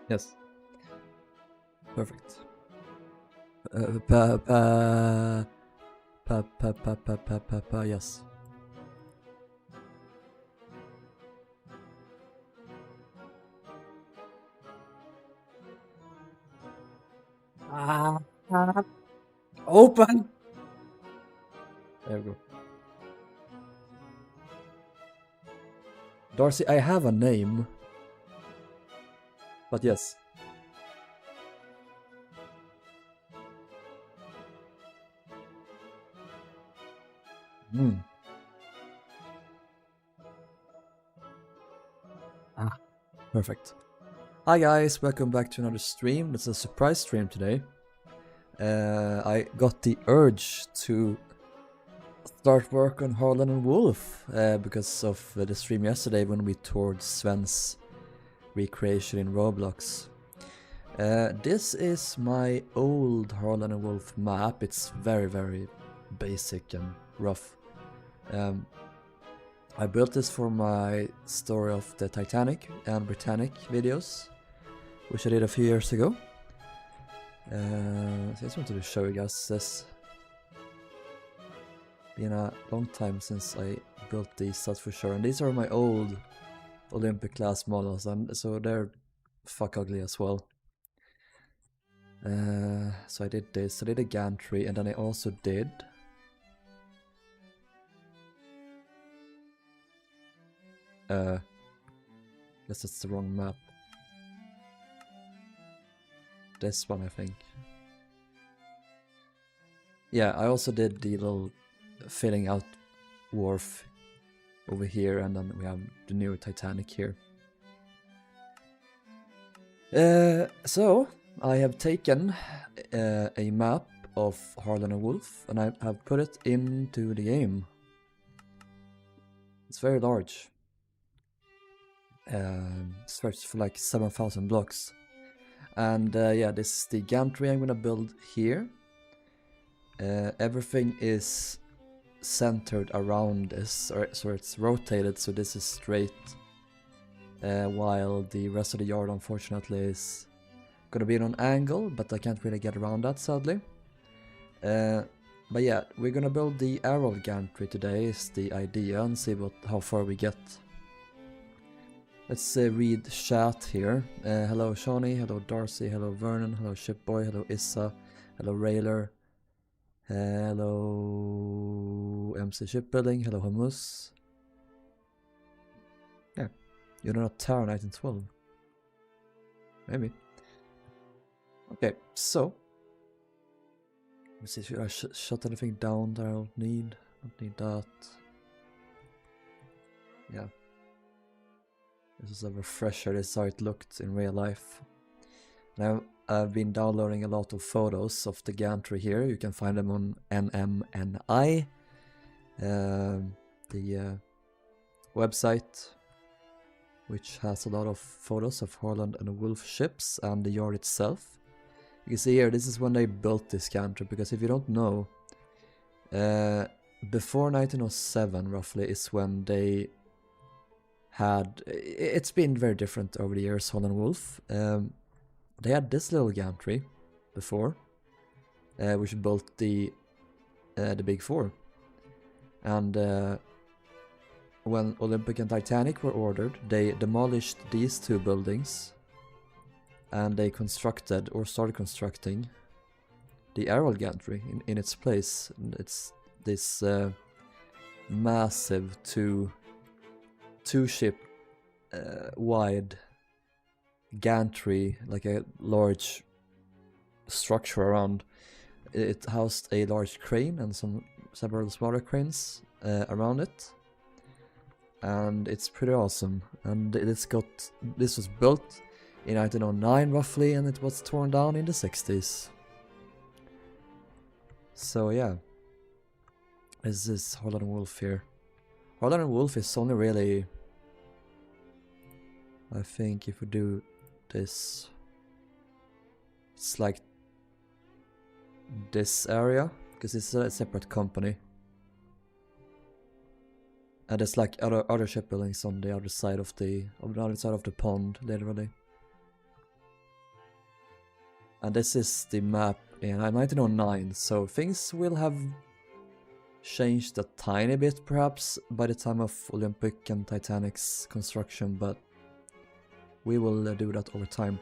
Yes. Perfect. Pa, yes. Open! There we go. Darcy, I have a name. But yes. Perfect. Hi guys, welcome back to another stream. It's a surprise stream today. I got the urge to start work on Harland and Wolff because of the stream yesterday when we toured Sven's recreation in Roblox. This is my old Harland and Wolff map. It's very basic and rough. I built this for my Story of the Titanic and Britannic videos, which I did a few years ago. So I just wanted to show you guys this. Been a long time since I built these, that's for sure. And these are my old Olympic class models, and so they're fuck ugly as well. So I did this, I did a gantry, and then I also did guess it's the wrong map. This one, I think. Yeah, I also did the little filling out wharf over here, and then we have the new Titanic here. So I have taken a map of Harland and Wolff, and I have put it into the game. It's very large. It's for like 7,000 blocks. And yeah, this is the gantry I'm gonna build here. Everything is centered around this, so it's rotated, so this is straight, while the rest of the yard unfortunately is gonna be on an angle, but I can't really get around that, sadly. But yeah, we're gonna build the arrow gantry today is the idea, and see how far we get. Let's read chat here. Hello Shawnee, hello Darcy, hello Vernon, hello Shipboy, hello Issa, hello Railer, hello MC Shipbuilding, hello Hummus. Yeah, you're not Tower Knight in 12. Maybe. Okay, so let's see, should I shut anything down that I'll need? Don't need that. Yeah. This is a refresher, this is how it looked in real life. Now I've been downloading a lot of photos of the gantry here. You can find them on NMNI, the website, which has a lot of photos of Harland and Wolff ships and the yard itself. You can see here, this is when they built this gantry, because if you don't know, before 1907 roughly is when they had, it's been very different over the years, Harland and Wolff. They had this little gantry before, which built the big four. And when Olympic and Titanic were ordered, they demolished these two buildings, and they constructed, or started constructing, the Arrow gantry in its place. It's this massive two ship wide gantry, like a large structure around. It housed a large crane and several smaller cranes around it, and it's pretty awesome. And this was built in 1909 roughly, and it was torn down in the 60s. So yeah, this is Harland and Wolff here. Harland and Wolff is only really, I think if we do this, it's like this area, because it's a separate company. And there's like other shipbuildings on the other side of the pond, literally. And this is the map in 1909, so things will have changed a tiny bit perhaps by the time of Olympic and Titanic's construction, but we will do that over time.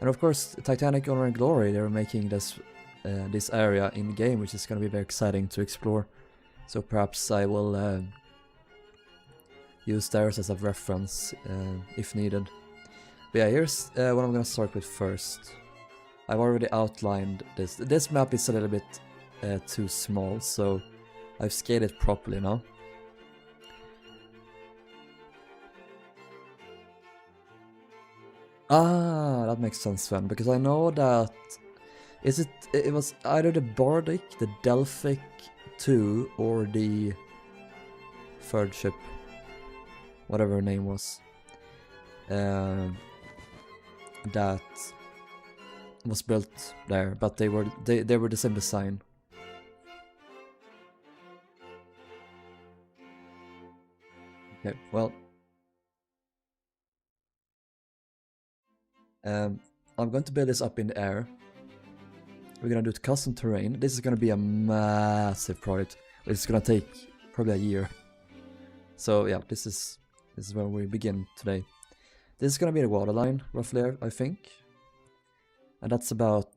And of course, Titanic Honor and Glory, they're making this area in game, which is going to be very exciting to explore. So perhaps I will use theirs as a reference if needed. But yeah, here's what I'm going to start with first. I've already outlined this. This map is a little bit too small, so I've scaled it properly now. Ah, that makes sense then, because I know that it was either the Bardic, the Delphic 2, or the third ship, whatever her name was, that was built there, but they were the same design. Okay, well, I'm going to build this up in the air. We're gonna do it custom terrain. This is gonna be a massive project. It's gonna take probably a year. So yeah, this is where we begin today. This is gonna be the waterline, roughly, I think. And that's about,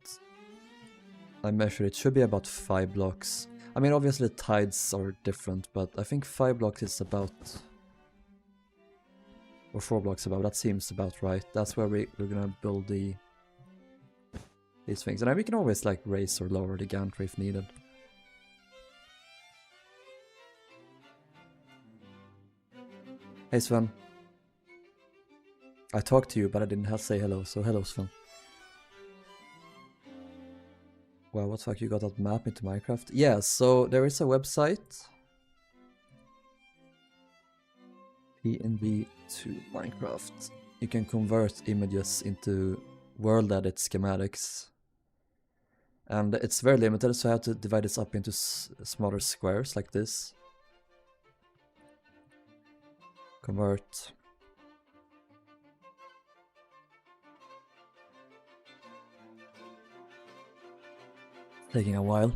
I measured it, should be about 5 blocks. I mean, obviously the tides are different, but I think 5 blocks is about, or 4 blocks about, that seems about right. That's where we're gonna build these things. And we can always like raise or lower the gantry if needed. Hey Sven. I talked to you, but I didn't say hello, so hello Sven. Wow, what the fuck, you got that map into Minecraft? Yeah, so there is a website. PNB to Minecraft. You can convert images into world edit schematics. And it's very limited, so I have to divide this up into smaller squares like this. Convert. Taking a while.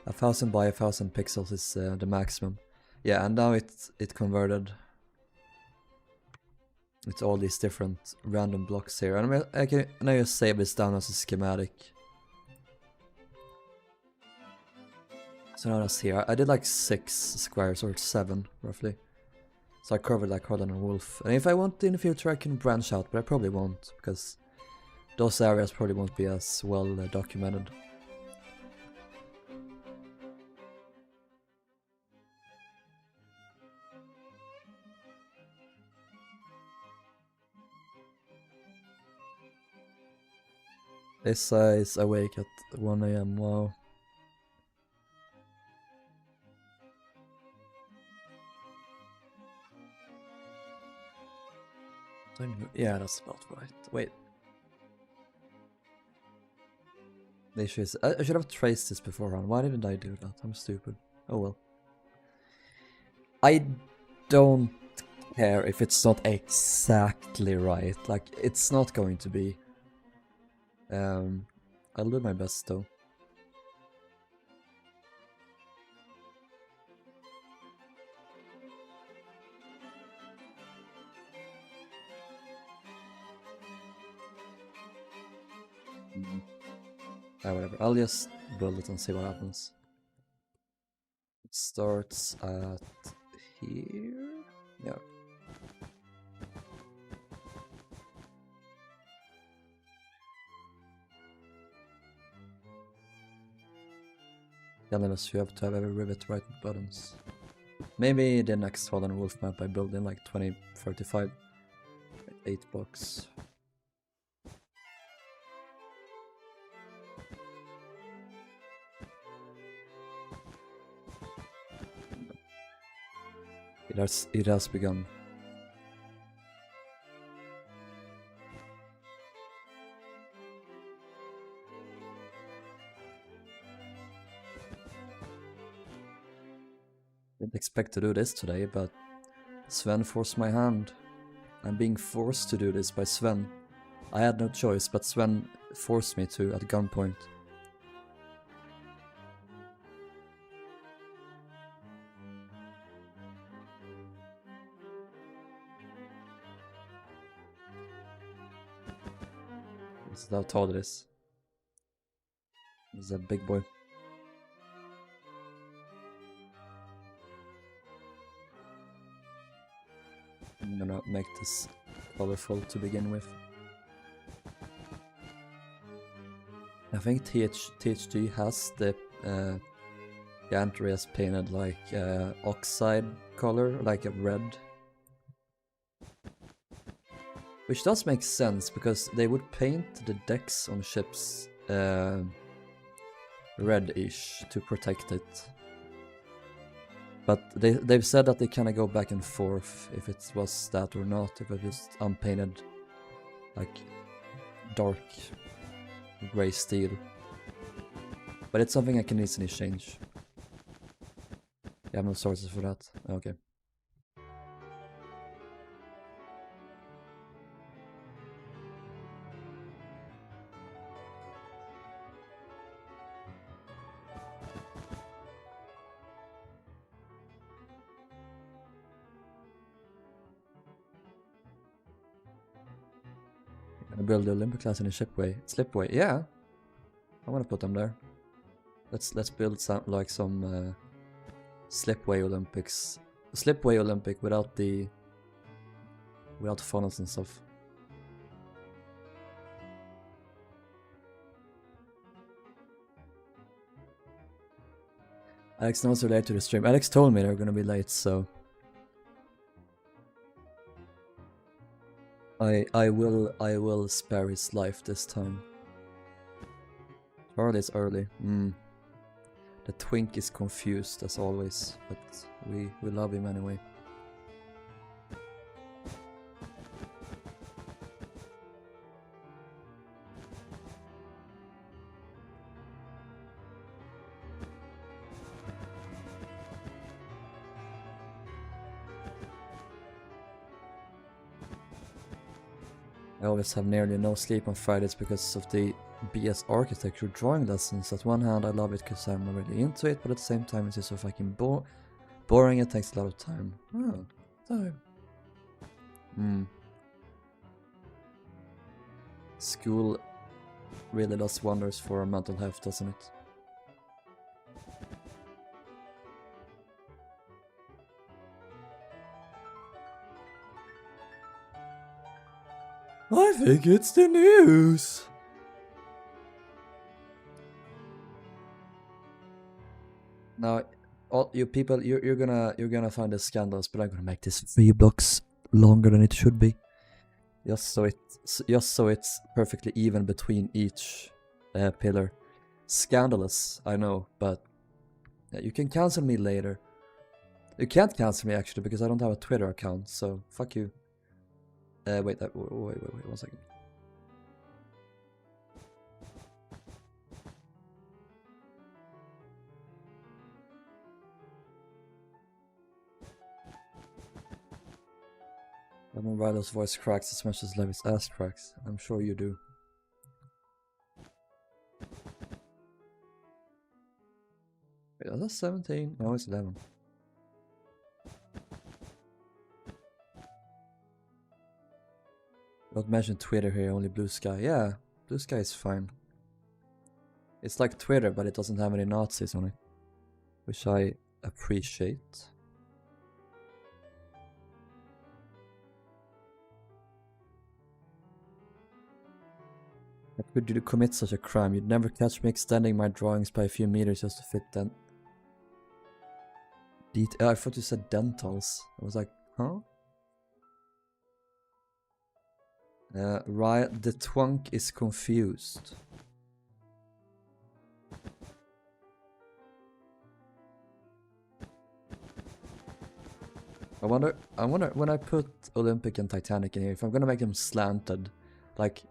1000 by 1000 pixels is the maximum. Yeah, and now it converted. It's all these different random blocks here, and I can now just save this down as a schematic. So now that's here. I did like 6 squares or 7 roughly. So I covered like Harland and Wolff. And if I want in the future I can branch out, but I probably won't, because those areas probably won't be as well documented. This is awake at 1 AM, wow. Yeah, that's about right. Wait. The issue is, I should have traced this beforehand. Why didn't I do that? I'm stupid. Oh well. I don't care if it's not exactly right. Like, it's not going to be. I'll do my best though. Whatever. I'll just build it and see what happens. It starts at here. Yeah. Unless you have to have every rivet right buttons. Maybe the next Harland and Wolff map I build in like 2035. 8 blocks. It has begun. Didn't expect to do this today, but Sven forced my hand. I'm being forced to do this by Sven. I had no choice, but Sven forced me to at gunpoint. This is how tall it is. This is a big boy. I'm gonna make this colorful to begin with. I think THG has the Gantry has painted like oxide color, like a red. Which does make sense, because they would paint the decks on ships reddish to protect it. But they've said that they kind of go back and forth if it was that or not, if it was unpainted, like dark grey steel. But it's something I can easily change. You have no sources for that? Okay. Build the Olympic class in a slipway. Yeah, I want to put them there. Let's build some slipway Olympics, slipway Olympic without funnels and stuff. Alex knows they're late to the stream. Alex told me they're gonna be late, so I will spare his life this time. Charlie's early. The twink is confused as always, but we love him anyway. I always have nearly no sleep on Fridays because of the BS architecture drawing lessons. At one hand I love it because I'm really into it, but at the same time it's just so fucking boring. It takes a lot of time. Oh, time. School really does wonders for mental health, doesn't it? I think it's the news. Now, all you people, you're gonna find the scandals, but I'm gonna make this 3 blocks longer than it should be, just so it's perfectly even between each pillar. Scandalous, I know, but yeah, you can cancel me later. You can't cancel me actually because I don't have a Twitter account, so fuck you. Wait, 1 second. I don't know why Rilhon's voice cracks as much as Levy's ass cracks. I'm sure you do. Wait, that's 17? No, it's 11. Don't mention Twitter here, only Blue Sky. Yeah, Blue Sky is fine. It's like Twitter, but it doesn't have any Nazis on it, which I appreciate. How could you commit such a crime? You'd never catch me extending my drawings by a few meters just to fit them. I thought you said dentals. I was like, huh? Right, the twunk is confused. I wonder when I put Olympic and Titanic in here, if I'm gonna make them slanted, like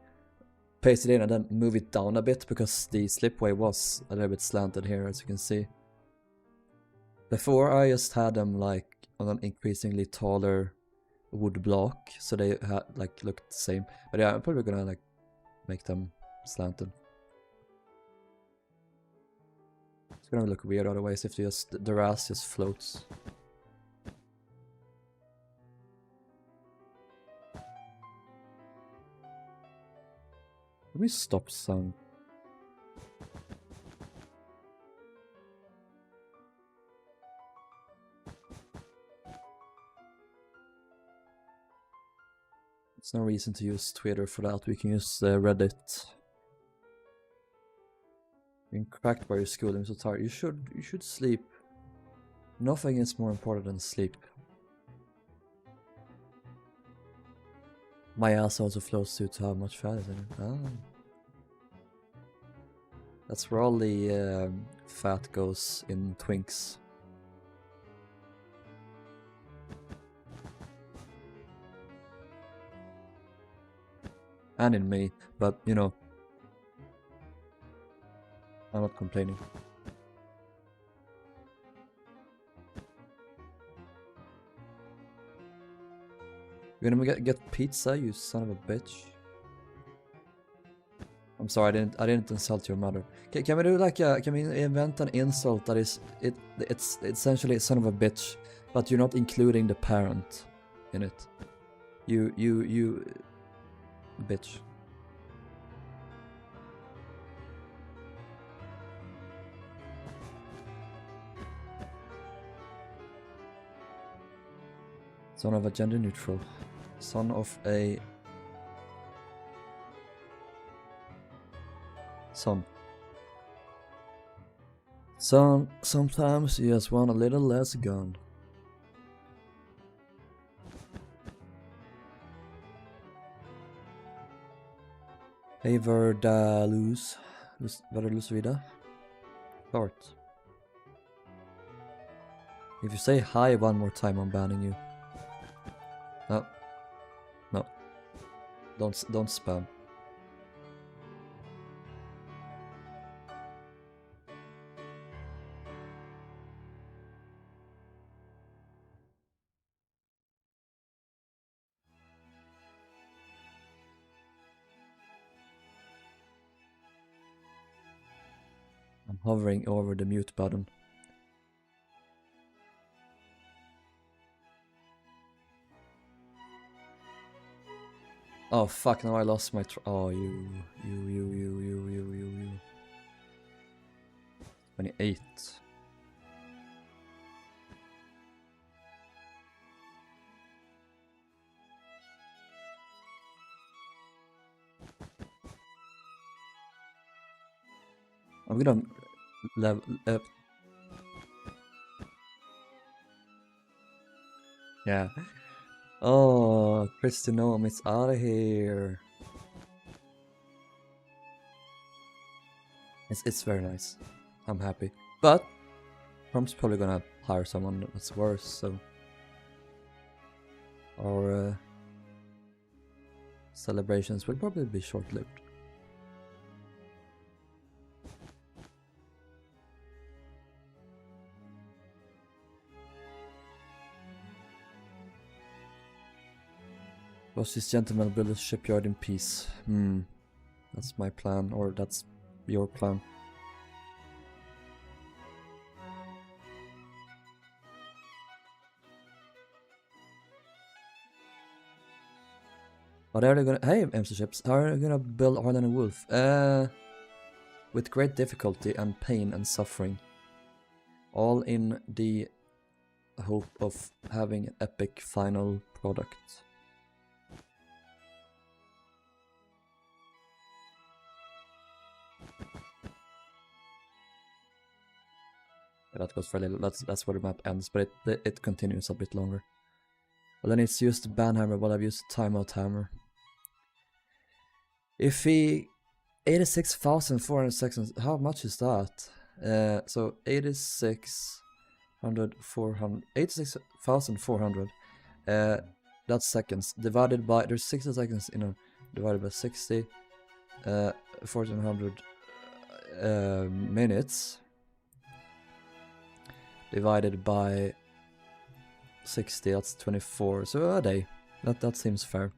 paste it in and then move it down a bit, because the slipway was a little bit slanted here, as you can see. Before I just had them like on an increasingly taller wood block, so they had like looked the same. But yeah, I'm probably gonna like make them slanted. It's gonna look weird otherwise if the RAS just floats. Let me stop sound. There's no reason to use Twitter for that. We can use Reddit. Being cracked by your school, I'm so tired. You should sleep. Nothing is more important than sleep. My ass also floats due to how much fat is in it. Ah. That's where all the fat goes in Twinks. And in me, but you know, I'm not complaining. You're gonna get pizza, you son of a bitch. I'm sorry, I didn't insult your mother. Can we do like can we invent an insult that is it's essentially son of a bitch, but you're not including the parent in it. You bitch. Son of a gender neutral. Son of a son. Son, sometimes you just want a little less gun. Hej Verdalus. Verdalus vida. Start. If you say hi one more time, I'm banning you. No. No. Don't spam. I'm hovering over the mute button. Oh fuck, now I lost my oh, you. 28. I'm gonna level up. Yeah. Oh, Christinome, it's out of here. It's very nice. I'm happy. But I'm probably gonna hire someone that's worse, so our celebrations will probably be short-lived. Was this gentleman build a shipyard in peace? That's my plan, or that's your plan. But are they gonna? Hey, MC ships, how are they gonna build Harland and Wolff? With great difficulty and pain and suffering, all in the hope of having an epic final product. That goes for a little. That's where the map ends, but it continues a bit longer. Well, then it's used the ban hammer, while I've used the timeout hammer. If he 86,400 seconds, how much is that? So 86,400. That's seconds divided by there's 60 seconds divided by 60. 1400 minutes. Divided by 60, that's 24, so a day. That seems fair.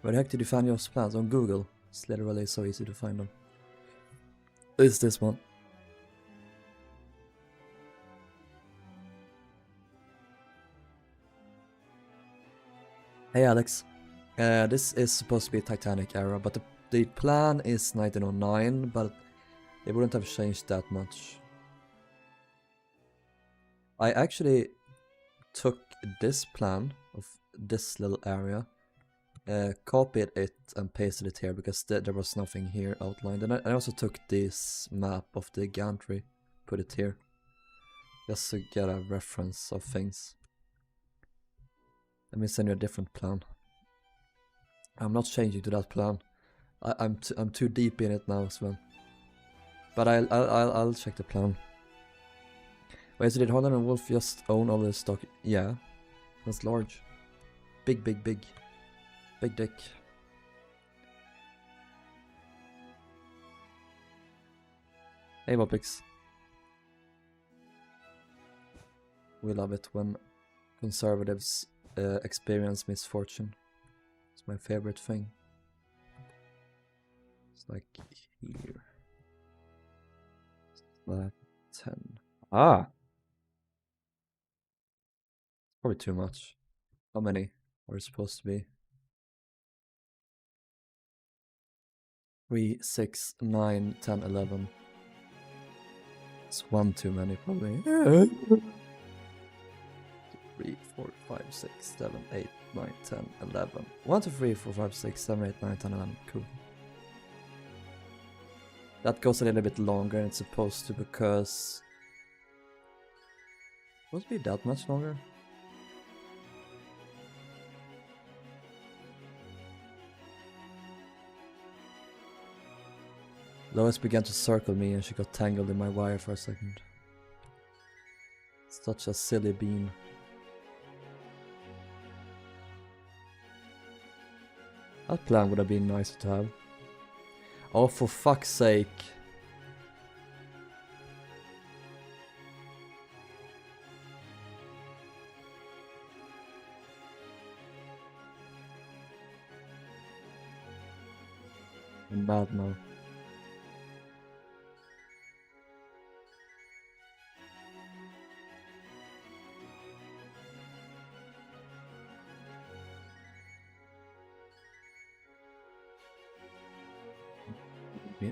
Where the heck did you find your plans? On Google. It's literally so easy to find them. It's this one. Hey Alex. This is supposed to be Titanic era, but the plan is 1909, but they wouldn't have changed that much. I actually took this plan of this little area, copied it and pasted it here because there was nothing here outlined, and I also took this map of the Gantry, put it here, just to get a reference of things. Let me send you a different plan. I'm not changing to that plan. I'm too deep in it now as well. But I'll check the plan. Wait, so did Harland and Wolff just own all the stock? Yeah, that's large. Big dick. Hey Bopix. We love it when conservatives experience misfortune. It's my favorite thing. It's like here. Like 10. Ah! Probably too much. How many are supposed to be? 3, 6, 9, 10, 11. It's one too many probably. 3, 4, 5, 6, 7, 8, 9, 10, 11. 1, 2, 3, 4, 5, 6, 7, 8, 9, 10, 11. Cool. That goes a little bit longer than it's supposed to because... Supposed to be that much longer? Lois began to circle me and she got tangled in my wire for a second. Such a silly bean. That plan would have been nice to have. Oh, for fuck's sake. I'm bad now.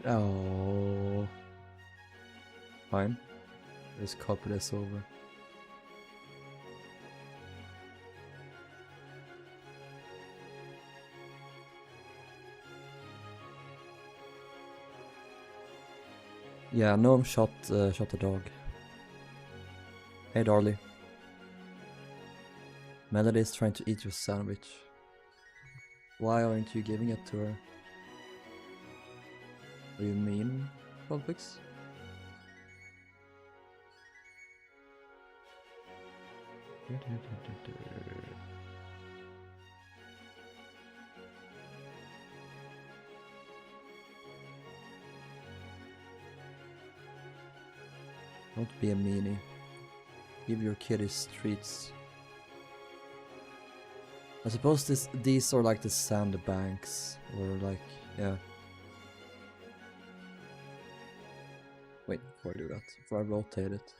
Oh. Fine. Just copy this over. Yeah, Noam shot the dog. Hey, Darlie. Melody is trying to eat your sandwich. Why aren't you giving it to her? What do you mean, Volpix? Don't be a meanie. Give your kiddies treats. I suppose these are like the sandbanks, or like, yeah. Wait, before I do that, before I rotate it.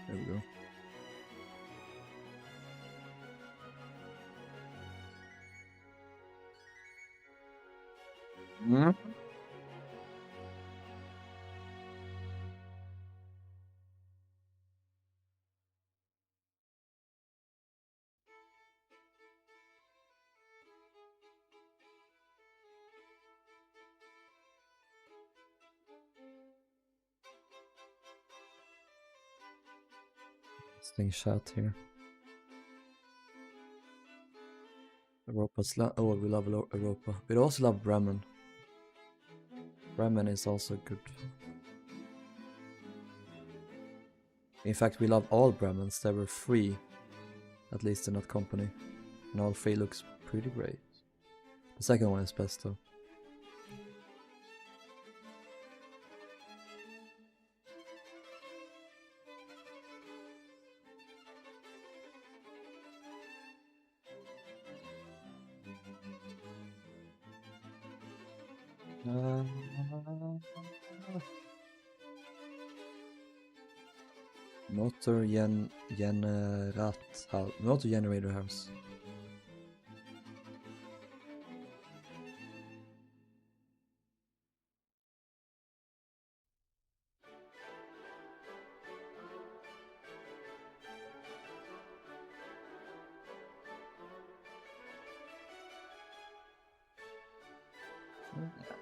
There we go. Thing shot here. Europa's oh, we love Europa. We also love Bremen. Bremen is also good. In fact, we love all Bremens. There were 3, at least in that company, and all 3 looks pretty great. The second one is best though. Motor generator house.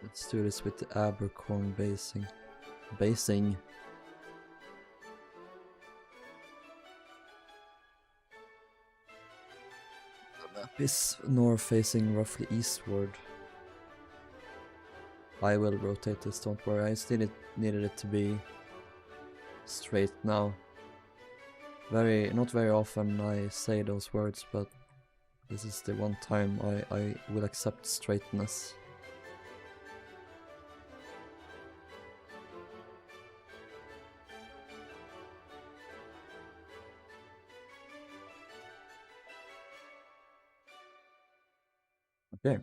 Let's do this with the Abercorn basing. The map is north facing roughly eastward. I will rotate this, don't worry. I still needed it to be straight now. Not very often I say those words, but this is the one time I will accept straightness. Okay.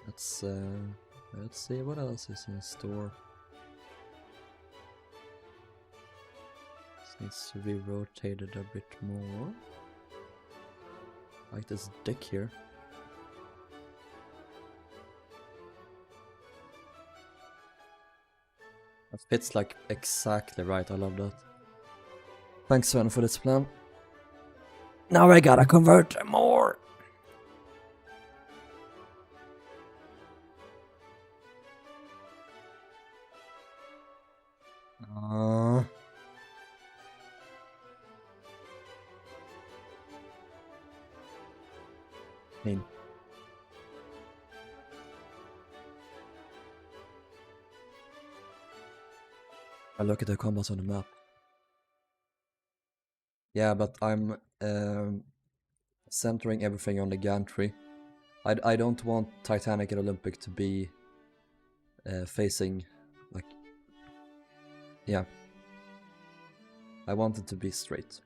Let's see what else is in store. This needs to be rotated a bit more. Like this deck here. That fits like exactly right, I love that. Thanks Sven for this plan. Now I gotta convert more! I look at the combos on the map. Yeah, but I'm centering everything on the Gantry. I don't want Titanic and Olympic to be facing, like, yeah. I want it to be straight.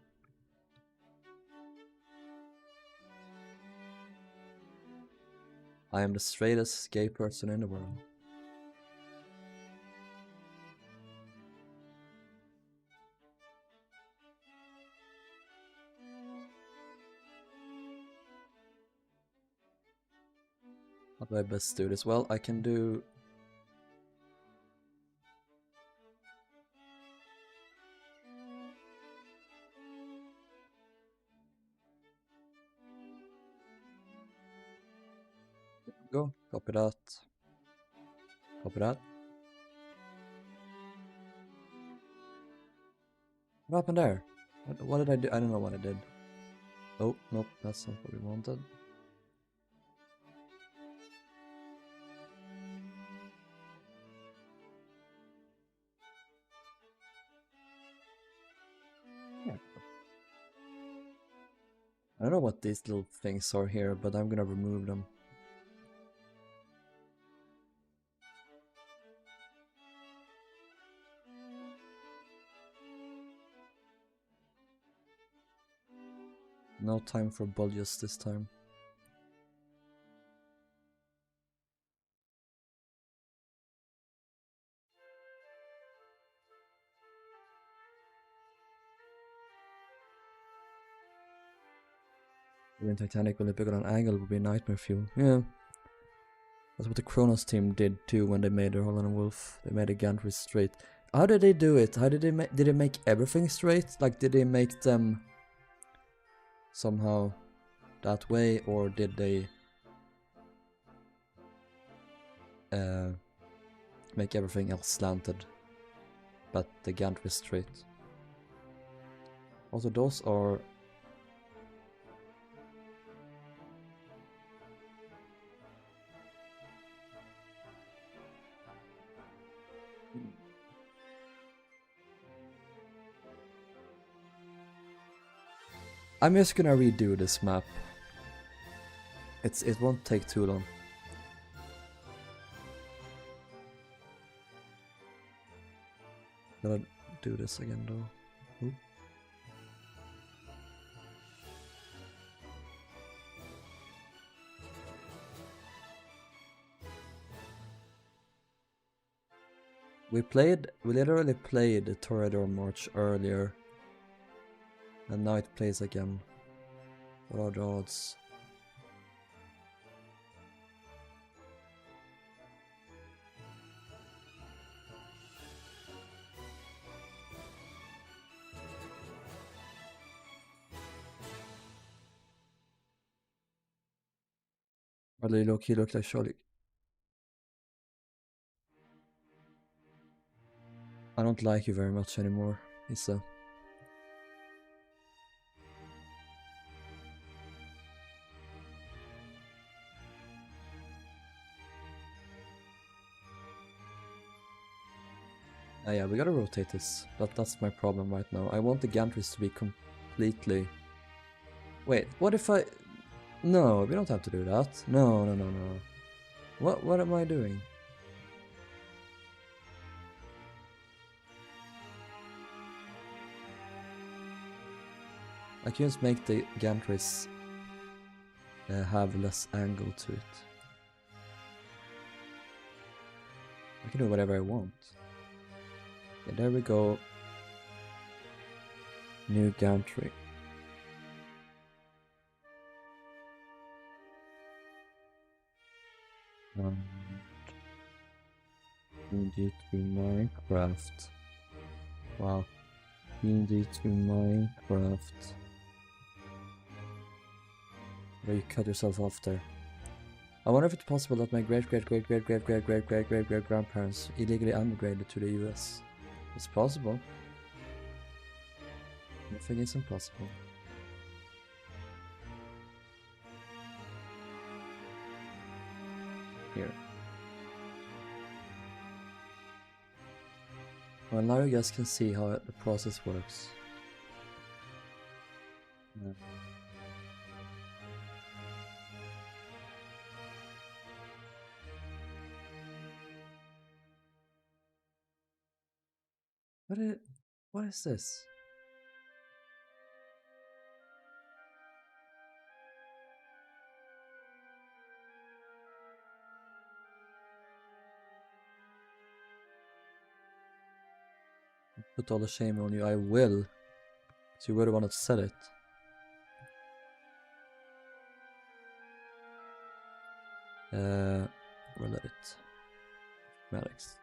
I am the straightest gay person in the world. How do I best do this? Well, I can do... Go, copy that. Copy that. What happened there? What did I do? I don't know what I did. Oh, nope, that's not what we wanted. Yeah. I don't know what these little things are here, but I'm gonna remove them. No time for bulges this time. Even Titanic will be good on angle would be a nightmare fuel. Yeah. That's what the Kronos team did too when they made their Harland and Wolff. They made a Gantry straight. How did they do it? How did they make? Did they make everything straight? Like, did they make them somehow that way, or did they make everything else slanted, but the Gantry straight? Also, those are... I'm just gonna redo this map. It won't take too long. Gotta do this again though. Oop. We literally played the Toreador March earlier. And now it plays again. What are the odds? Well, he looked like Charlie. I don't like you very much anymore, Issa. Yeah, we gotta rotate this. That's my problem right now. I want the Gantrys to be completely... Wait, what if I... No, we don't have to do that. No. What am I doing? I can just make the Gantrys have less angle to it. I can do whatever I want. Okay, there we go. New Gantry. Indeed to Minecraft. Wow. Indeed to Minecraft. Where you cut yourself off there. I wonder if it's possible that my great-great-great-great-great-great-great-great-great-grandparents illegally emigrated to the US. It's possible. Nothing is impossible. Here. Well, now you guys can see how the process works. Yeah. What is this? Put all the shame on you. I will. So you were the one that said it. We'll let it. Maddox.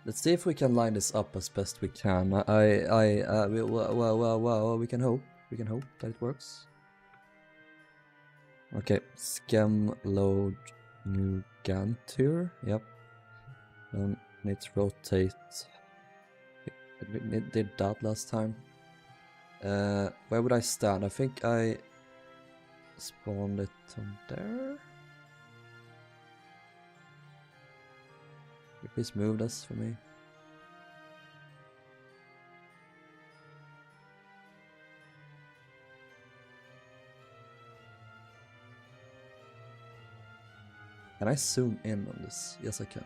Let's see if we can line this up as best we can. We can hope. We can hope that it works. Okay, scam load new Gantry. Yep. Need to rotate. It did that last time. Where would I stand? I think I spawned it on there. Please move this for me. Can I zoom in on this? Yes, I can.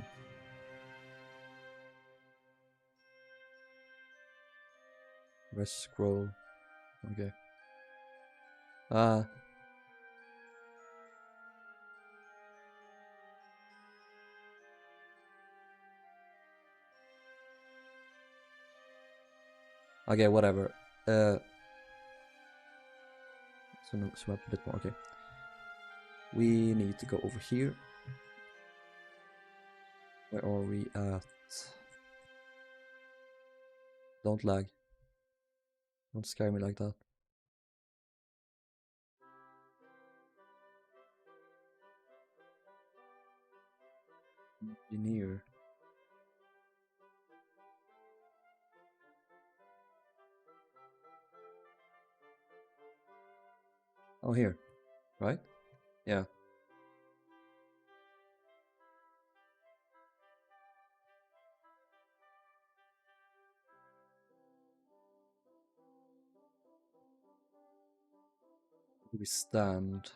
Let's scroll. Okay. Okay, whatever. Zoom up a bit more. Okay. We need to go over here. Where are we at? Don't lag. Don't scare me like that. Engineer. Oh, here. Right? Yeah. We stand.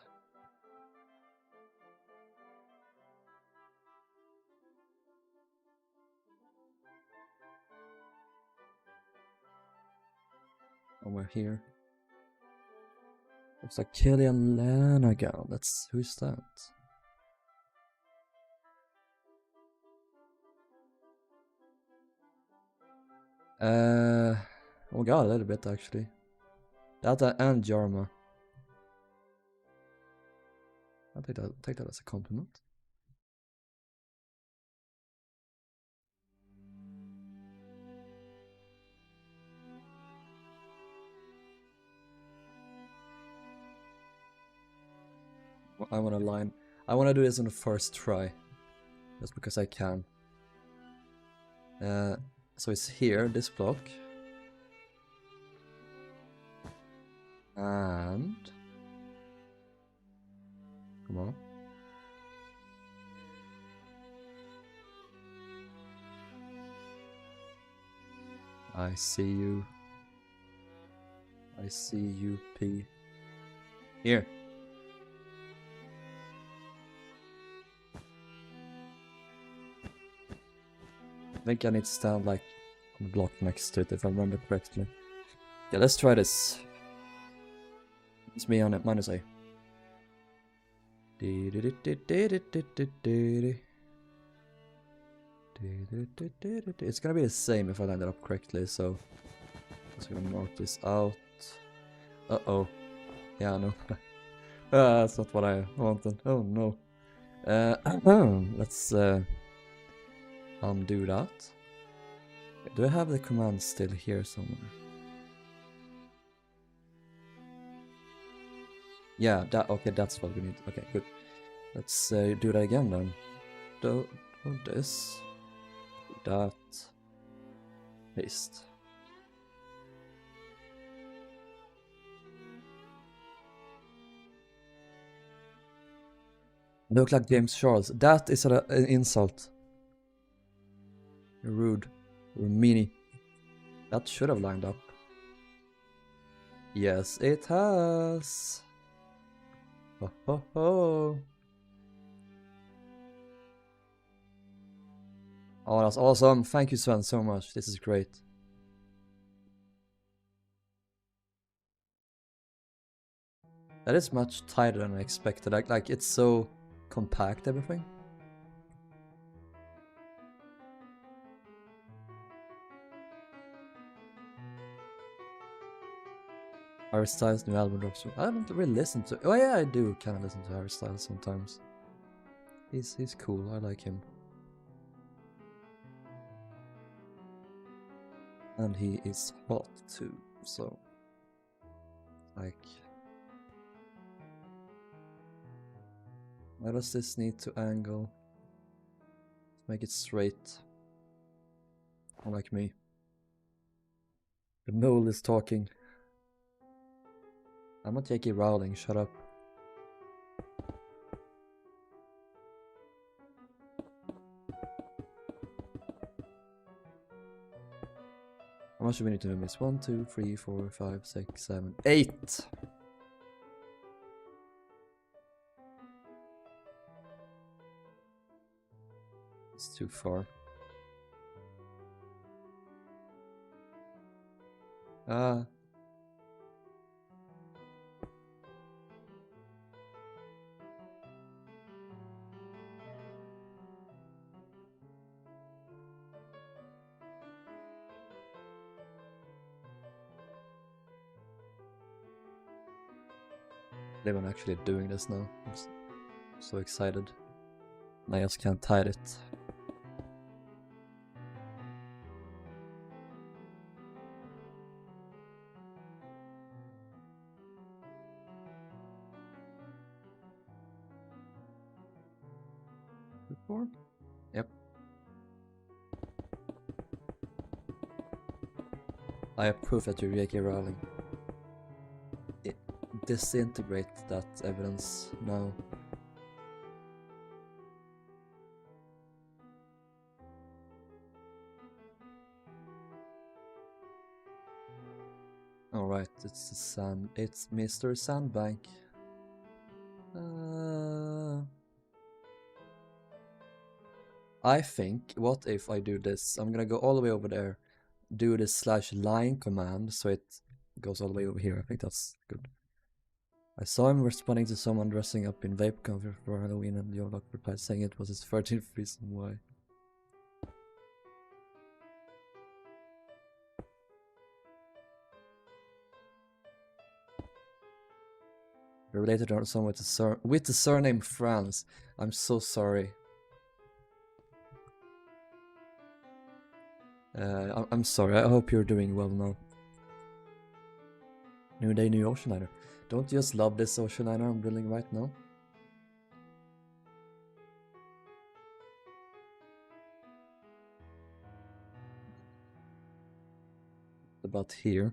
Oh, we're here. It's like Killian Lanagan. Who's that? Oh god, a little bit actually. That and Jarma. I'll take that as a compliment. I want to do this on the first try. Just because I can. So it's here, this block. And... Come on. I see you. I see you, P. Here. I think I need to stand like on the block next to it if I remember correctly. Yeah, let's try this. It's me on it, minus A. It's gonna be the same if I land it up correctly, so I'm just gonna mark this out. Uh-oh. Yeah, no. That's not what I wanted. Oh no. Let's undo that. Do I have the command still here somewhere? Yeah, okay, that's what we need. Okay, good. Let's do that again then. Do this. Do that. Paste. Look like James Charles. That is an insult. You're rude. You're meanie. That should have lined up. Yes, it has. Ho ho ho. Oh, that's awesome. Thank you, Sven, so much. This is great. That is much tighter than I expected. Like it's so compact, everything. Harry Styles' new album drops. I don't really listen to. Oh yeah, I do kind of listen to Harry Styles sometimes. He's cool. I like him. And he is hot too. So, like, why does this need to angle? Make it straight. Unlike me. The Noel is talking. I'm not J.K. Rowling, shut up. How much do we need to do this? 1, 2, 3, 4, 5, 6, 7, 8! It's too far. Ah. I'm actually doing this now. I'm so excited. And I just can't hide it. Before? Yep. I have proof that you're J.K. Rowling. Disintegrate that evidence now. Alright, it's the sand. It's Mr. Sandbank. I think, what if I do this? I'm gonna go all the way over there, do the /line command, so it goes all the way over here. I think that's good. I saw him responding to someone dressing up in vape cover for Halloween, and Yolok replied saying it was his 13th reason why. You're related to someone with the surname France. I'm so sorry. I'm sorry. I hope you're doing well now. New day, new ocean liner. Don't you just love this ocean liner I'm building right now? About here.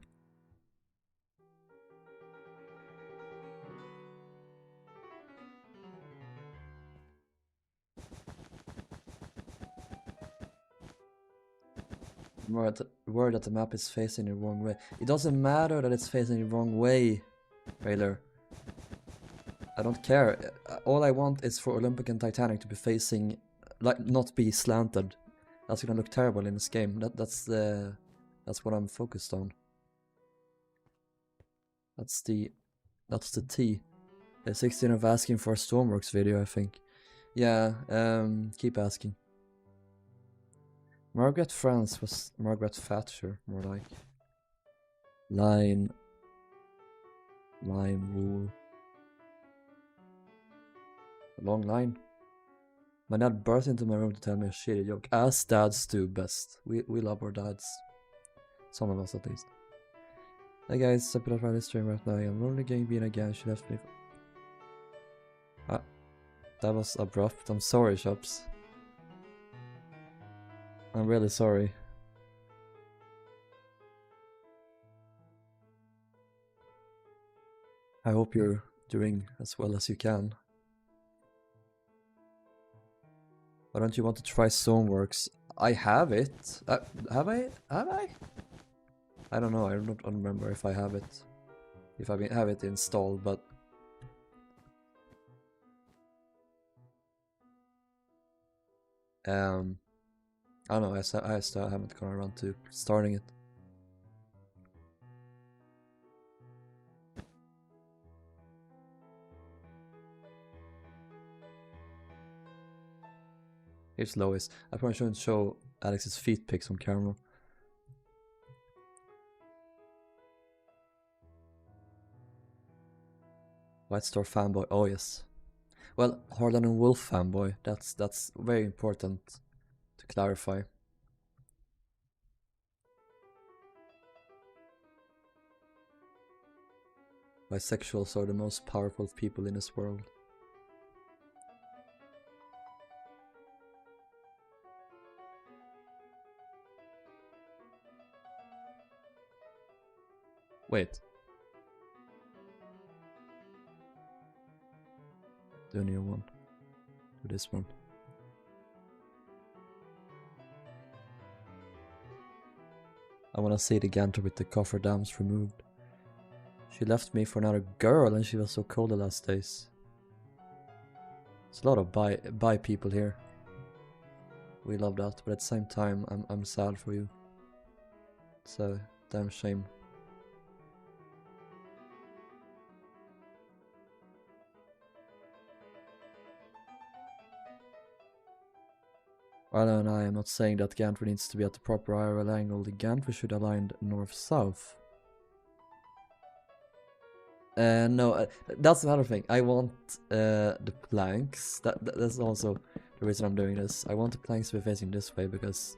Word that the map is facing the wrong way. It doesn't matter that it's facing the wrong way, Railer. I don't care. All I want is for Olympic and Titanic to be facing, like, not be slanted. That's gonna look terrible in this game. That's what I'm focused on. That's the T. The 16 of asking for a Stormworks video, I think. Yeah, keep asking. Margaret France was Margaret Thatcher, more like. Lime wool. A long line. My dad burst into my room to tell me a shitty joke. As dads do best. We love our dads. Some of us at least. Hey guys, I put up this stream right now. I'm only getting being again. She left me. That was abrupt. I'm sorry, Shops. I'm really sorry. I hope you're doing as well as you can. Why don't you want to try Stoneworks? I have it. Have I? Have I? I don't know. I don't remember if I have it. If I have it installed, but I don't know. I still haven't gone around to starting it. Here's Lois. I probably shouldn't show Alex's feet pics on camera. White Star fanboy. Oh yes. Well, Harland and Wolff fanboy. That's very important to clarify. Bisexuals are the most powerful people in this world. Wait. Do a new one. Do this one. I wanna see the Gantry with the cofferdams removed. She left me for another girl and she was so cold the last days. There's a lot of bi people here. We love that, but at the same time I'm sad for you. It's a damn shame. Well, and I am not saying that Gantry needs to be at the proper IRL angle. The Gantry should align north-south. No, that's another thing. I want the planks. That's also the reason I'm doing this. I want the planks to be facing this way because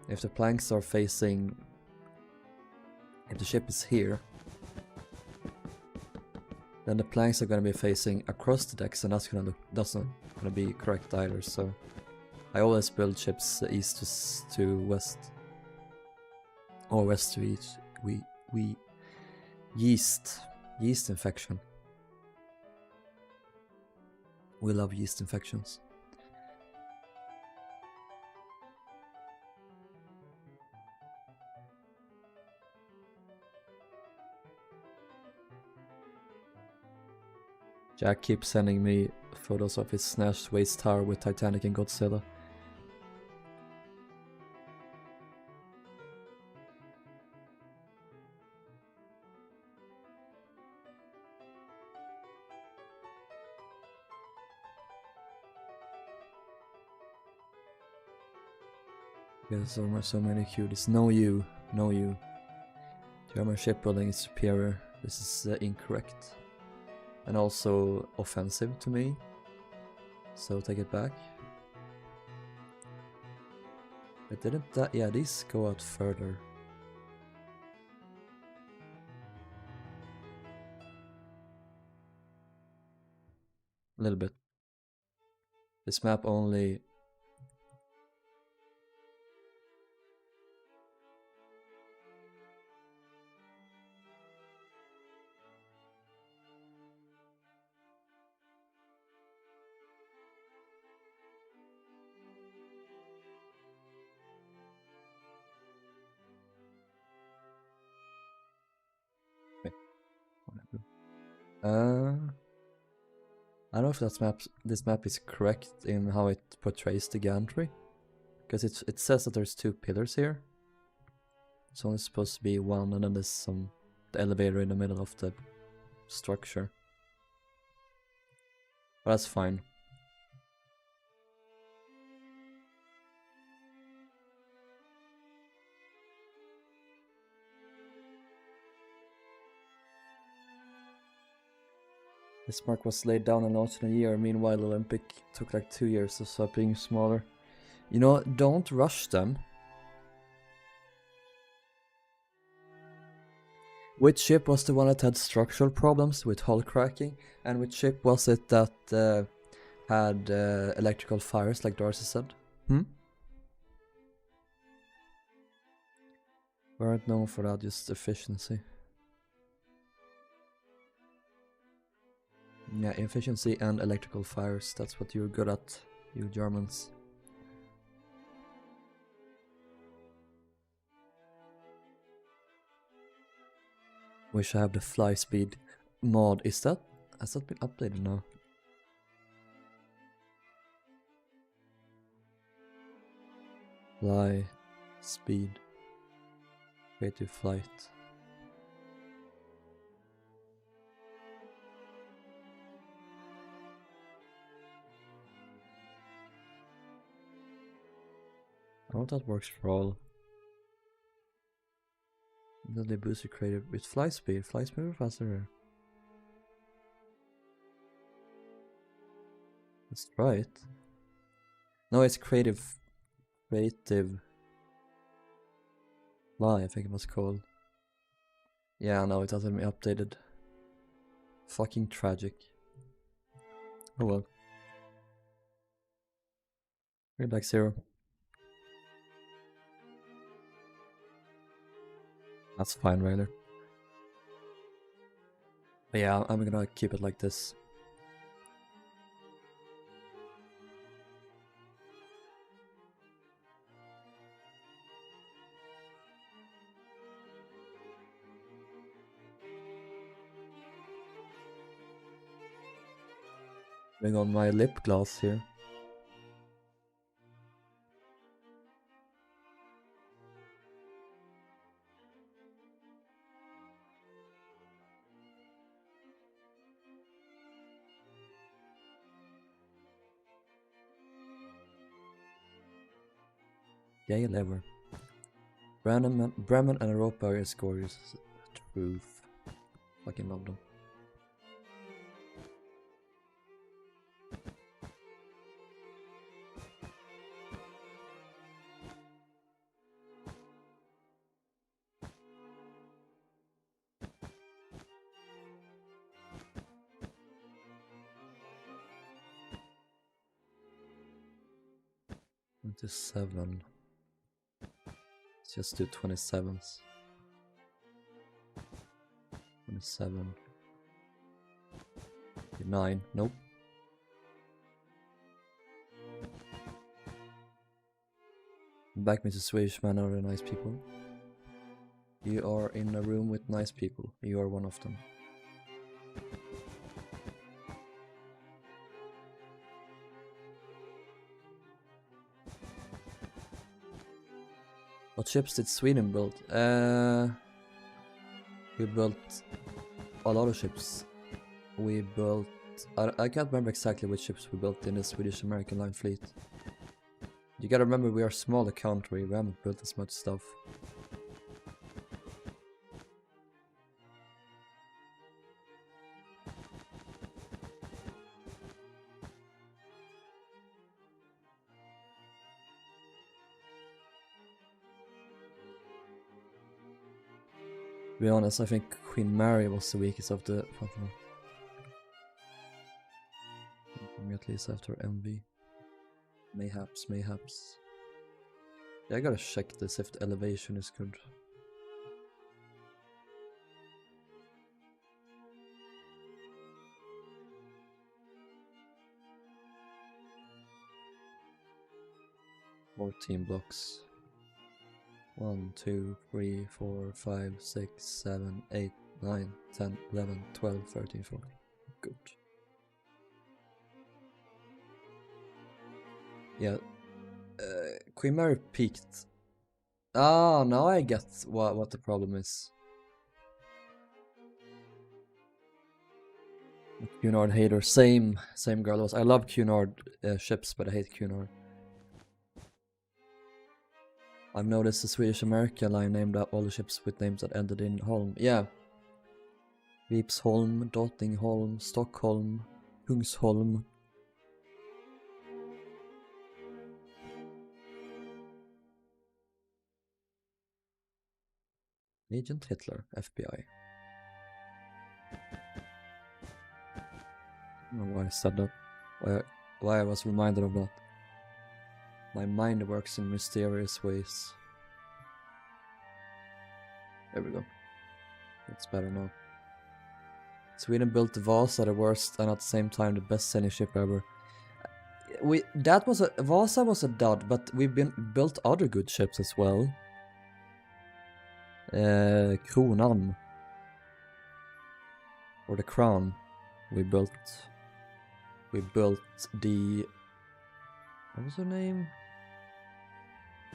if the planks are facing, if the ship is here, then the planks are gonna be facing across the decks, and that's not gonna be correct either. So I always build ships east to west, or west to east. Yeast infection. We love yeast infections. Jack keeps sending me photos of his snatched waist tower with Titanic and Godzilla. Because there are so many cuties. No you, no you. German shipbuilding is superior. This is incorrect. And also offensive to me. So take it back. But didn't that, yeah, these go out further. A little bit. This map only... I don't know if this map is correct in how it portrays the gantry. Because it says that there's two pillars here. It's only supposed to be one, and then there's the elevator in the middle of the structure. But that's fine. This mark was laid down and launched in a year. Meanwhile, Olympic took like 2 years, so stop being smaller. You know, don't rush them. Which ship was the one that had structural problems with hull cracking? And which ship was it that had electrical fires, like Darcy said? Weren't known for that, just efficiency. Yeah, efficiency and electrical fires, that's what you're good at, you Germans. Wish I have the fly speed mod. Has that been updated now? Fly speed. Creative flight. I don't know if that works for all. Then they boost your creative with fly speed. Fly speed or faster? That's right. No, it's creative. Creative. Fly, I think it was called. Yeah, no, it hasn't been updated. Fucking tragic. Oh well. We're back 0. That's fine, Railer. But yeah, I'm gonna keep it like this. Putting on my lip gloss here. Gay lever. Bremen and Europa are scorers. Truth. Fucking love them. To 7. Let's just do 27s. 27. 9. Nope. Back me to Swedish men are nice people. You are in a room with nice people. You are one of them. What ships did Sweden build? We built a lot of ships. We built... I can't remember exactly which ships we built in the Swedish-American line fleet. You gotta remember we are a smaller country, we haven't built as much stuff. To be honest, I think Queen Mary was the weakest of the Panther. At least after MV. Mayhaps. Yeah, I gotta check this if the elevation is good. More team blocks. 1, 2, 3, 4, 5, 6, 7, 8, 9, 10, 11, 12, 13, 14. Good. Yeah. Queen Mary peaked. Ah, now I get what the problem is. Cunard hater. Same girl was. I love Cunard ships, but I hate Cunard. I've noticed the Swedish American line named all the ships with names that ended in Holm. Yeah. Vipsholm, Dottingholm, Stockholm, Kungsholm. Agent Hitler, FBI. I don't know why I said that. Why I was reminded of that. My mind works in mysterious ways. There we go. It's better now. Sweden built the Vasa, the worst and at the same time the best sailing ship ever. Vasa was a dud, but we've built other good ships as well. Kronan. Or the Crown. We built the... What was her name?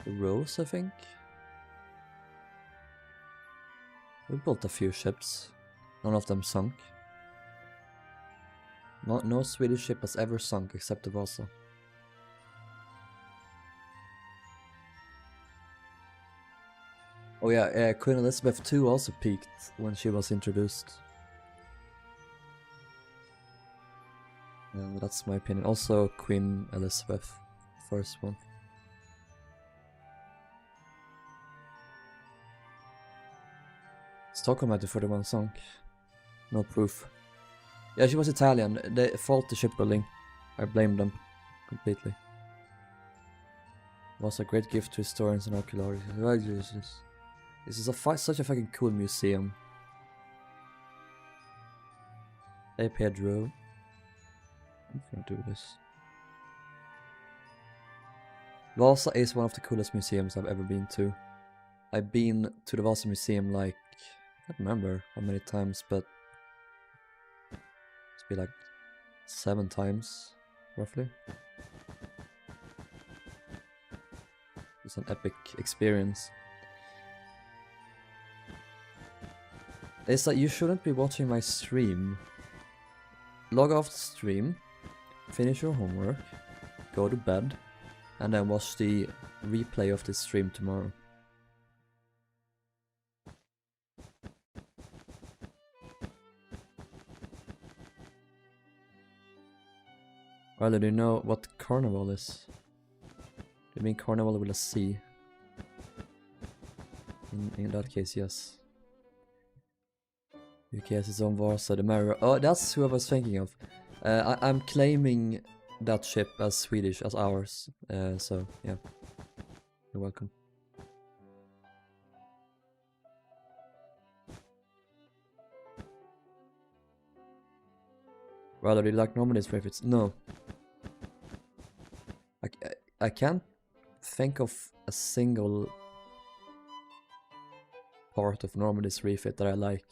The Rose, I think? We built a few ships. None of them sunk. No Swedish ship has ever sunk except the Vasa. Oh yeah, Queen Elizabeth II also peaked when she was introduced. That's my opinion. Also Queen Elizabeth, first one. Stockholm had the 41 sunk. No proof. Yeah, she was Italian. They fault the shipbuilding. I blame them completely. It was a great gift to historians and archaeologists. This is such a fucking cool museum. Hey Pedro. I'm gonna do this. Vasa is one of the coolest museums I've ever been to. I've been to the Vasa Museum like... I can't remember how many times, but... It's been like 7 times, roughly. It's an epic experience. It's like you shouldn't be watching my stream. Log off the stream, finish your homework, go to bed, and then watch the replay of this stream tomorrow. Riley, do you know what carnival is? Do you mean carnival with a C? In that case, yes. UK has its own Vasa, the Marrow. Oh, that's who I was thinking of. I'm claiming that ship as Swedish, as ours. So, yeah. You're welcome. Rather, do you like Normandy's favorites? No. I can't think of a single part of Normandy's refit that I like.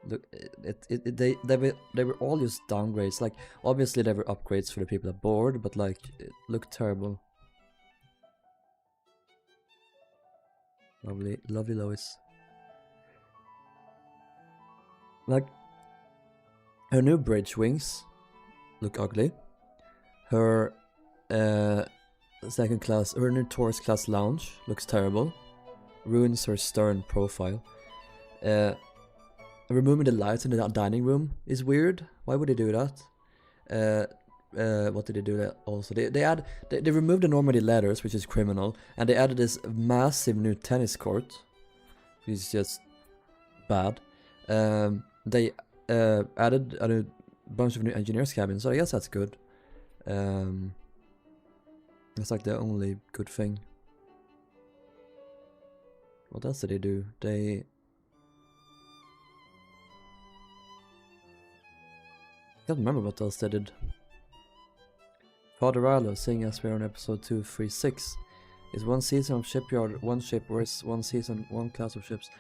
Look, they were all just downgrades. Like, obviously they were upgrades for the people aboard, but like, it looked terrible. Lovely Lois. Like, her new bridge wings look ugly. Her Second class, Urner Taurus class lounge. Looks terrible. Ruins her stern profile. Removing the lights in the dining room is weird. Why would they do that? What did they do that also? They removed the Normandy letters, which is criminal, and they added this massive new tennis court, which is just bad. They added a bunch of new engineers cabins, so I guess that's good. That's like the only good thing. What else did they do? I can't remember what else they did. Father Rilhon, seeing as we're on episode 236, is one season of Shipyard, one ship, or is one season, one class of ships?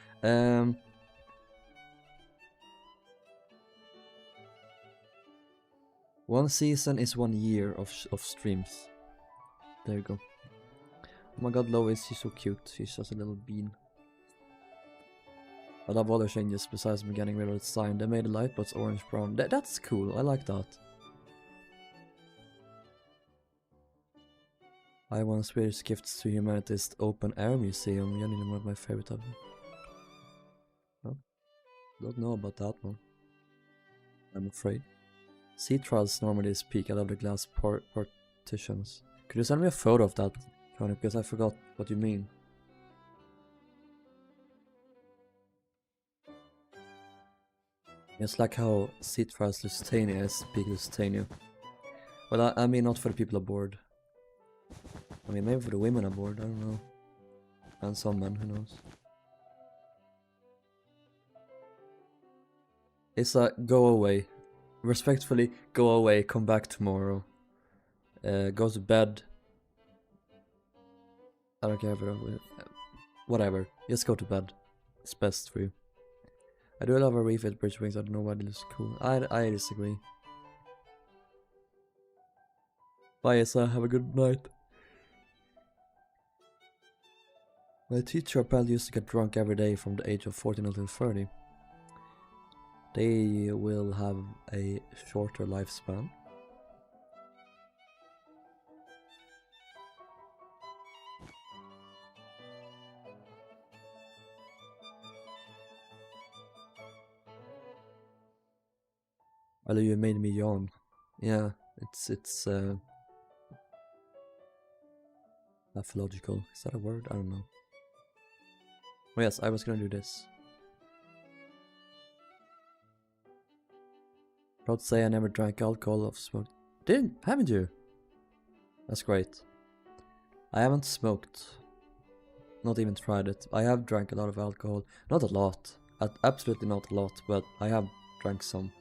One season is 1 year of streams. There you go. Oh my god, Lois, she's so cute. She's just a little bean. I love all the changes besides me getting rid of the sign. They made the light bulbs orange brown. That's cool, I like that. I won Swedish Gifts to Humanity's Open Air Museum. Jenny, one of my favorite of them. Oh, don't know about that one, I'm afraid. Sea Trials Normandy is peak. I love the glass partitions. Could you send me a photo of that, Johnny? Because I forgot what you mean. It's like how Sea Trials Lusitania is peak Lusitania. Well, I mean not for the people aboard. I mean maybe for the women aboard, I don't know. And some men, who knows. It's a go away. Respectfully, go away, come back tomorrow. Go to bed. I don't care if whatever, just go to bed. It's best for you. I do love a refit bridge wings, I don't know why they look cool. I disagree. Bye Issa, have a good night. My teacher apparently used to get drunk every day from the age of 14 until 30. They will have a shorter lifespan. Well, you made me yawn. Yeah, it's pathological. Is that a word? I don't know. Oh yes, I was gonna do this. Proud to say I never drank alcohol or smoked. Haven't you? That's great. I haven't smoked. Not even tried it. I have drank a lot of alcohol. Not a lot. Absolutely not a lot, but I have drank some.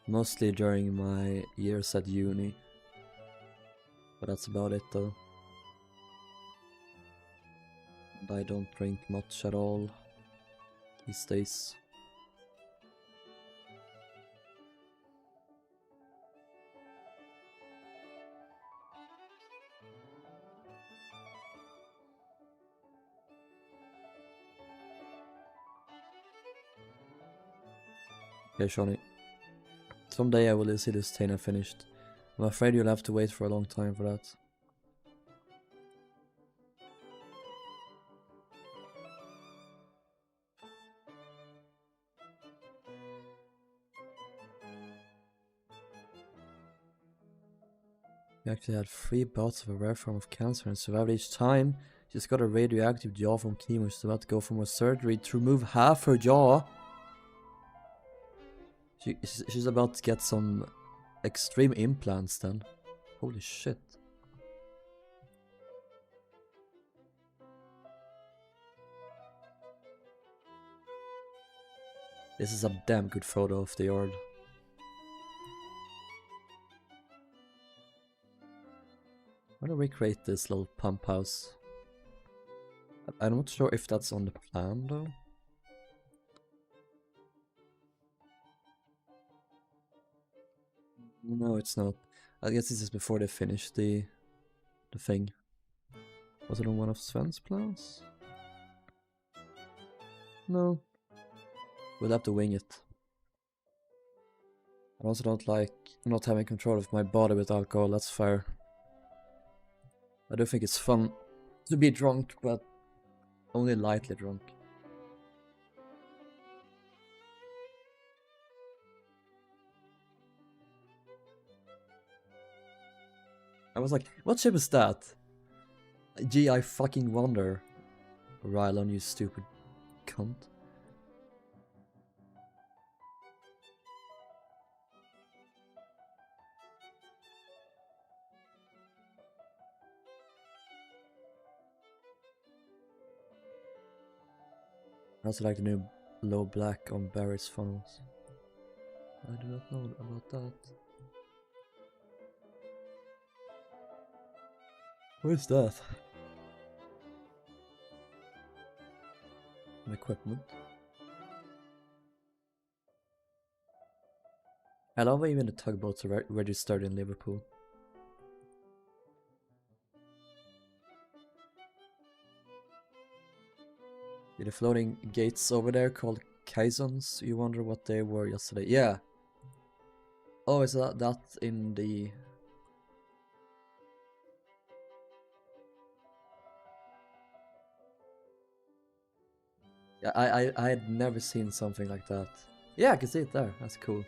Mostly during my years at uni. But that's about it though. And I don't drink much at all these days. Okay, Shawnee. Someday I will see this Tana finished. I'm afraid you'll have to wait for a long time for that. You actually had 3 bouts of a rare form of cancer and survived each time. She just got a radioactive jaw from chemo. She's about to go for more surgery to remove half her jaw. She's about to get some extreme implants then. Holy shit. This is a damn good photo of the yard. I'm gonna recreate this little pump house. I'm not sure if that's on the plan though. No, it's not. I guess this is before they finish the thing. Was it on one of Sven's plans? No. We'll have to wing it. I also don't like not having control of my body with alcohol, that's fair. I do think it's fun to be drunk, but only lightly drunk. I was like, what ship is that? Gee, I fucking wonder. Rilhon, you stupid cunt. I also like the new low black on Barry's funnels. I do not know about that. What is that? An equipment. I love how even the tugboats are registered in Liverpool. The floating gates over there called caissons. You wonder what they were yesterday. Yeah. Oh, is that in the... Yeah, I had never seen something like that. Yeah, I can see it there. That's cool.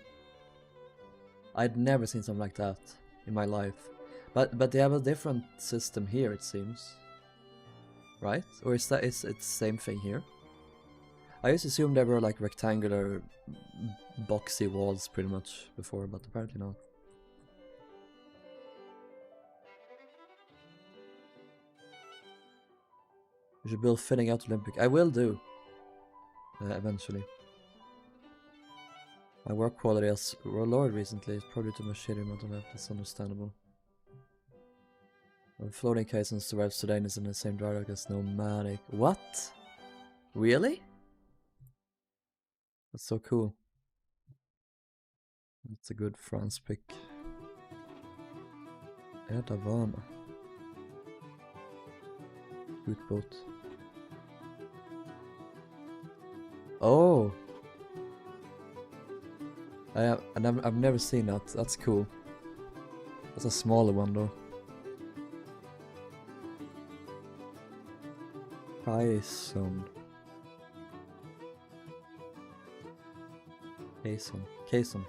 I'd never seen something like that in my life. But they have a different system here, it seems. Right? Or is that it's the same thing here? I used to assume they were like rectangular, boxy walls pretty much before, but apparently not. We should build fitting out Olympic. I will do. Eventually. My work quality has lowered recently. It's probably too much shitty amount of left. That's understandable. When floating caissons survives today is in the same direct as nomadic. What? Really? That's so cool. That's a good France pick. Davana. Good boat. Oh! I've never seen that. That's cool. That's a smaller one though. Caisson. Caisson.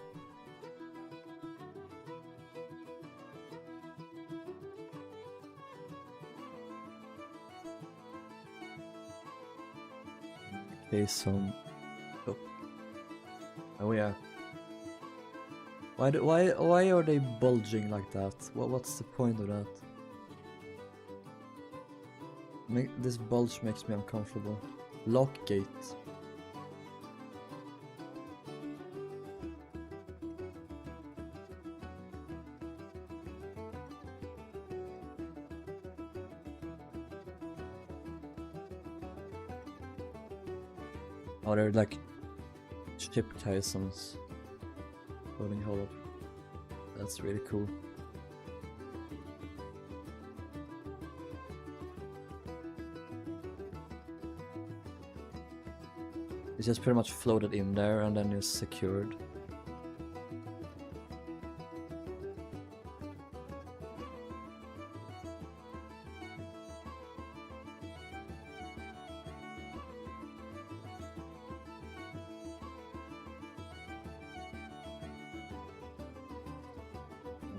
Caisson. Oh yeah. Why are they bulging like that? What's the point of that? This bulge makes me uncomfortable. Lockgate. Oh, they're like ship caissons floating hollow. That's really cool. It's just pretty much floated in there and then it's secured.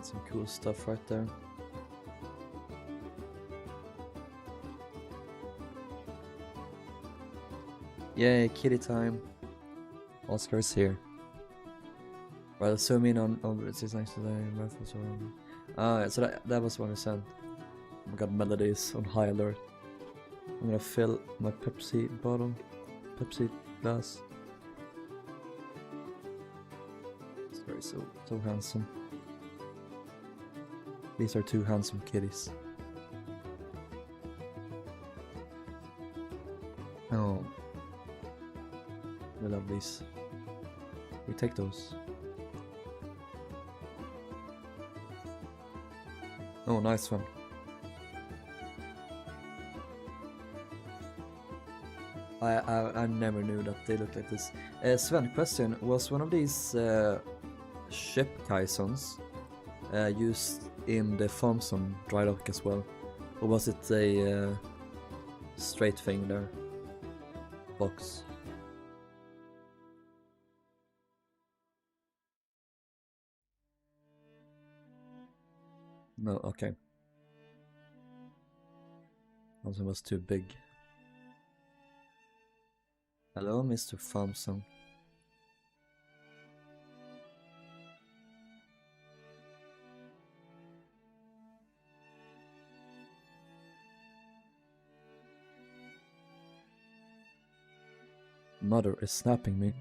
Some cool stuff right there. Yay, kitty time. Oscar's here. Well, zoom in on it's nice today. So that was what I said. We got melodies on high alert. I'm gonna fill my Pepsi glass. Sorry, so handsome. These are two handsome kitties. Oh, I love these. We take those. Oh, nice one. I never knew that they looked like this. Sven, question: was one of these ship caissons used in the Thompson dry dock as well? Or was it a straight thing there? Box. No, okay. Also was too big. Hello, Mr. Thompson. Mother is snapping me.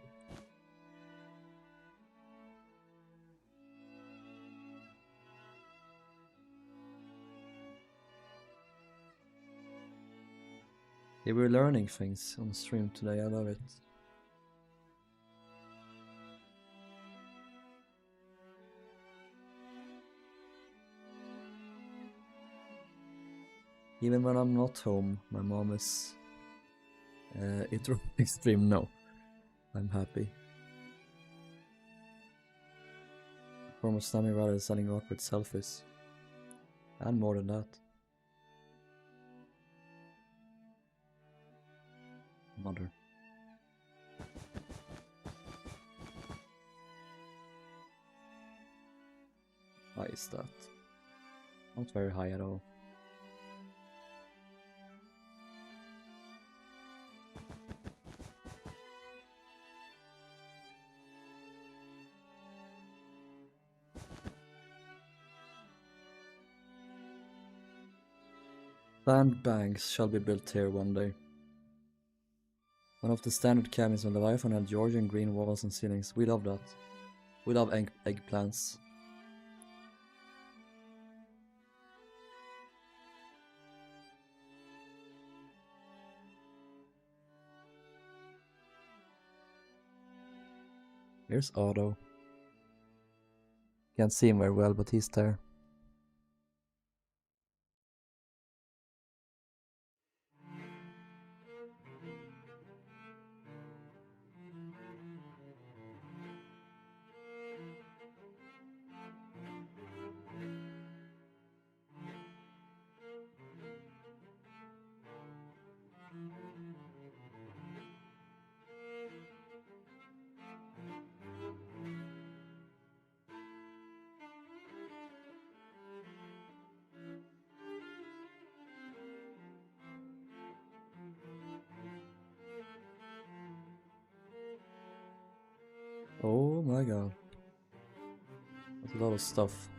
Yeah, we're learning things on stream today, I love it. Even when I'm not home, my mom is E236 stream. No, I'm happy. Form of snapping rather than sending awkward selfies. And more than that. Mother. High is that? Not very high at all. Sandbanks shall be built here one day. One of the standard cabins on the Rilhon had Georgian green walls and ceilings. We love that. We love eggplants. Here's Otto. Can't see him very well, but he's there. Oh my god. That's a lot of stuff.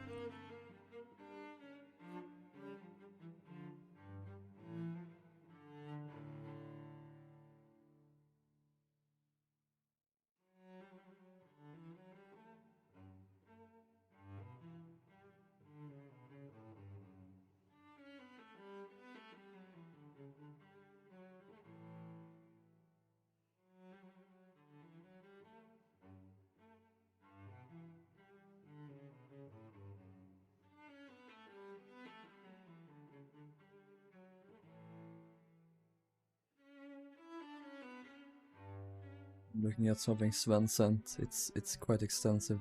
Looking at something Sven sent, it's quite extensive.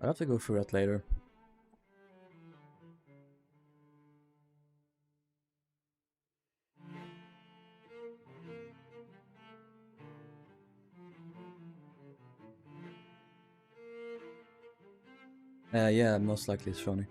I'll have to go through that later. Yeah, most likely it's Shoni.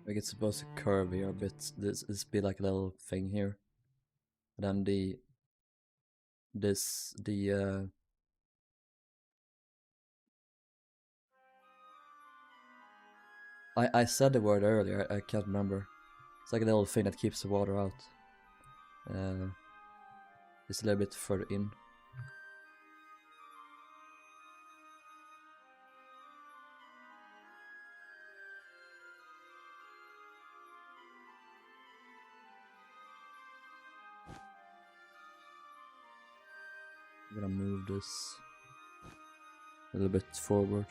Like it's supposed to curve here a bit. This be like a little thing here. And then I said the word earlier, I can't remember. It's like a little thing that keeps the water out. It's a little bit further in. I'm gonna move this a little bit forward.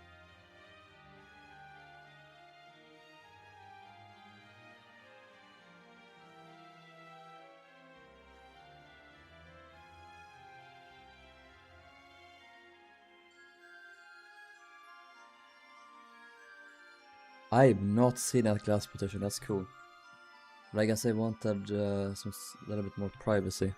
I've not seen that glass partition, that's cool. But I guess I wanted a little bit more privacy.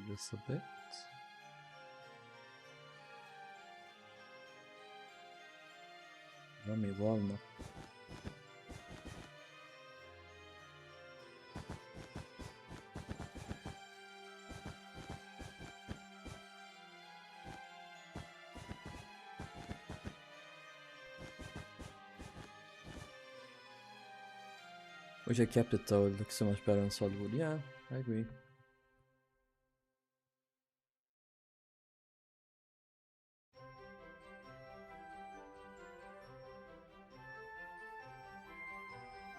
This a bit. Rummy walnut. Wish I kept it though, it looks so much better on solid wood. Yeah, I agree.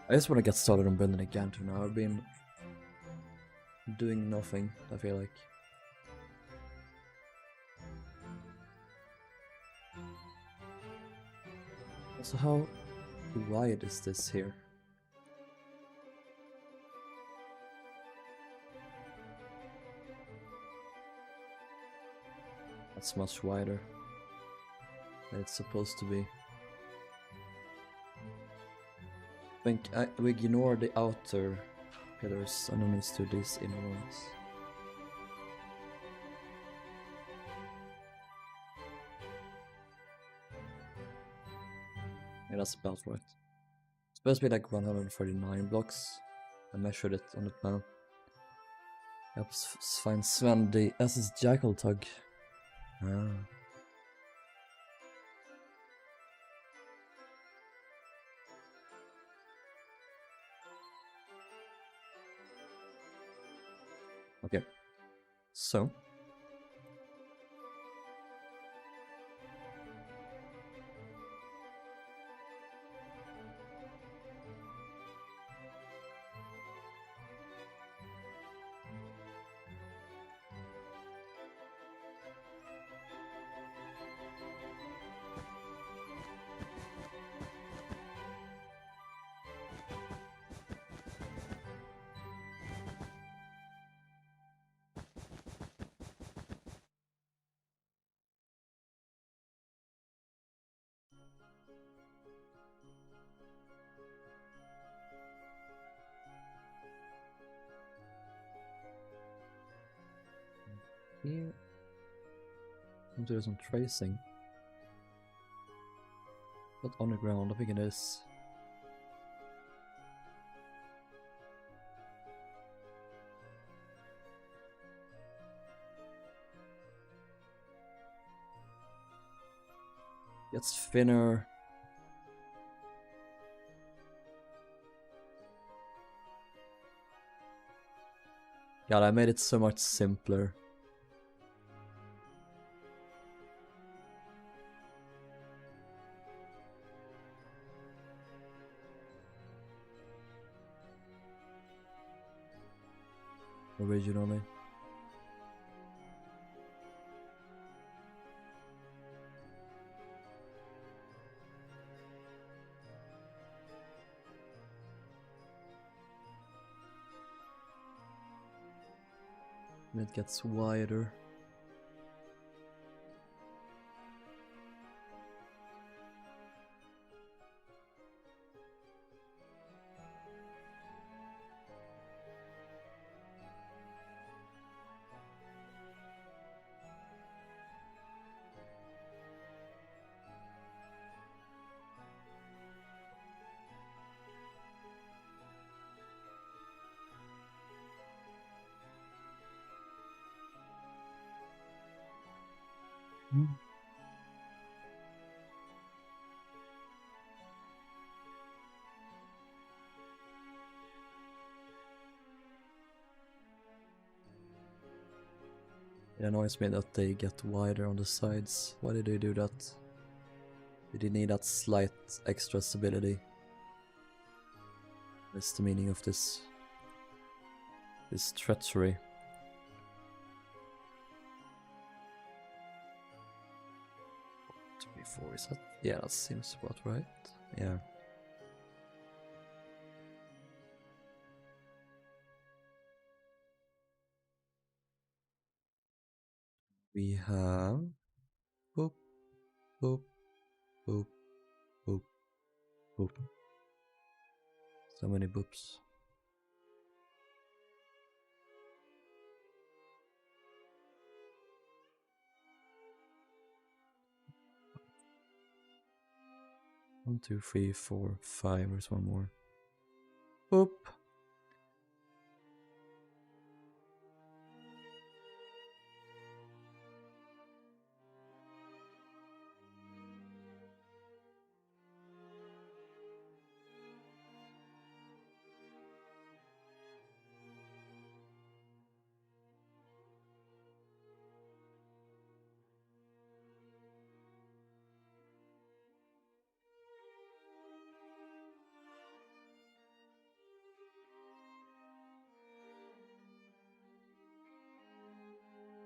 I just want to get started on building a Gantry now. I've been doing nothing, I feel like. So how wide is this here? That's much wider than it's supposed to be. I think we ignore the outer pillars underneath to these inner ones. Yeah, that's about right. It's supposed to be like 149 blocks. I measured it on the plan. Yep, find Sven the SS Jackal Tug. Ah. Okay, so here, I'm doing some tracing. Not on the ground, I think it is. Gets thinner. God, I made it so much simpler. Originally. And it gets wider. It annoys me that they get wider on the sides. Why did they do that? Did they need that slight extra stability? That's the meaning of this treachery. Before is that? Yeah, that seems about right. Yeah. We have boop, boop, boop, boop, boop. So many boops. One, two, three, four, five. There's one more. Boop.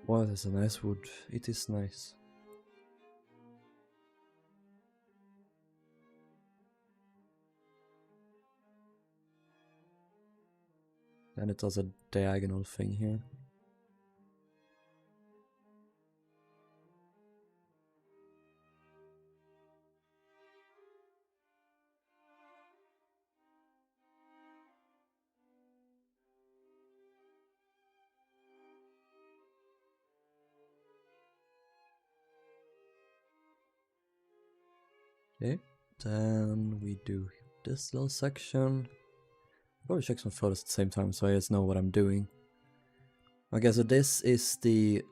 Wow, that's a nice wood. It is nice. And it does a diagonal thing here. Okay, then we do this little section. Probably check some photos at the same time so I just know what I'm doing. Okay, so this is these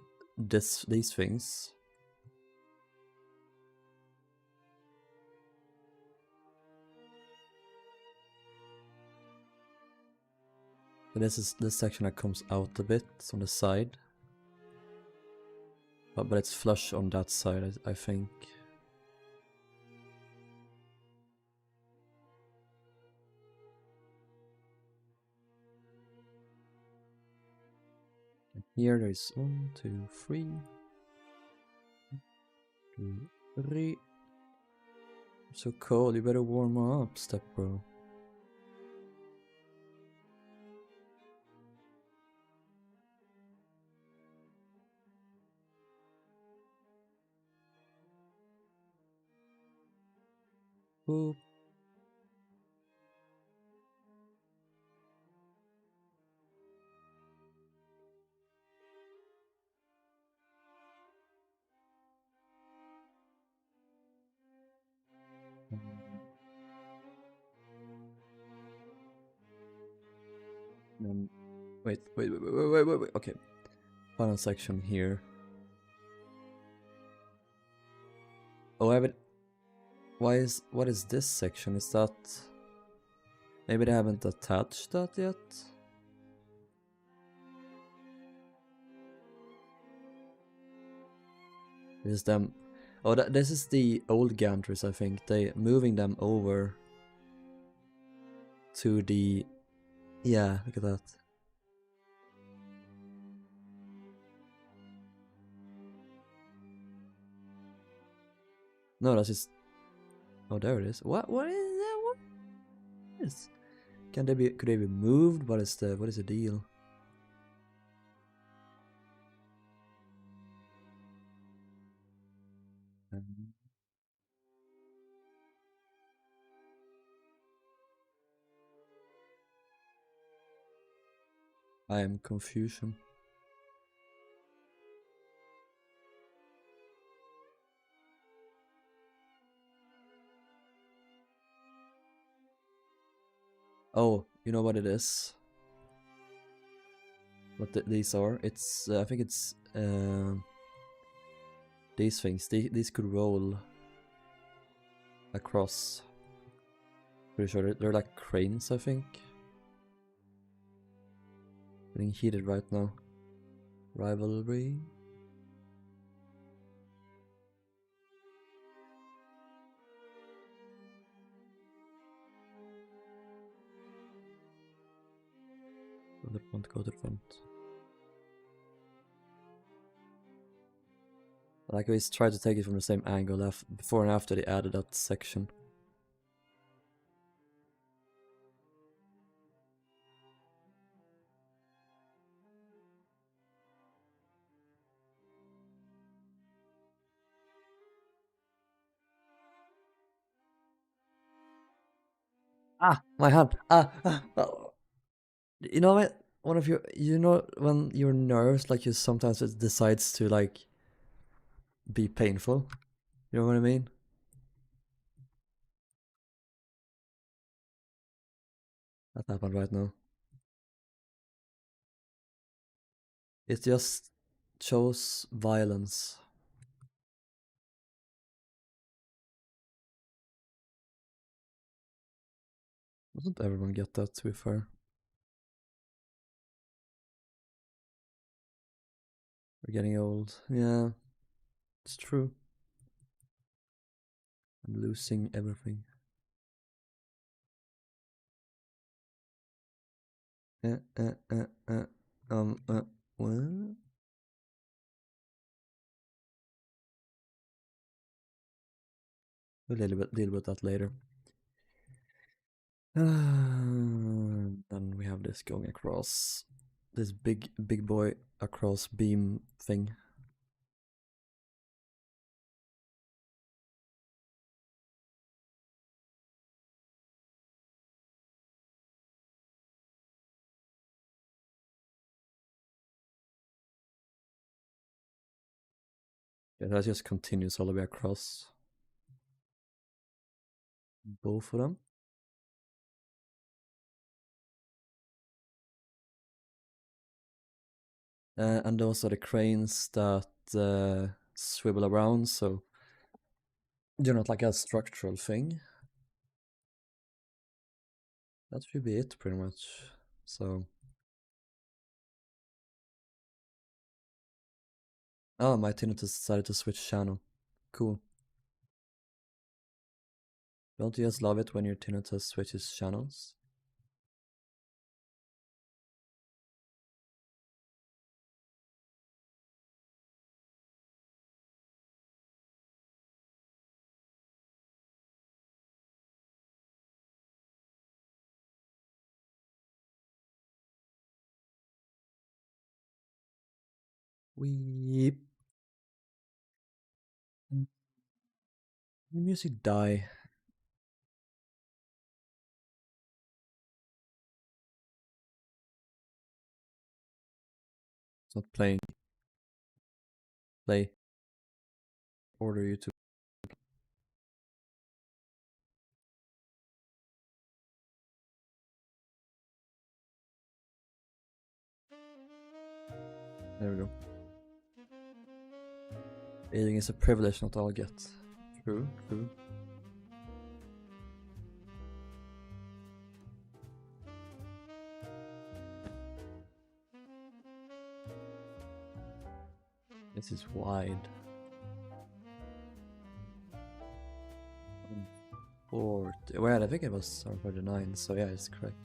things. So this is this section that comes out a bit on the side. But it's flush on that side, I think. And here there's 1, 2, 3. 1, 2, 3. So cold, you better warm up, step bro. Boop. Wait. Okay. Final section here. Oh, I have it. What is this section? Is that... Maybe they haven't attached that yet? This is them... Oh, this is the old gantries, I think. They moving them over to the... Yeah, look at that. No, that's just... Oh, there it is. What is that? What is... Could they be moved? What is the deal? I am confusion. Oh, you know what it is? What these are? It's I think it's these things, these could roll across. Pretty sure they're like cranes, I think. Getting heated right now. Rivalry. Go to the front, go to the front. I like always try to take it from the same angle before and after they added that section. Ah, my hand. Oh. You know what? One of you know when you're nervous, like you sometimes it decides to like be painful. You know what I mean? That happened right now. It just chose violence. Doesn't everyone get that, to be fair? We're getting old. Yeah, it's true. I'm losing everything. What? We'll deal with that later. Then we have this going across. This big boy across beam thing. Yeah, that just continues all the way across. Both of them. And those are the cranes that swivel around, so they're not like a structural thing. That should be it, pretty much. So. Oh, my tinnitus decided to switch channel. Cool. Don't you just love it when your tinnitus switches channels? Weep. The music die. It's not playing. Play. Order you to. There we go. Aging is a privilege not all get. True, true. This is wide. 40. Well, I think it was 49, so yeah, it's correct.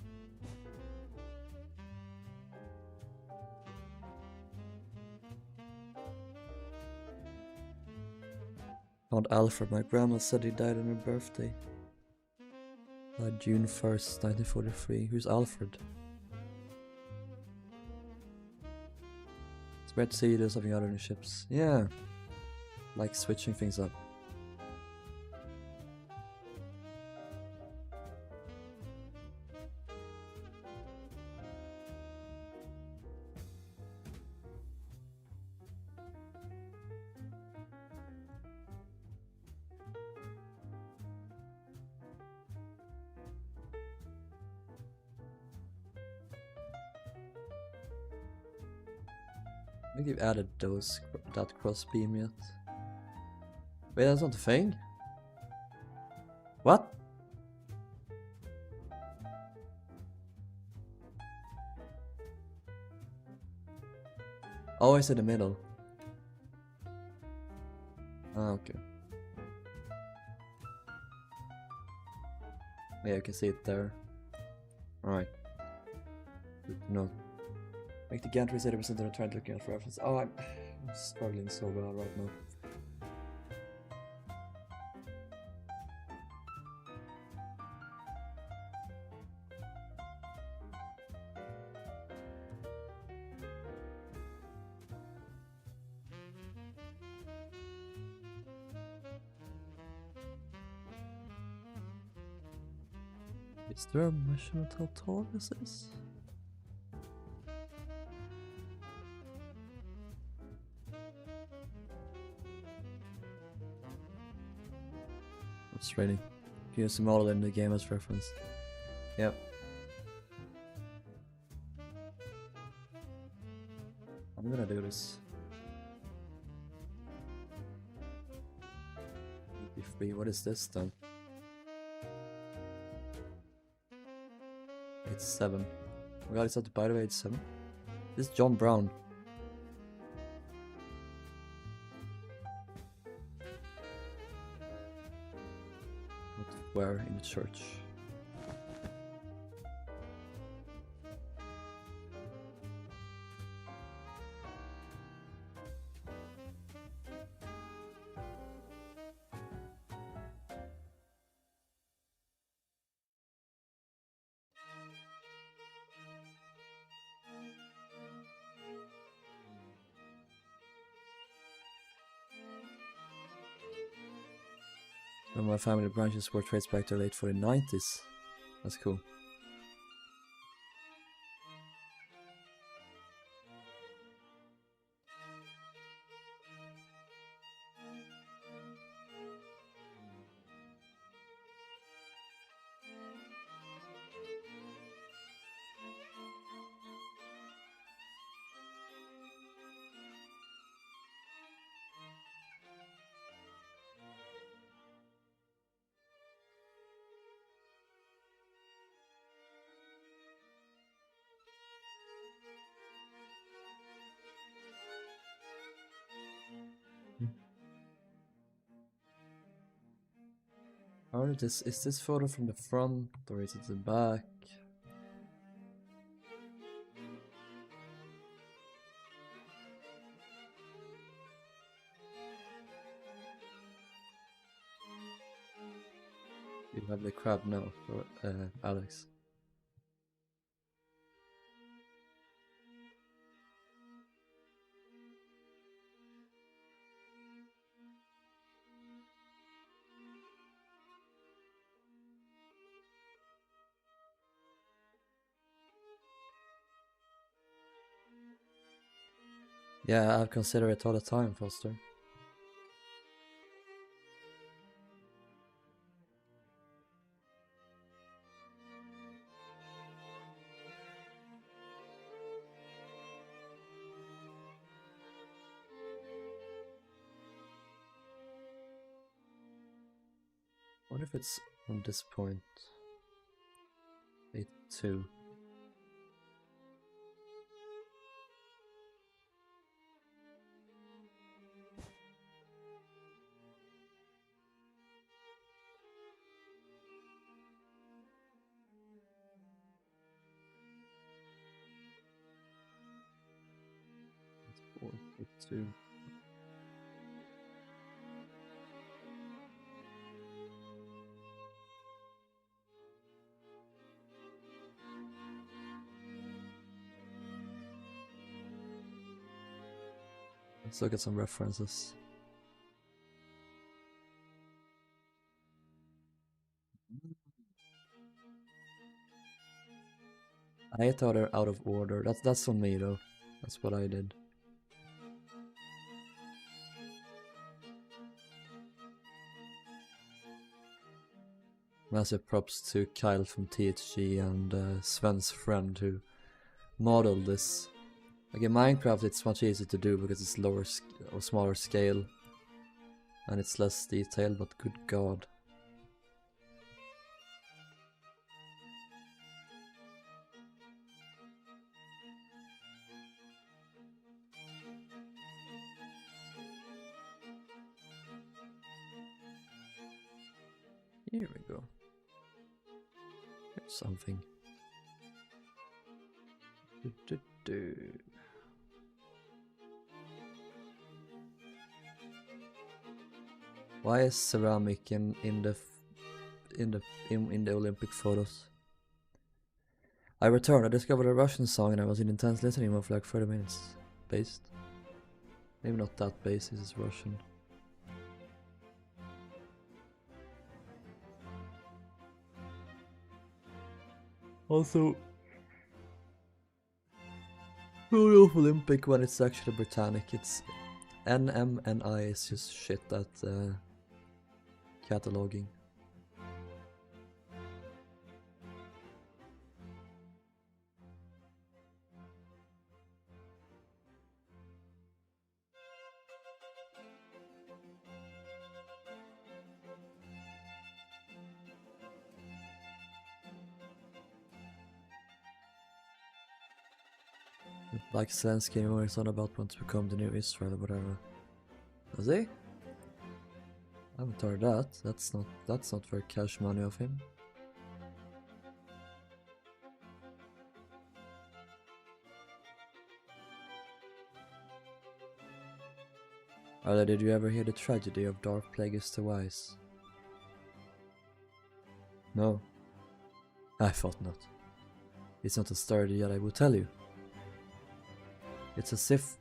Found Alfred. My grandma said he died on her birthday. June 1st, 1943. Who's Alfred? It's weird to see you do something other than ships. Yeah. Like switching things up. I think you've added that cross beam yet. Wait, that's not the thing? What? Oh, it's in the middle. Ah, okay. Yeah, you can see it there. Alright. Good to know. Make the Gantry 80% of the time looking at reference. Oh, I'm struggling so well right now. Is there a measurement how tall this is? It's raining. Use the model in the game as reference. Yep. I'm gonna do this. 83. What is this then? It's 7. Oh god, it's not by the way, it's 7. This is John Brown. Where in the church? And my family branches were traced back to the late 1990s. That's cool. Alright, is this photo from the front or is it the back? You have the crab now, for, Alex. Yeah, I consider it all the time, Foster. What if it's on this point? 82. Four, 82. Let's look at some references. I thought they're out of order. That's on me though. That's what I did. Massive props to Kyle from THG and Sven's friend who modeled this. Like in Minecraft it's much easier to do because it's lower or smaller scale. And it's less detailed, but good god. Here we go. Here's something. Why is ceramic in the Olympic photos? I returned. I discovered a Russian song and I was in intense listening mode for like 30 minutes. Based. Maybe not that based. This is Russian. Also, Royal Olympic when it's actually Britannic. It's NMNI is just shit at cataloging. Like Zelensky anymore, it's not about want to become the new Israel or whatever. Does he? I haven't heard that. That's not very cash money of him. Arla, did you ever hear the tragedy of Dark Plagueis the Wise? No. I thought not. It's not a story yet, I will tell you. It's a Sith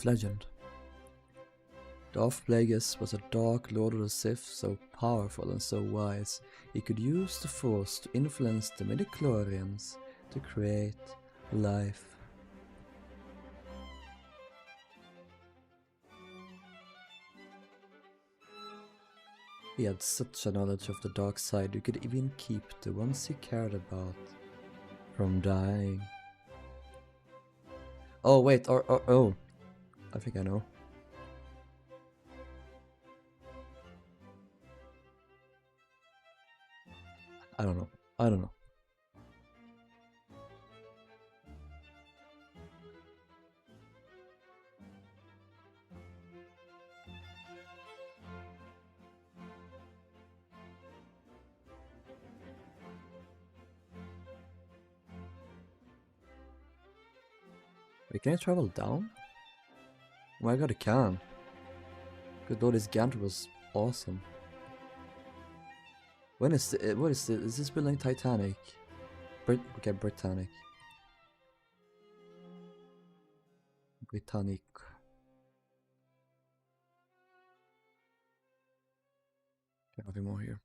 legend. Darth Plagueis was a dark lord of the Sith, so powerful and so wise, he could use the Force to influence the midichlorians to create life. He had such a knowledge of the dark side, you could even keep the ones he cared about from dying. Oh wait, oh, I think I know. I don't know. Wait, can I travel down? Oh my god, I can. Good lord, this Gantry was awesome. When is the, what is this? Is this building Titanic? Okay, Britannic. Britannic. Nothing more here.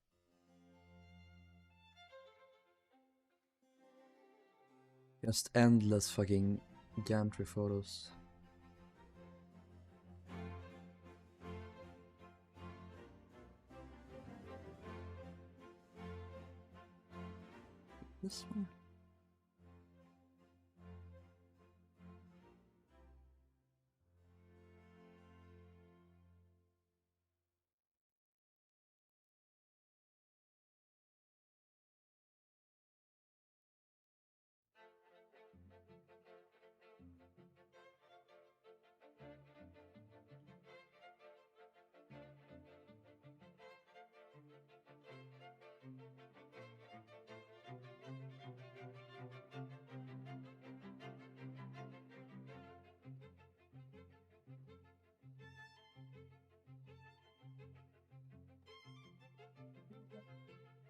Just endless fucking Gantry photos. This one.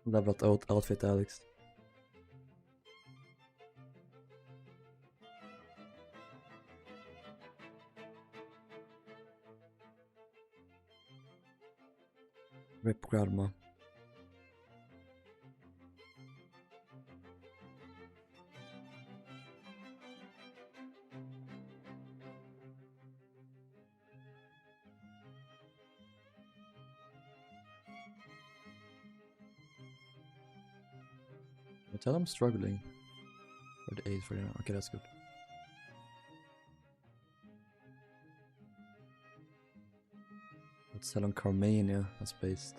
Love that outfit, Alex. Rip grandma. I tell I'm struggling. With the 8 for now. Okay, that's good. Cell on Carmania, that's based.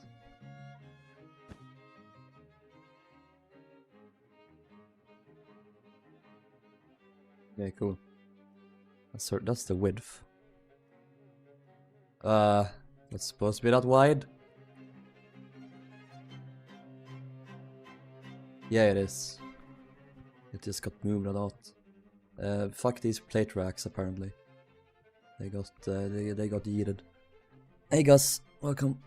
Yeah, cool. That's the width. It's supposed to be that wide. Yeah, it is. It just got moved a lot. Fuck these plate racks, apparently. They got they got yeeted. Hey Gus, welcome.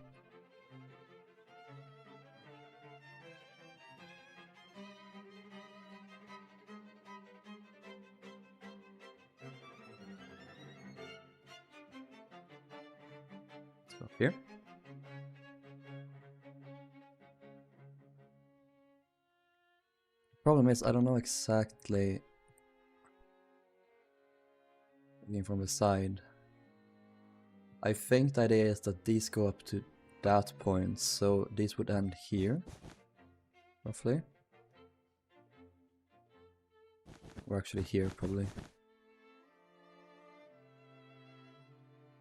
Let's go up here. Problem is, I don't know exactly. Looking from the side. I think the idea is that these go up to that point, so these would end here, roughly. Or actually here, probably.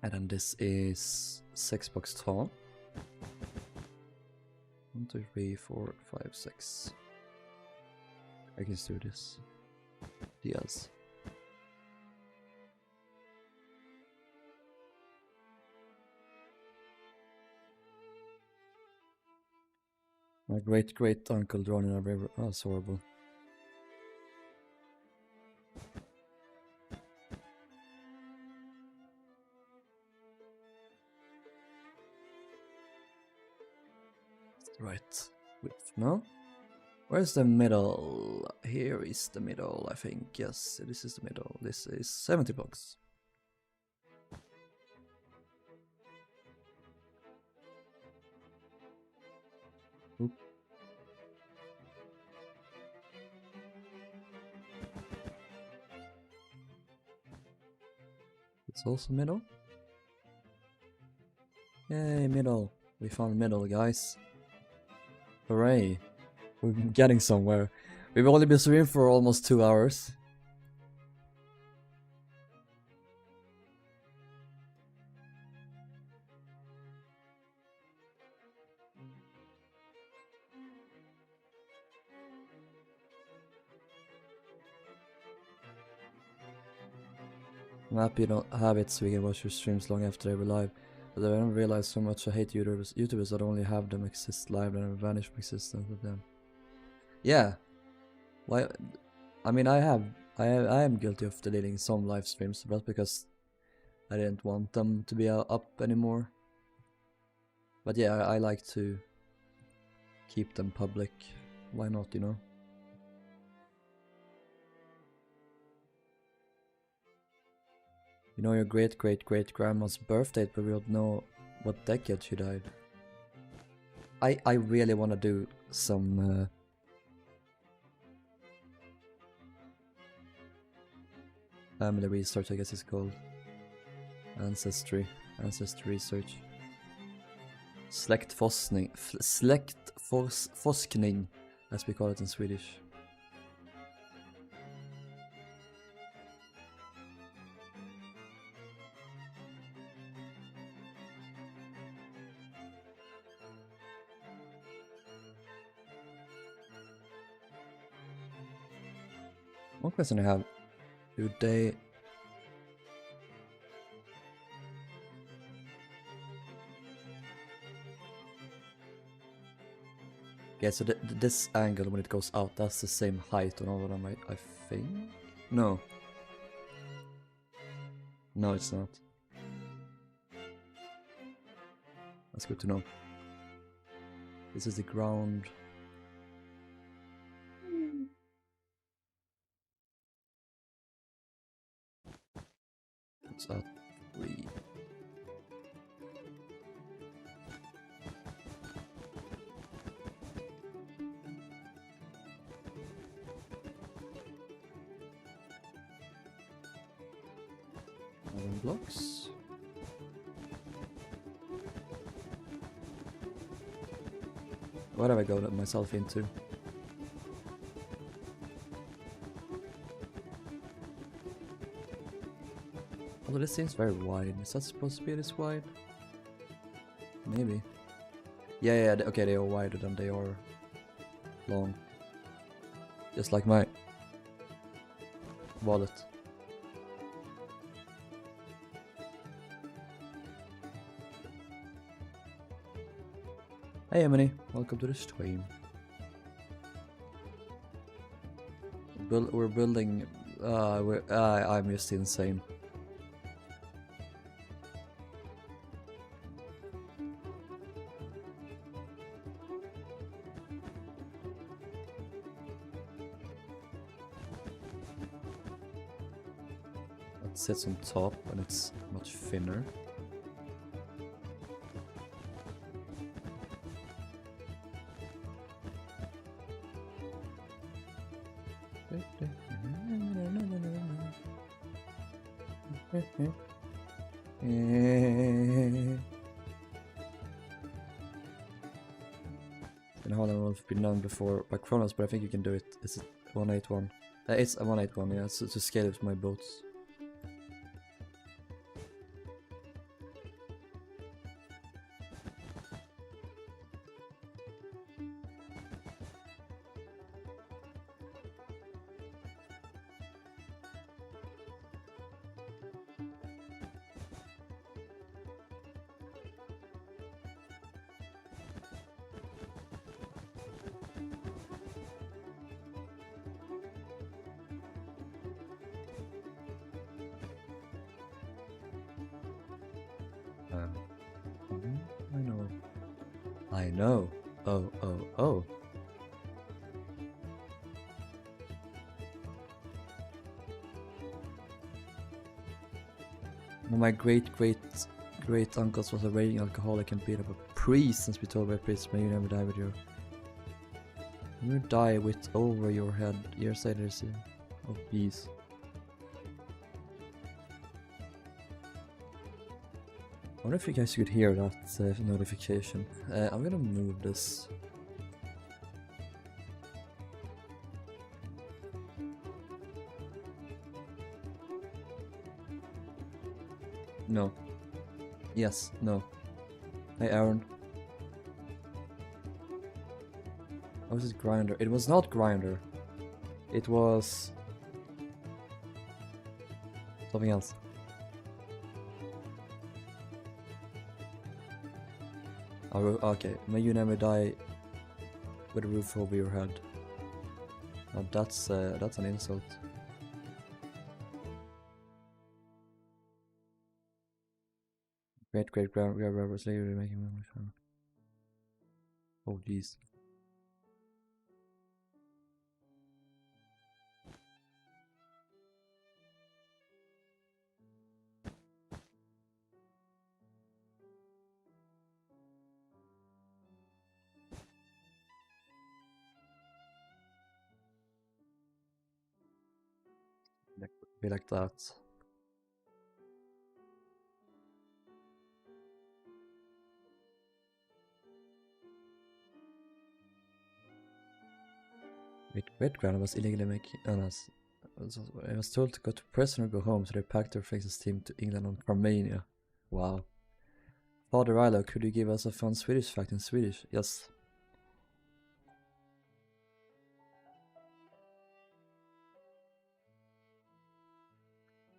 And then this is 6 blocks tall. 1, 2, 3, 4, 5, 6. I can just do this. Yes. My great uncle drawn in a river. Oh, that's horrible. Right. Width, no? Where's the middle? Here is the middle, I think. Yes, this is the middle. This is 70 blocks. Oop. It's also middle. Yay, middle. We found middle, guys. Hooray. We're getting somewhere. We've only been swimming for almost 2 hours. I'm happy you don't have it so we can watch your streams long after they were live. But I don't realize so much I hate YouTubers that only have them exist live and vanish from existence with them. Yeah. Why? I mean, I am guilty of deleting some live streams, but that's because I didn't want them to be up anymore. But yeah, I like to keep them public. Why not, you know? You know your great-great-great-grandma's birthday, but we don't know what decade she died. I really want to do some family research, I guess it's called. Ancestry research. Släktforskning, as we call it in Swedish. One question I have, do they... Yeah, so this angle when it goes out, that's the same height on all of them, I think? No. No, it's not. That's good to know. This is the ground. It's at 3. Blocks. What have I got myself into? Although this seems very wide. Is that supposed to be this wide? Maybe. Yeah, okay, they are wider than they are long. Just like my wallet. Hey Emily, welcome to the stream. We're building. I'm just insane. It sits on top and it's much thinner. And Harland Wolff been done before by Kronos, but I think you can do it. Is it 181? It's a 181, yeah, it's to scale with my boats. I know. I know. Oh. My great uncles was a raging alcoholic and beat up a priest since we told by priest, may you never die with your. You die with over your head. Years later, oh peace. I wonder if you guys could hear that notification. I'm gonna move this. No. Yes, no. Hey Aaron. How was it grinder? It was not grinder. It was something else. Oh, okay, may you never die with a roof over your head. Oh, that's an insult. Great grandmother was later making memory from. Oh jeez. Be like that. Great grandma was illegally making. I was told to go to prison or go home, so they packed their faces team to England on Carmania. Wow. Father Rilhon, could you give us a fun Swedish fact in Swedish? Yes.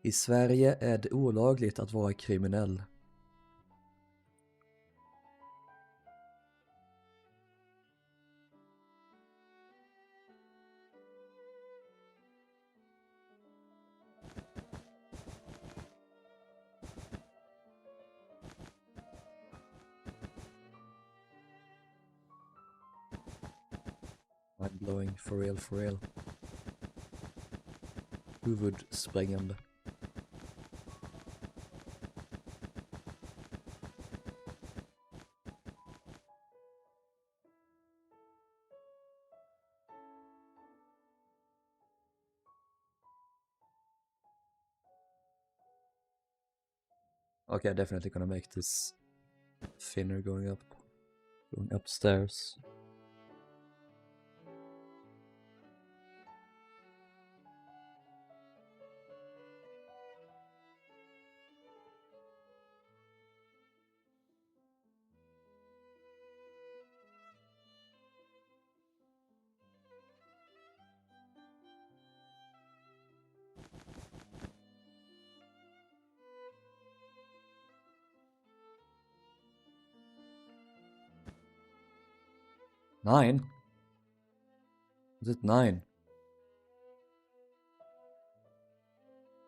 I Sverige är det olagligt att vara kriminell. Mind-blowing, for real. Huvudsprängande. Okay, I'm definitely gonna make this thinner going upstairs. 9? Is it 9?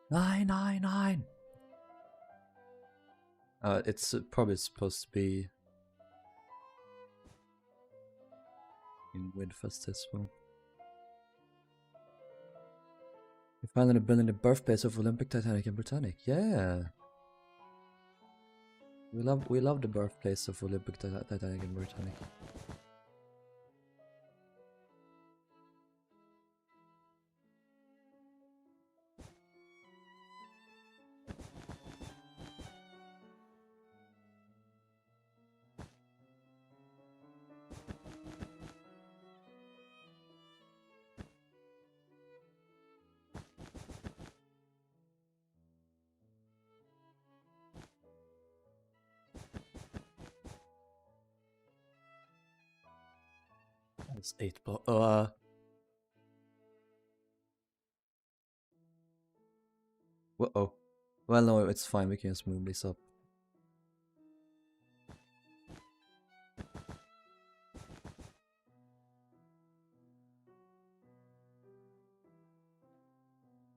9, 9, 9! It's probably supposed to be in Winfest as well. We finally building the birthplace of Olympic, Titanic, and Britannic. Yeah, we love the birthplace of Olympic, Titanic, and Britannic. It's 8 block. Uh-oh. Well, no, it's fine. We can just move this up.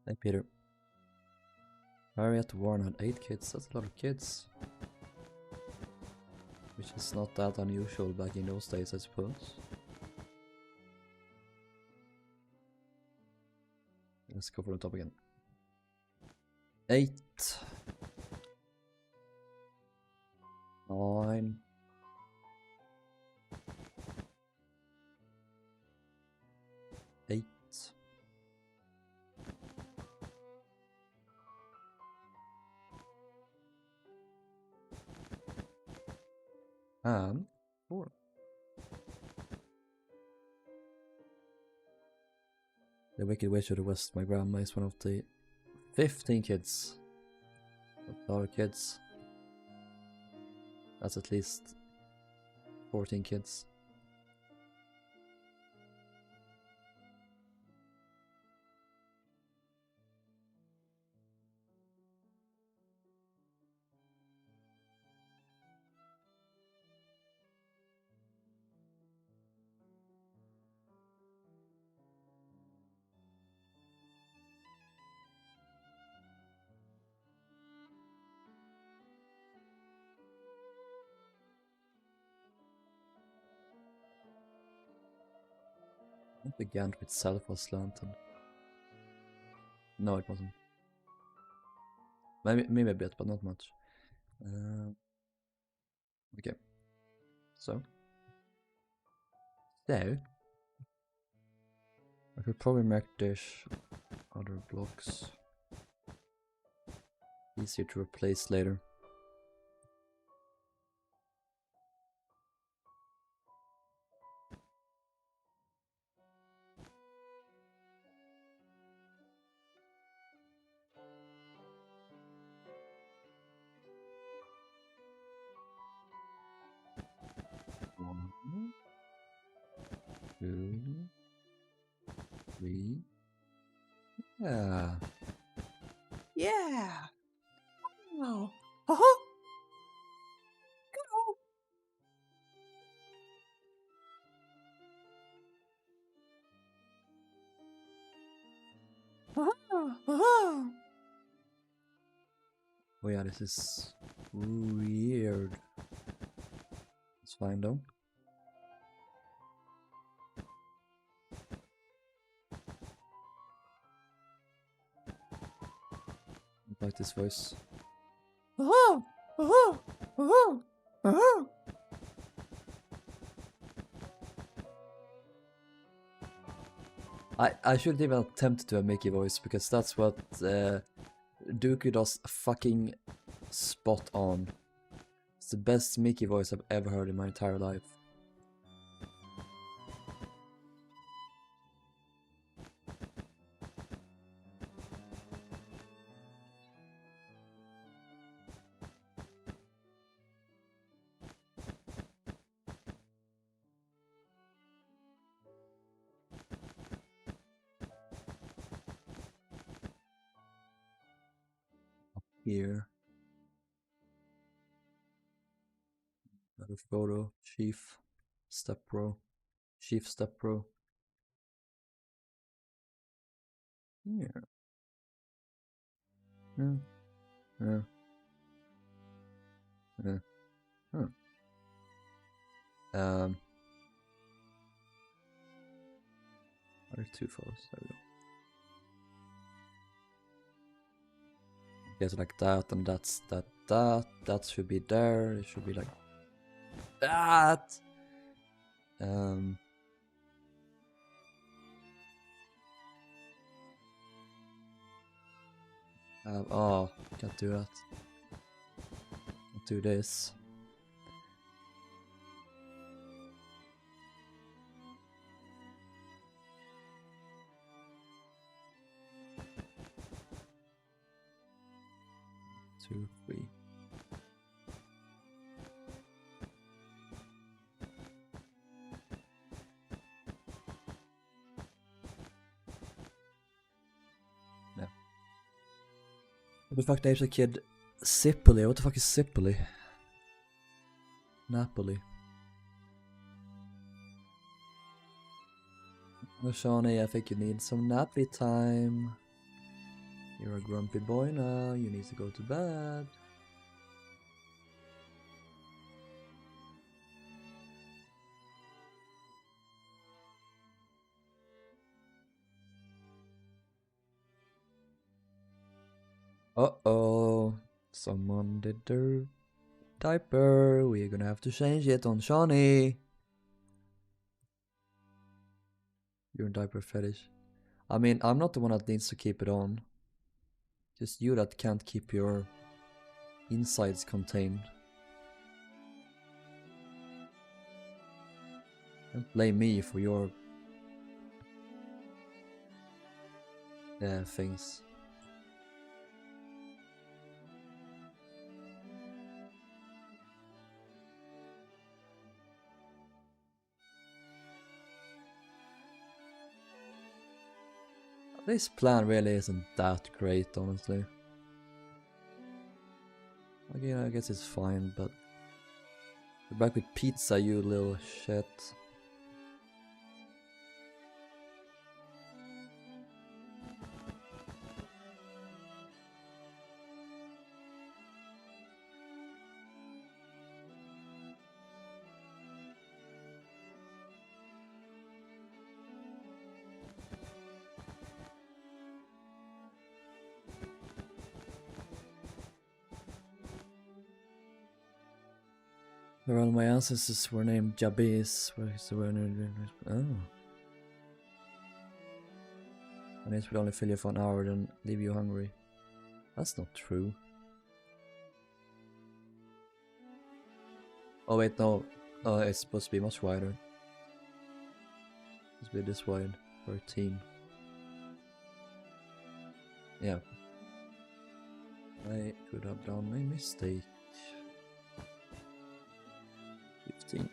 Hey, Peter. Harriet Warren had 8 kids. That's a lot of kids. Which is not that unusual back in those days, I suppose. Let's go for the top again. 8. 9. 8. And 4. The Wicked Witch of the West, my grandma, is one of the 15 kids. That's a lot of kids. That's at least 14 kids. I think the Gantry itself was slanted. No, it wasn't. Maybe a bit, but not much. Okay. So I could probably make this other blocks easier to replace later. One, 2, 3. Yeah. Yeah. Oh. Uh-huh. Oh yeah, this is weird. It's fine though. I like this voice. I shouldn't even attempt to do a Mickey voice because that's what Dooku does fucking spot on. It's the best Mickey voice I've ever heard in my entire life. Here. Another photo, chief, step bro, Chief Step Pro. Yeah. Yeah. Yeah. Yeah. Huh. Other two photos. There we go. Okay, so like that, and that's that. That should be there. It should be like that. Oh, can't do that. Can't do this. Two, three. No. What the fuck names the kid Sipoli? What the fuck is Sipoli? Napoli. Well, Shawnee, I think you need some nappy time. You're a grumpy boy now. You need to go to bed. Uh-oh. Someone did their diaper. We're gonna have to change it on Shawnee. You're a diaper fetish. I mean, I'm not the one that needs to keep it on. Just you that can't keep your insides contained. Don't blame me for your things. This plan really isn't that great, honestly. Again, I guess it's fine, but you're back with pizza, you little shit. Well, my ancestors were named Jabez. Oh. And this will only fill you for an hour, then leave you hungry. That's not true. Oh wait, no. Oh, it's supposed to be much wider. It's supposed to be this wide for a team. Yeah. I could have done a mistake. 15.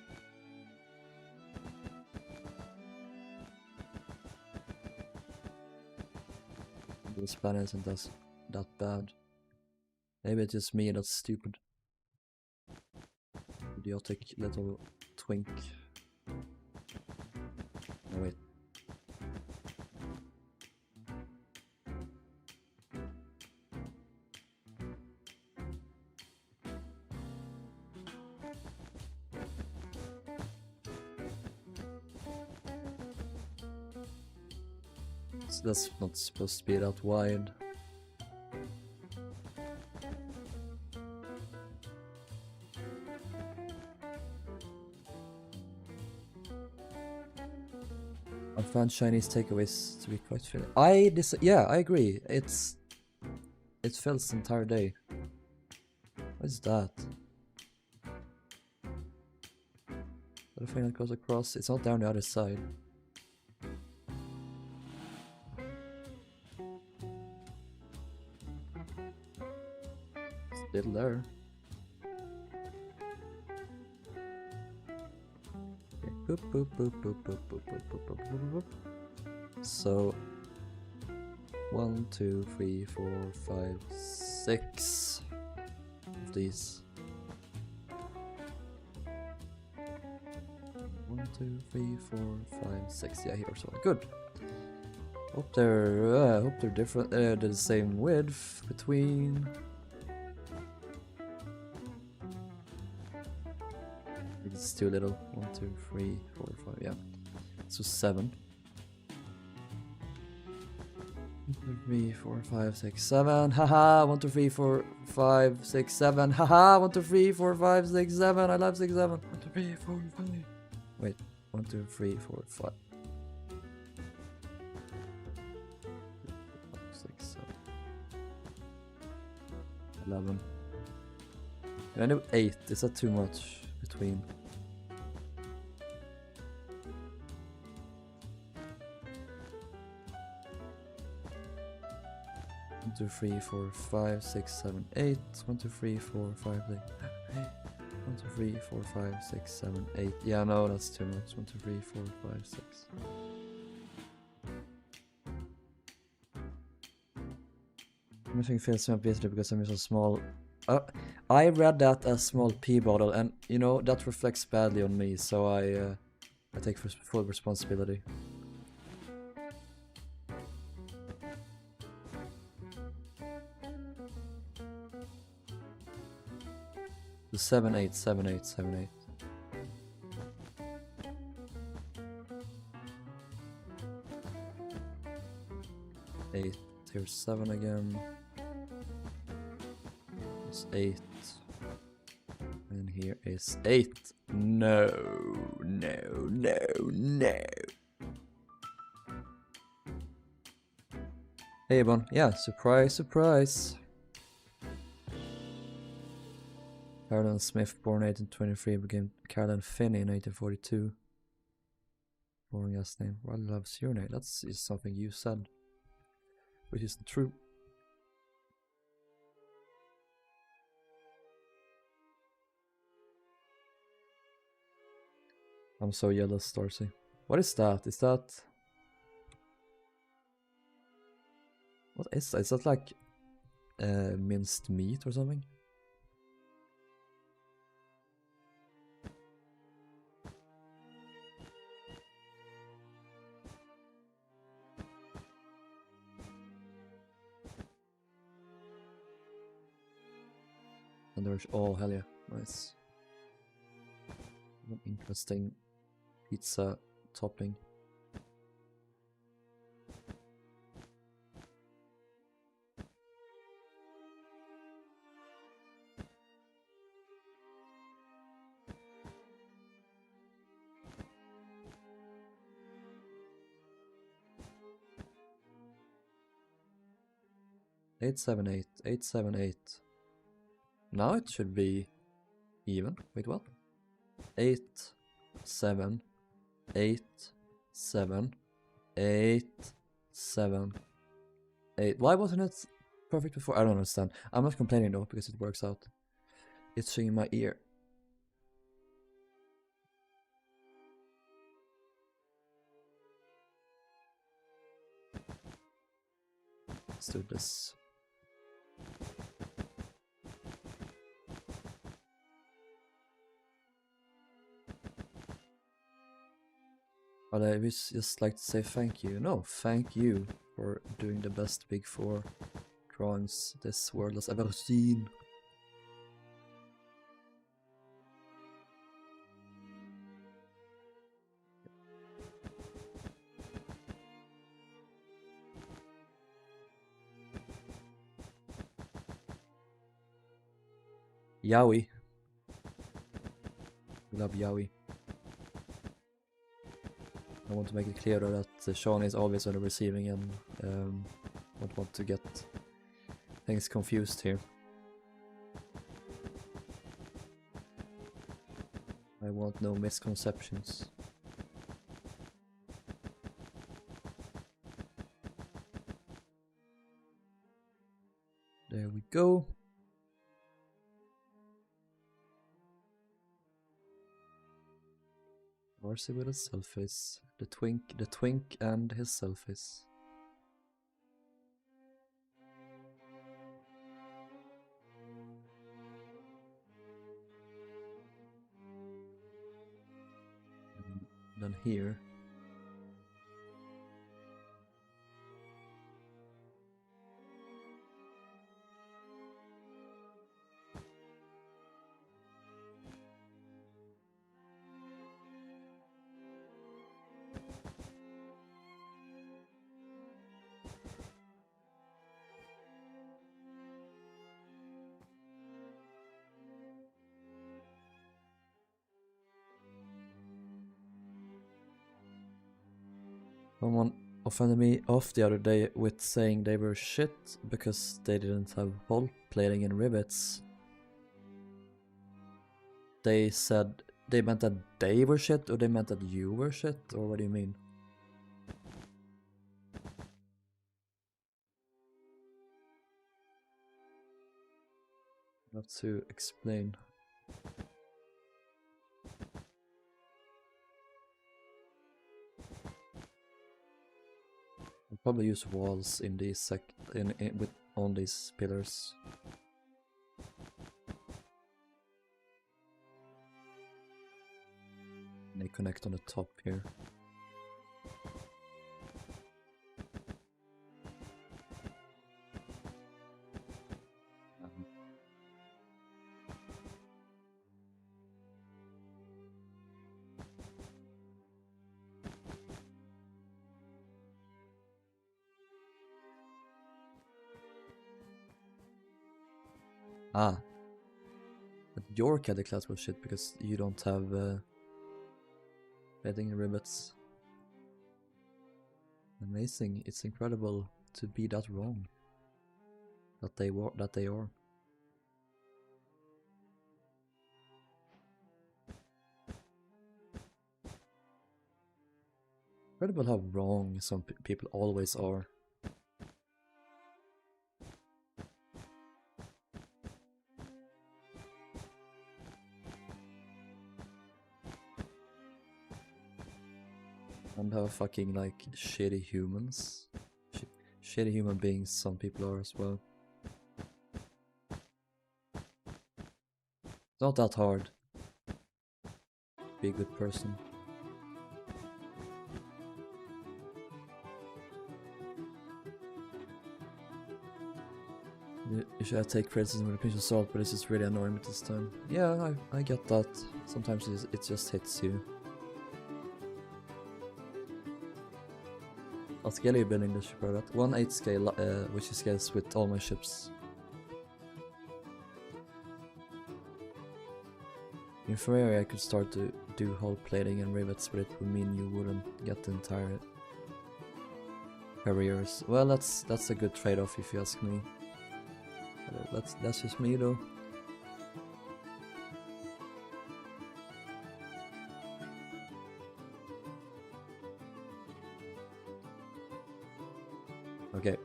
This plan isn't that bad. Maybe it's just me that's stupid. Idiotic little twink. Oh wait. So that's not supposed to be that wide. I found Chinese takeaways to be quite filling. Yeah, I agree. It fills the entire day. What is that? The thing that goes across, it's not down the other side. Still there. Okay. Boop, boop, boop, boop, boop, boop, boop, boop, boop, boop, boop. So 1, 2, 3, 4, 5, 6 of these. 1, 2, 3, 4, 5, 6. Yeah, here or so. Good. Hope they're different. They're the same width between. It's too little. 1, 2, 3, 4, 5. Yeah. So 7. 1, 2, 3, 4, 5, 6, 7. Haha. 1, 2, 3, 4, 5, 6, 7. Haha. 1, 2, 3, 4, 5, 6, 7. I love 6, 7. 1, 2, 3, 4, 5. Wait. 1, 2, 3, 4, 5. 6, 7. 11. Can I do 8? Is that too much between? 1, 2, 3, 4, 5, 6, 7, 8. 1, 2, 3, 4, 5, 6, 8. 1, 2, 3, 4, 5, 6, 7, 8. Yeah, no, that's too much. 1, 2, 3, 4, 5, 6. Everything feels so basically because I'm so small. I read that as small pea bottle, and you know that reflects badly on me, so I take full responsibility. The 7, 8, 7, 8, 7, 8. 8. Here's 7 again. It's 8. And here is 8. No, no, no, no. Hey, Bon. Yeah, surprise, surprise. Harland Smith, born 1823, became Caroline Finney in 1842. Boring ass name. Well, loves your name. That's something you said, which isn't true. I'm so jealous, Darcy. What is that? Is that... What is that? Is that like minced meat or something? And there's... Oh, hell yeah. Nice. An interesting pizza topping. Eight, 7, 8. 8, 7, 8. Now it should be even. Wait, what? 8, 7, 8, 7, 8, 7, 8. Why wasn't it perfect before? I don't understand. I'm not complaining though, because it works out. It's in my ear. Let's do this. But I would just like to say thank you. No, thank you for doing the best Big 4 drawings this world has ever seen. Yowie. Love Yowie. I want to make it clear that Sean is always on the receiving end. Don't want to get things confused here. I want no misconceptions. There we go. Marcy with his selfies. The twink and his selfies. Then here. Someone offended me off the other day with saying they were shit because they didn't have hull plating and rivets. They said they meant that they were shit, or they meant that you were shit, or what do you mean? Not to explain. I'll probably use walls in these with on these pillars. And they connect on the top here. Ah. But your caddy class was shit because you don't have plating rivets. Amazing, it's incredible to be that wrong. That they are. Incredible how wrong some people always are. And how fucking like shitty humans. Shitty human beings some people are as well. It's not that hard to be a good person. You should take criticism with a pinch of salt, but this is really annoying me this time. Yeah, I get that. Sometimes it just hits you. What scale are you building the shipyard at? 1/8 scale, which scales with all my ships. In Ferrari I could start to do hull plating and rivets, but it would mean you wouldn't get the entire careers. Well, that's a good trade-off if you ask me. That's just me though. Okay.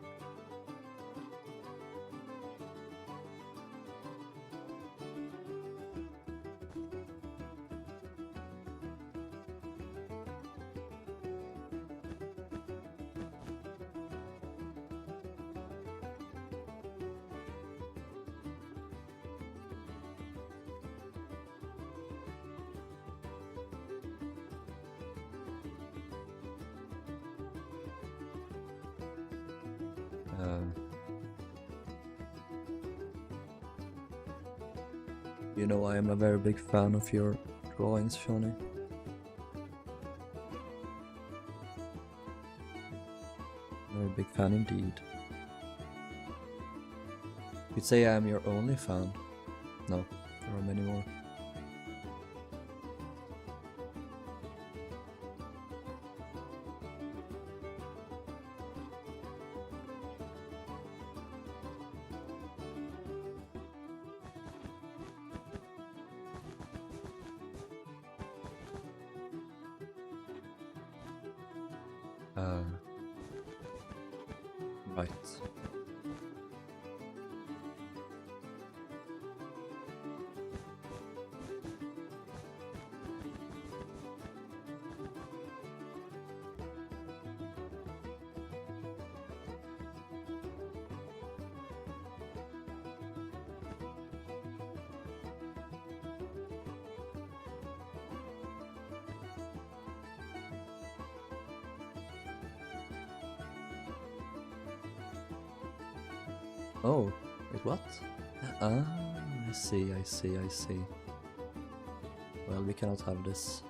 You know, I am a very big fan of your drawings, Shawnee. Very big fan indeed. You'd say I am your only fan. No, there are many more. Right. Oh, wait, what? Ah, I see. Well, we cannot have this.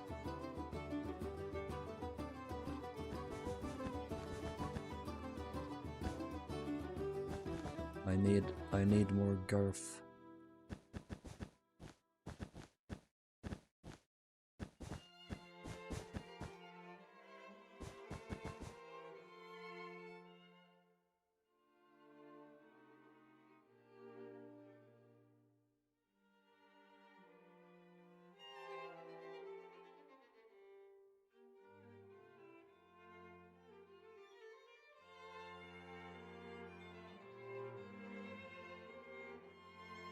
I need more girth.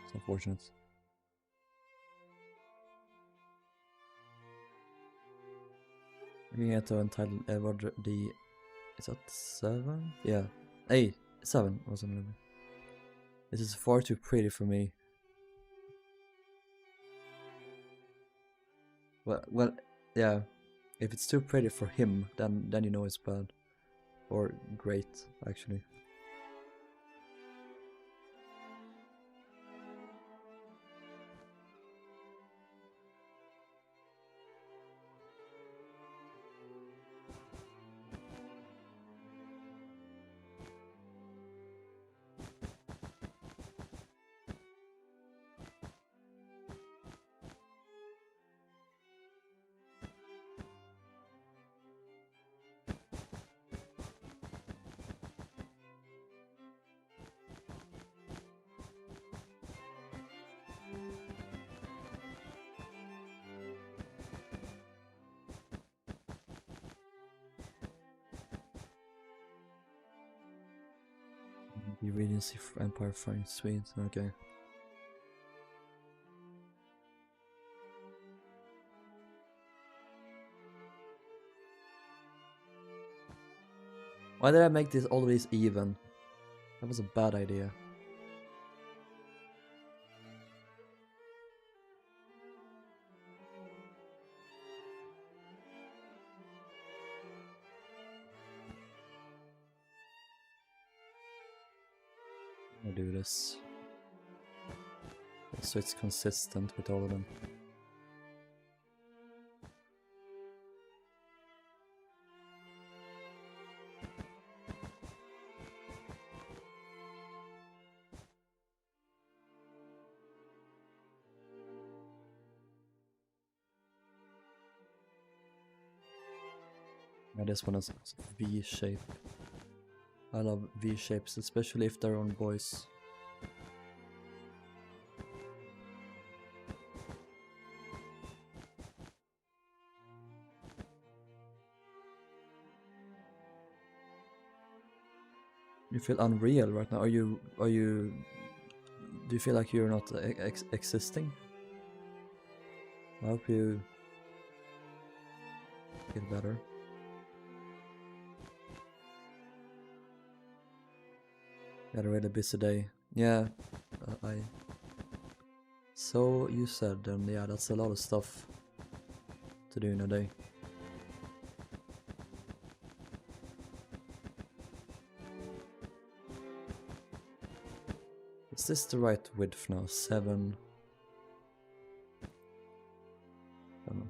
It's unfortunate. Looking at the entitled Edward D. Is that 7? Yeah. 8. 7 or something. This is far too pretty for me. Well, yeah. If it's too pretty for him, then you know it's bad. Or great, actually. You really see Empire fighting Swedes, okay. Why did I make this all of these even? That was a bad idea. I'll do this. So it's consistent with all of them. Yeah, this one is V shape. I love V shapes, especially if they're on boys. You feel unreal right now. Do you feel like you're not existing? I hope you get better. Had a really busy day. Yeah, so you said, and yeah, that's a lot of stuff to do in a day. Is this the right width now? 7? I don't know.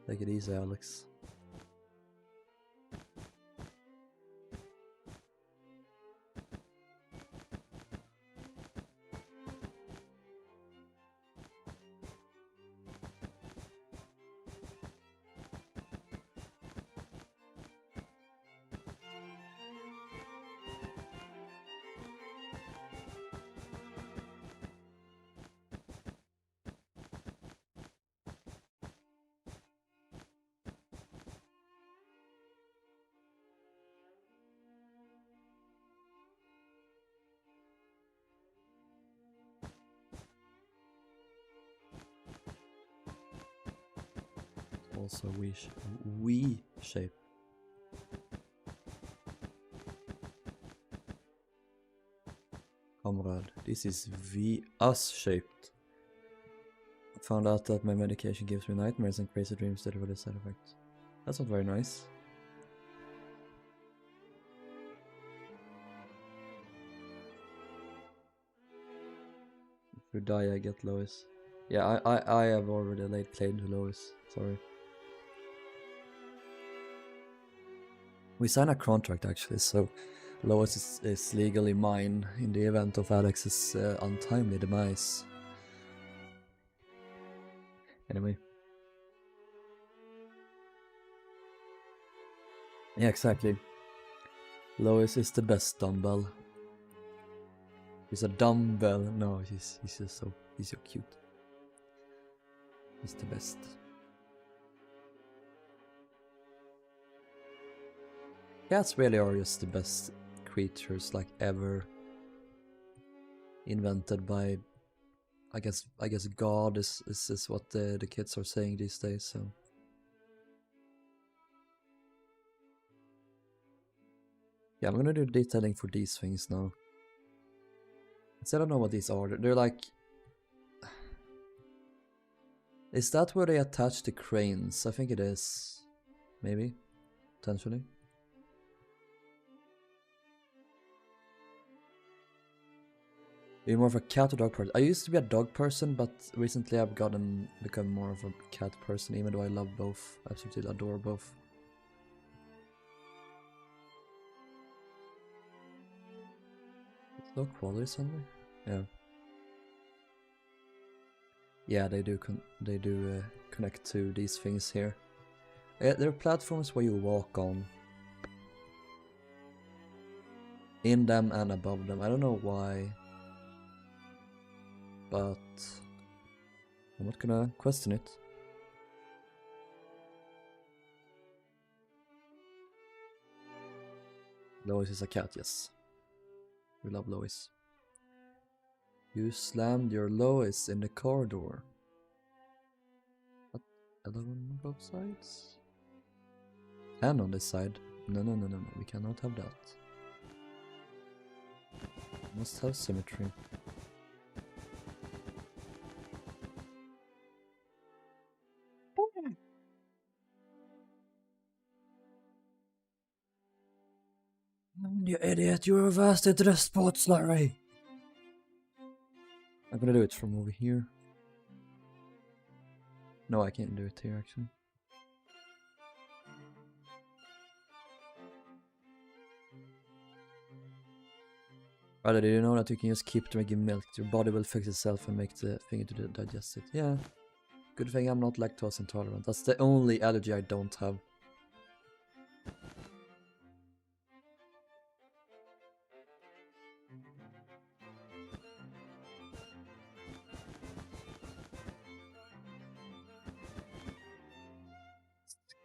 Take it easy, Alex. Also we shape. Comrade, this is V us shaped. Found out that my medication gives me nightmares and crazy dreams that with a side effect. That's not very nice. you die, I get Lois. Yeah, I have already laid claim to Lois. Sorry. We signed a contract actually, so Lois is legally mine in the event of Alex's untimely demise. Anyway. Yeah, exactly. Lois is the best dumbbell. He's a dumbbell. No, he's just so cute. He's the best. Cats really are just the best creatures like ever invented by I guess God is what the kids are saying these days, so yeah, I'm gonna do detailing for these things now. I don't know what these are. They're like, is that where they attach the cranes? I think it is. Maybe. Potentially. Are you more of a cat or dog person? I used to be a dog person, but recently I've become more of a cat person, even though I love both. I absolutely adore both. Low quality somewhere? Yeah. Yeah, they do connect to these things here. There are platforms where you walk on. In them and above them. I don't know why. But I'm not gonna question it. Lois is a cat, yes. We love Lois. You slammed your Lois in the corridor. What? 11 on both sides? And on this side. No, we cannot have that. Must have symmetry. You idiot, you reversed it to the sports Larry. I'm gonna do it from over here. No, I can't do it here actually. Rather, did you know that you can just keep drinking milk? Your body will fix itself and make the thing to digest it. Yeah. Good thing I'm not lactose intolerant. That's the only allergy I don't have.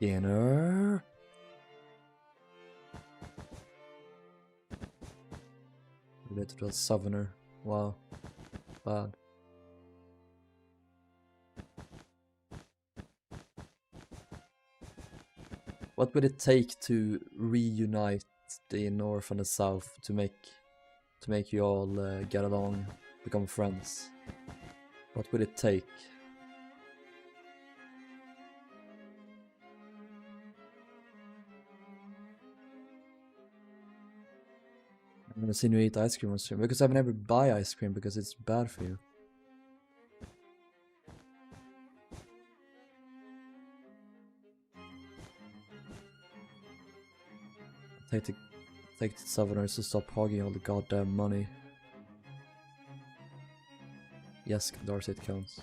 Skinner. Related to a southerner. Wow. Bad. What would it take to reunite the North and the South to make you all get along, become friends? What would it take? I'm gonna see you eat ice cream on stream because I would never buy ice cream because it's bad for you. Take the Southerners to stop hogging all the goddamn money. Yes, Darcy, it counts.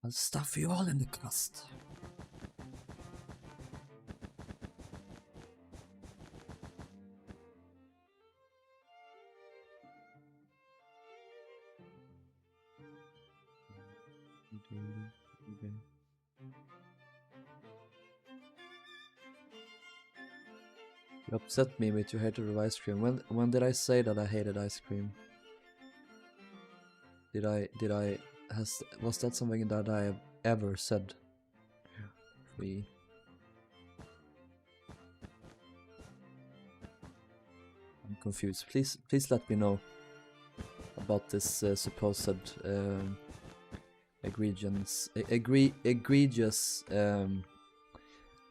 I'll stuff you all in the crust. Okay. You upset me with your hatred of ice cream. When did I say that I hated ice cream? Was that something that I have ever said? I'm confused. Please let me know about this supposed egregious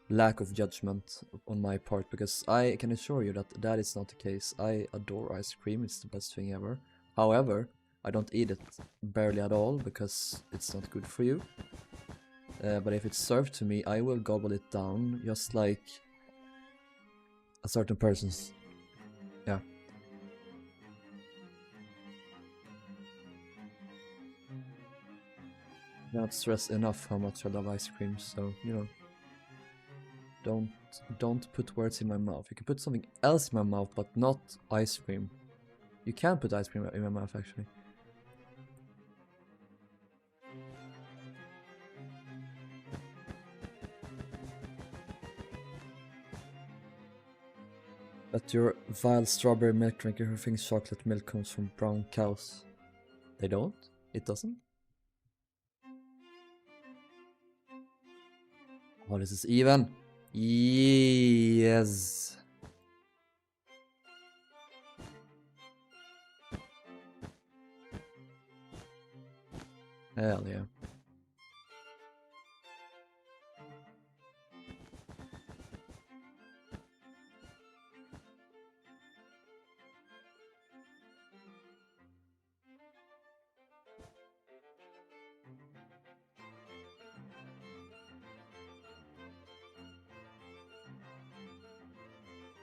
lack of judgment on my part, because I can assure you that that is not the case. I adore ice cream, it's the best thing ever. However, I don't eat it barely at all because it's not good for you. But if it's served to me, I will gobble it down, just like a certain person's. Yeah. I cannot stress enough how much I love ice cream, so, you know. Don't put words in my mouth. You can put something else in my mouth, but not ice cream. You can put ice cream in my mouth, actually. But your vile strawberry milk drinker who thinks chocolate milk comes from brown cows. They don't? It doesn't? Oh, this is even. Yes. Hell yeah.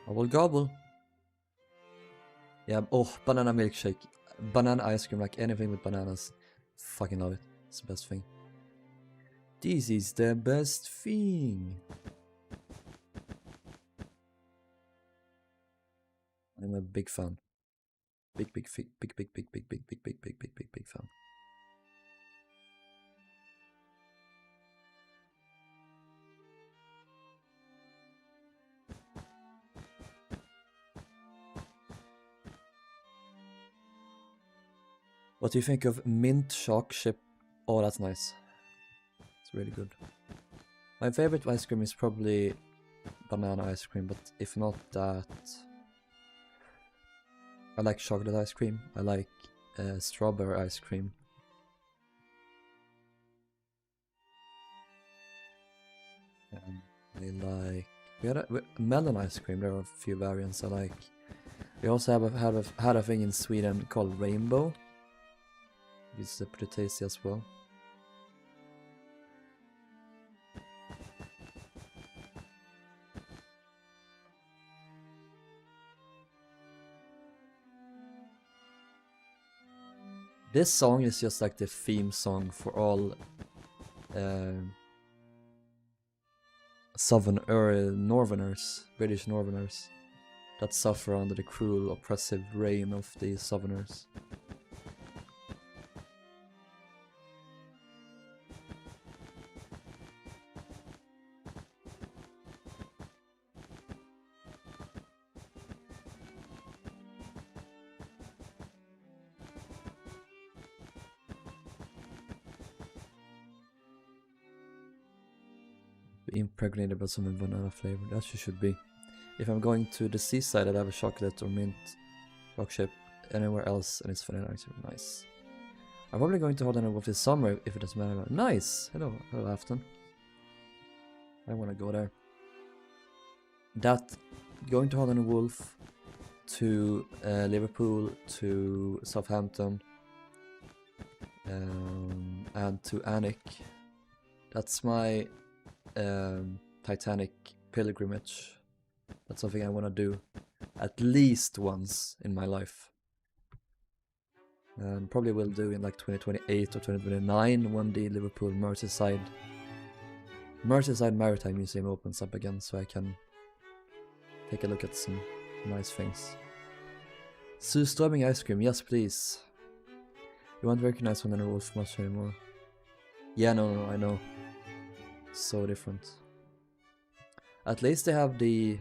I will gobble. Yeah, oh, banana milkshake. Banana ice cream, like anything with bananas. Fucking love it. It's the best thing. This is the best thing. I'm a big fan. Big fan. What do you think of mint shock chip? Oh, that's nice. It's really good. My favorite ice cream is probably banana ice cream, but if not that, I like chocolate ice cream. I like strawberry ice cream. And I like melon ice cream. There are a few variants I like. We also had a thing in Sweden called Rainbow. It's pretty tasty as well. This song is just like the theme song for all Northerners, British Northerners, that suffer under the cruel, oppressive reign of the Southerners. Impregnated by some banana flavor. That should be. If I'm going to the seaside, I'd have a chocolate or mint rock chip. Anywhere else, and it's vanilla ice cream. Nice. I'm probably going to Harland and Wolff this summer if it doesn't matter. Nice. Hello, Afton. I want to go there. That going to Harland and Wolff, to Liverpool, to Southampton, and to Alnwick. That's my Titanic pilgrimage. That's something I want to do at least once in my life. And probably will do in like 2028 or 2029 when the Liverpool Merseyside Maritime Museum opens up again, so I can take a look at some nice things. Surströmming ice cream, yes please. You won't recognize Harland and Wolff much anymore. Yeah, no, I know. So different. At least they have the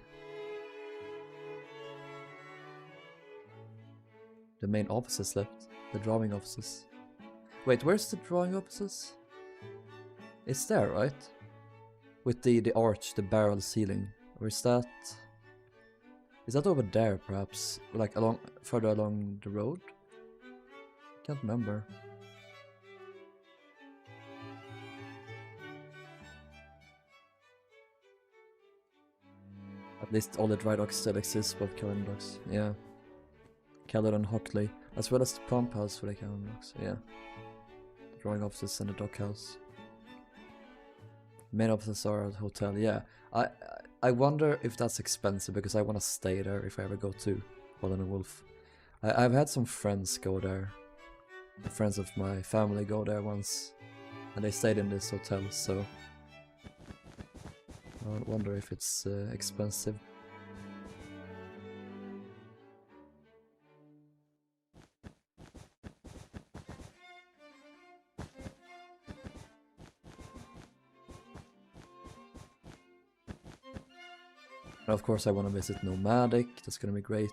main offices left. The drawing offices. Wait, where's the drawing offices? It's there, right? With the arch, the barrel ceiling. Or is that over there, perhaps? Like further along the road? Can't remember. At least all the dry docks still exist, both Caledon docks. Yeah. Caledon, Hockley, as well as the pump house for the Caledon docks. Yeah. The drawing offices and the dock house. Main offices are at the hotel. Yeah. I wonder if that's expensive because I want to stay there if I ever go to Harland and Wolff. I've had some friends go there. The friends of my family go there once, and they stayed in this hotel, so I wonder if it's expensive. And of course I want to visit Nomadic, that's gonna be great.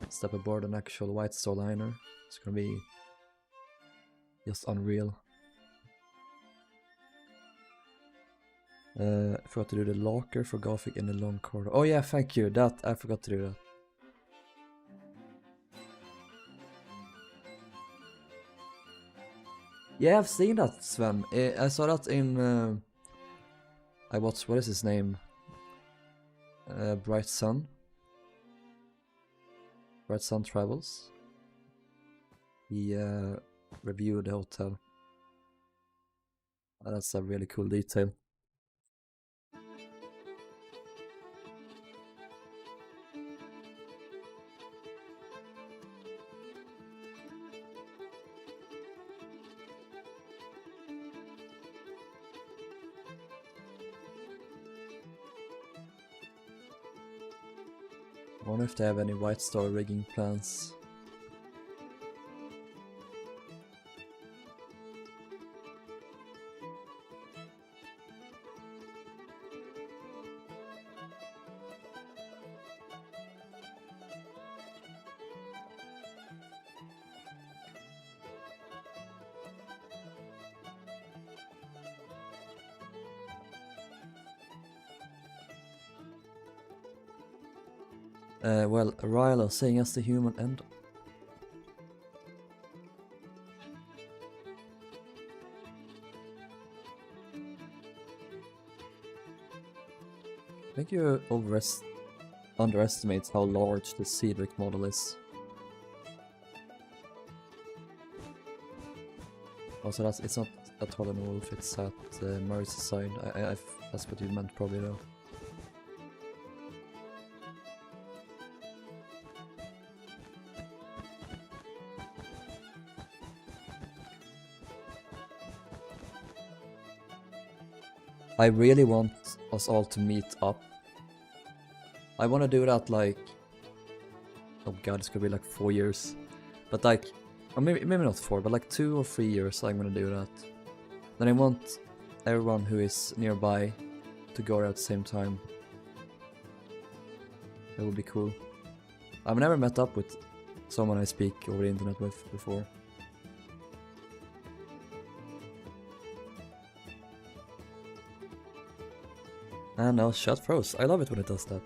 Step aboard an actual White Star liner, it's gonna be just unreal. I forgot to do the locker for Gothic in the long corridor. Oh yeah, thank you, that, I forgot to do that. Yeah, I've seen that, Sven. I saw that in... I watched, what is his name? Bright Sun. Bright Sun Travels. He reviewed the hotel. That's a really cool detail. I wonder if they have any White Star rigging plans. Well, Rilhon saying as the human end. I think you underestimate how large the Cedric model is. Also, it's not at Harland and Wolff, it's at Merseyside. That's what you meant probably though. I really want us all to meet up. I want to do that like... Oh god, it's gonna be like 4 years. But like... Or maybe not 4, but like 2 or 3 years I'm gonna do that. Then I want everyone who is nearby to go there at the same time. That would be cool. I've never met up with someone I speak over the internet with before. And now shot froze. I love it when it does that.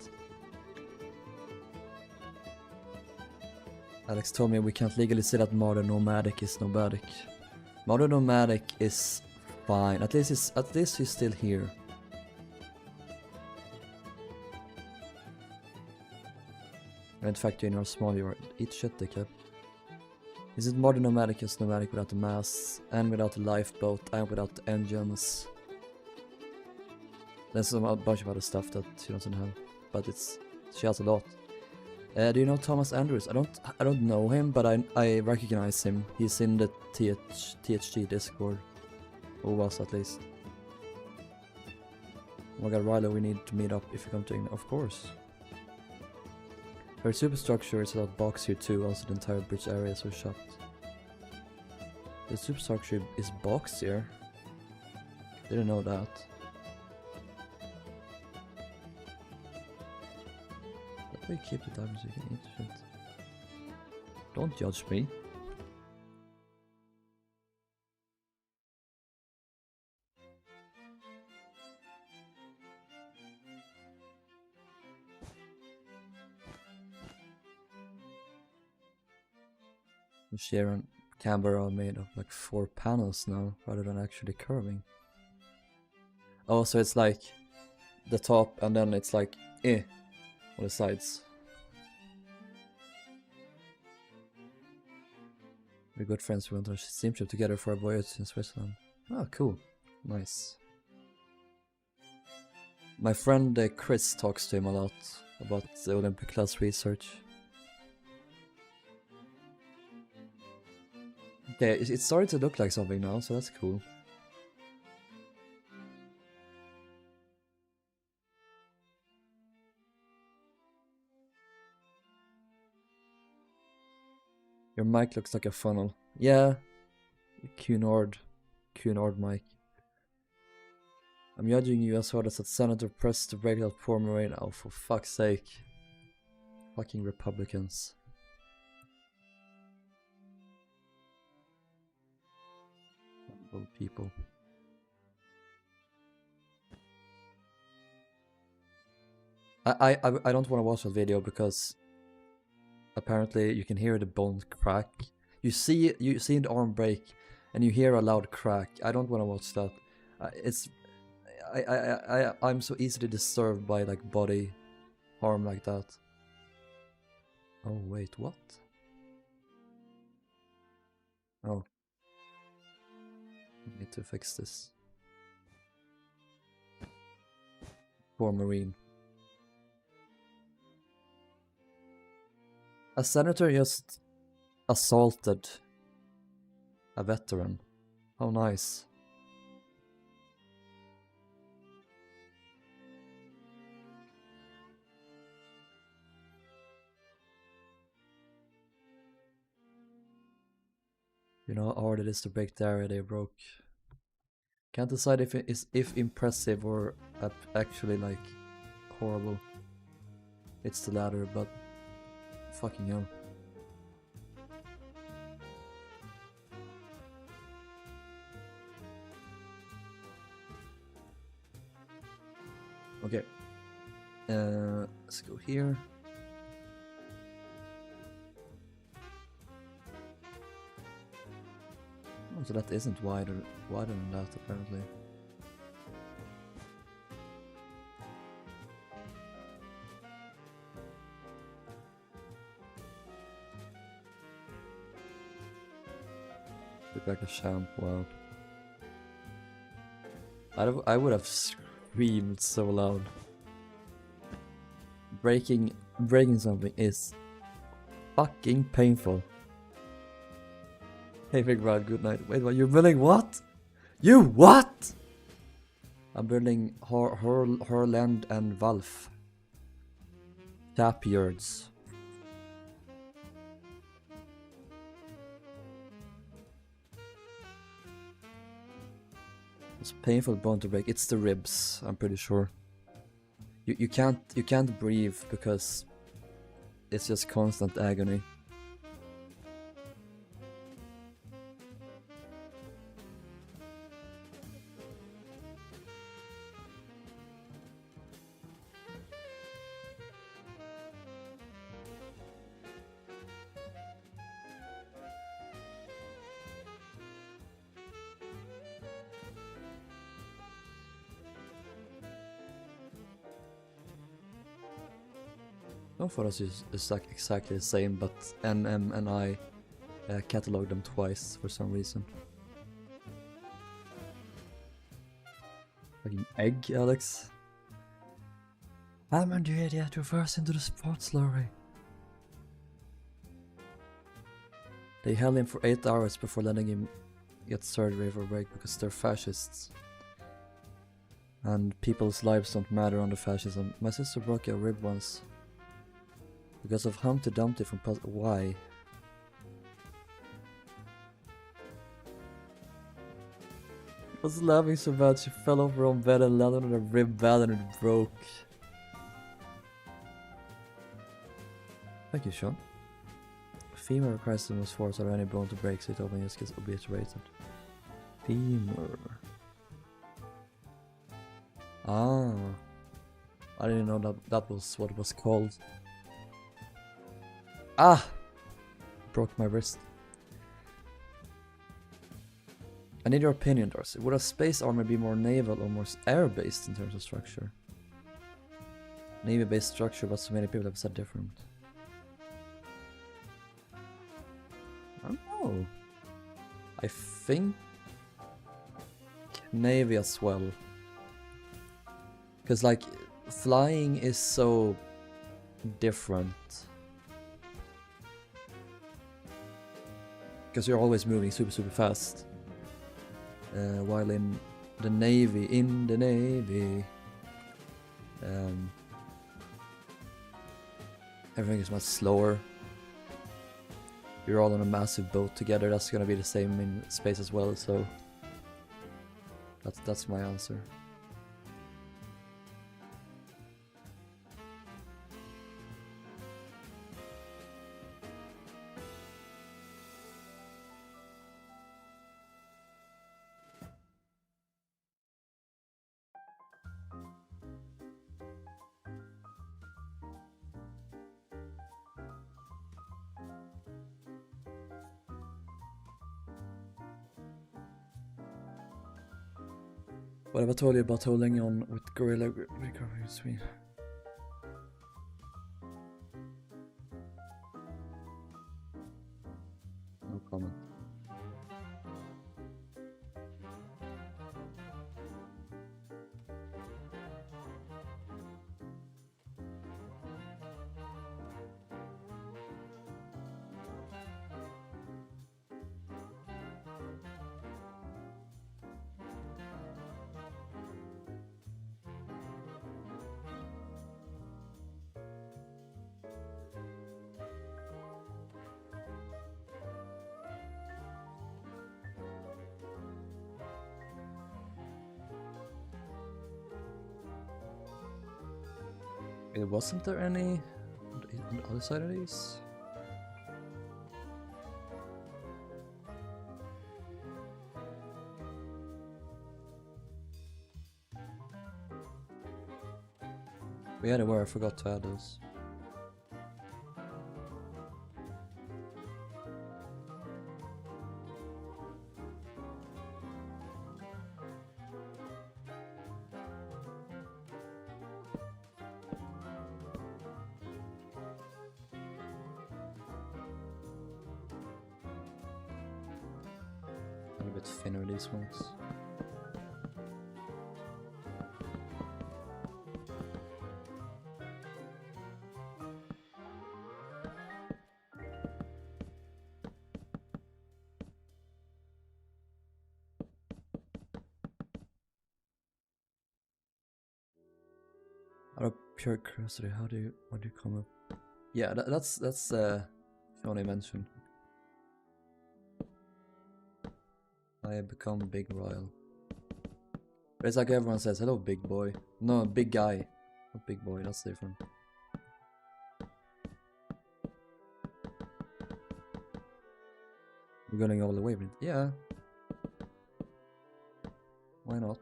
Alex told me we can't legally say that Modern Nomadic is Nomadic. Modern Nomadic is fine. At least he's still here. In fact, you know how small you are. Eat shit, dickhead. Is it Modern Nomadic is Nomadic without the masts, and without the lifeboat, and without the engines? There's a bunch of other stuff that she doesn't have, but she has a lot. Do you know Thomas Andrews? I don't know him, but I recognize him. He's in the THG Discord, or was at least. Oh my god, Riley, we need to meet up if you come to England. Of course. Her superstructure is a box here too. Also, the entire bridge area is so shut. The superstructure is boxed here. Didn't know that. We keep the diamonds, you can eat shit. Don't judge me. The Sharon Canberra are made of like 4 panels now, rather than actually curving. Oh, so it's like the top, and then it's like on the sides. We're good friends. We went on a steam trip together for a voyage in Switzerland. Oh, cool. Nice. My friend Chris talks to him a lot about the Olympic class research. Okay, it's starting to look like something now, so that's cool. Your mic looks like a funnel. Yeah, Cunard mic. I'm judging you as hard as that senator pressed to break out poor Marine. Oh, for fuck's sake. Fucking Republicans. Humble people. I don't want to watch that video because apparently you can hear the bone crack. You see the arm break and you hear a loud crack. I don't want to watch that. I'm so easily disturbed by like body harm like that. Oh wait, what? Oh. I need to fix this. Poor Marine. A senator just assaulted a veteran. How nice. You know how hard it is to break the area they broke. Can't decide if it is impressive or actually like horrible. It's the latter, but fucking hell. Okay. Let's go here. Oh, so that isn't wider than that apparently. Look like a shampoo. Wow. I would have screamed so loud. Breaking something is fucking painful. Hey Big Rod, good night. Wait, what? You're building what? You what? I'm building Harland and Wolff. Shipyards. It's painful bone to break. It's the ribs, I'm pretty sure. You can't breathe because it's just constant agony. No photos is like exactly the same, but NM and I cataloged them twice for some reason. Fucking egg, Alex. Hammond, you idiot, reverse into the sports lorry. They held him for 8 hours before letting him get surgery for a break because they're fascists. And people's lives don't matter under fascism. My sister broke a rib once. Because of Humpty Dumpty from why? She was laughing so bad she fell off her own bed and landed on a rib bed and it broke. Thank you, Sean. Femur requires the most force out of any bone to break, so it often just gets obliterated. Femur. Ah. I didn't know that was what it was called. Ah! Broke my wrist. I need your opinion, Darcy. Would a space armor be more naval or more air-based in terms of structure? Navy-based structure, but so many people have said different. I don't know. I think Navy as well. Because like flying is so different. Because you're always moving super fast. While in the Navy, everything is much slower. You're all on a massive boat together. That's gonna be the same in space as well. So that's my answer. What have I told you about holding on with guerrilla recovery Sweden? No comment. Wasn't there any on the other side of these? Yeah, there were. I forgot to add those. A bit thinner these ones. Out of pure curiosity, how do you come up? Yeah, that's funny mention. I have become big royal. But it's like everyone says, hello big boy. No, big guy. Not big boy, that's different. We're going all the way, but yeah. Why not?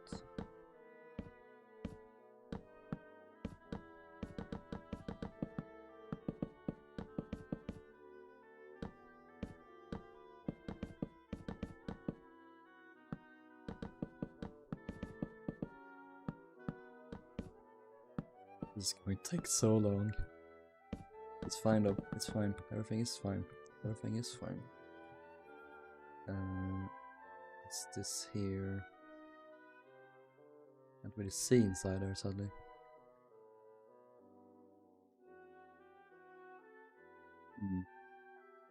This is going to take so long. It's fine though, it's fine. Everything is fine. Everything is fine. What's this here? Can't really see inside there sadly.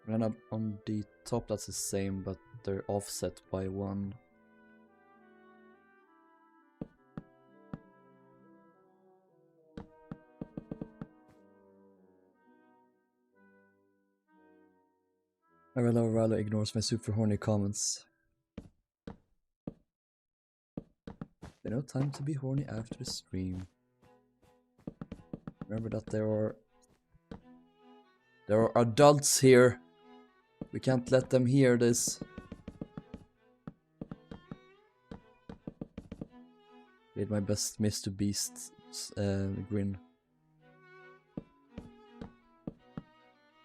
And up on the top that's the same, but they're offset by one. Rilhon ignores my super horny comments. No time to be horny after the stream. Remember that there are adults here. We can't let them hear this. Did my best Mr. Beast grin.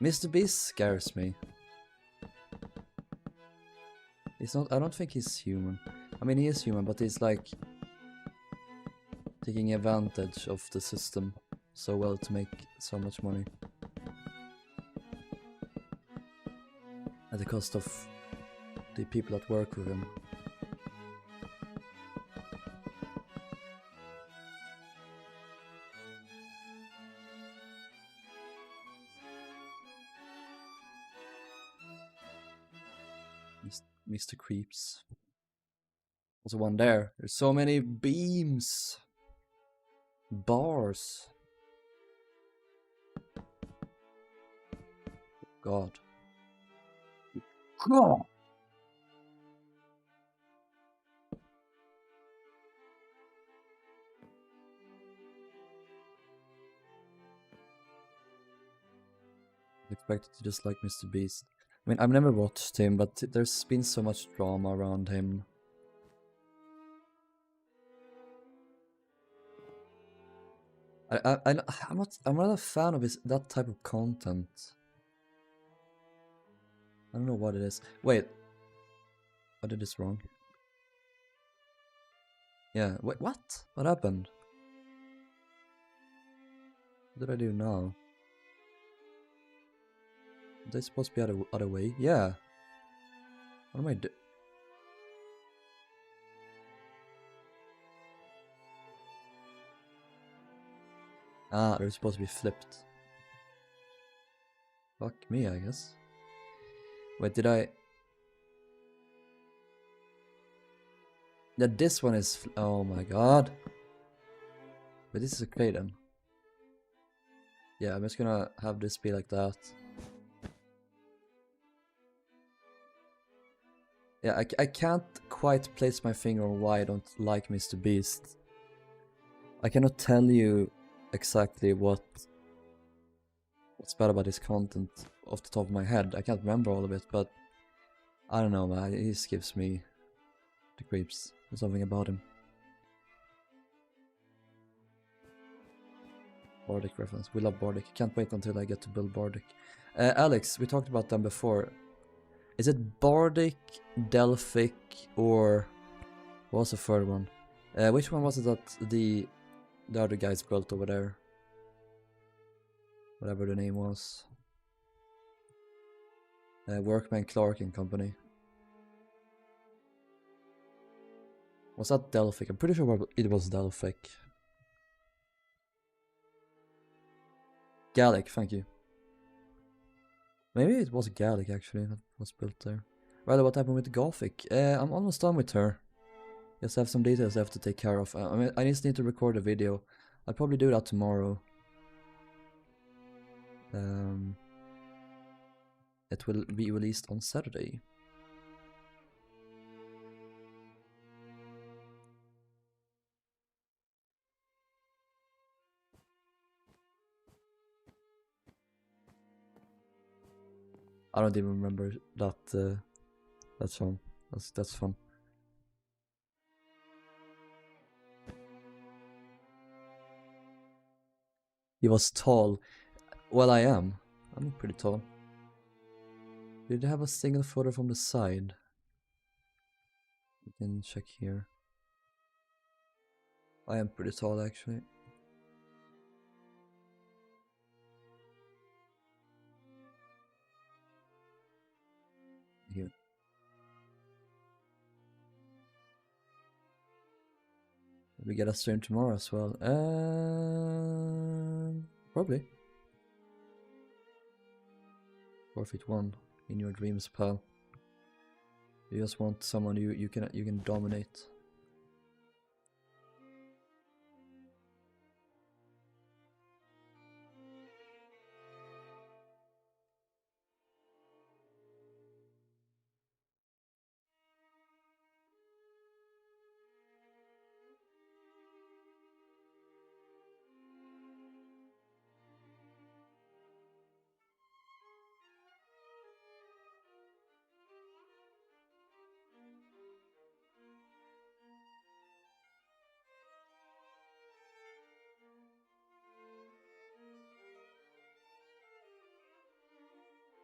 Mr. Beast scares me. He's not. I don't think he's human. I mean, he is human, but he's like taking advantage of the system so well to make so much money. At the cost of the people that work with him. Mr. Creeps. Also one there. There's so many beams. Bars. God. God. Expected to just like Mr. Beast. I mean, I've never watched him, but there's been so much drama around him. I'm not a fan of that type of content. I don't know what it is. Wait, I did this wrong. Yeah, wait, what? What happened? What did I do now? Are they supposed to be other way? Yeah. What am I doing? Ah, they're supposed to be flipped. Fuck me, I guess. Wait, did I... Yeah, this one is... Oh my god. But this is okay then. Yeah, I'm just gonna have this be like that. Yeah, I can't quite place my finger on why I don't like Mr. Beast. I cannot tell you exactly what's bad about his content off the top of my head. I can't remember all of it, but I don't know, man. He just gives me the creeps. There's something about him. Bardic reference. We love Bardic. Can't wait until I get to build Bardic. Alex, we talked about them before. Is it Bardic, Delphic, or what was the third one? Which one was it that the other guys built over there? Whatever the name was. Workman Clark and Company. Was that Delphic? I'm pretty sure it was Delphic. Gallic, thank you. Maybe it was Gallic actually that was built there. Rather, what happened with the Gothic? I'm almost done with her. Just have some details I have to take care of. I mean, I just need to record a video. I'll probably do that tomorrow. It will be released on Saturday. I don't even remember that song. That's fun. He was tall. Well, I am. I'm pretty tall. Did they have a single photo from the side? We can check here. I am pretty tall actually. Here. We get a stream tomorrow as well. Probably. 4-1 in your dreams, pal. You just want someone you can dominate.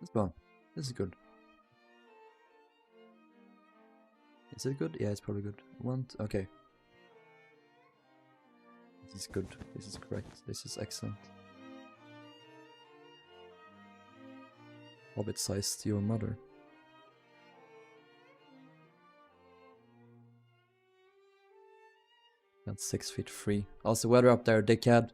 Let's go. This is good. Is it good? Yeah, it's probably good. Okay. This is good. This is correct. This is excellent. Hobbit-sized your mother. And 6 feet free. Also, weather up there, dickhead.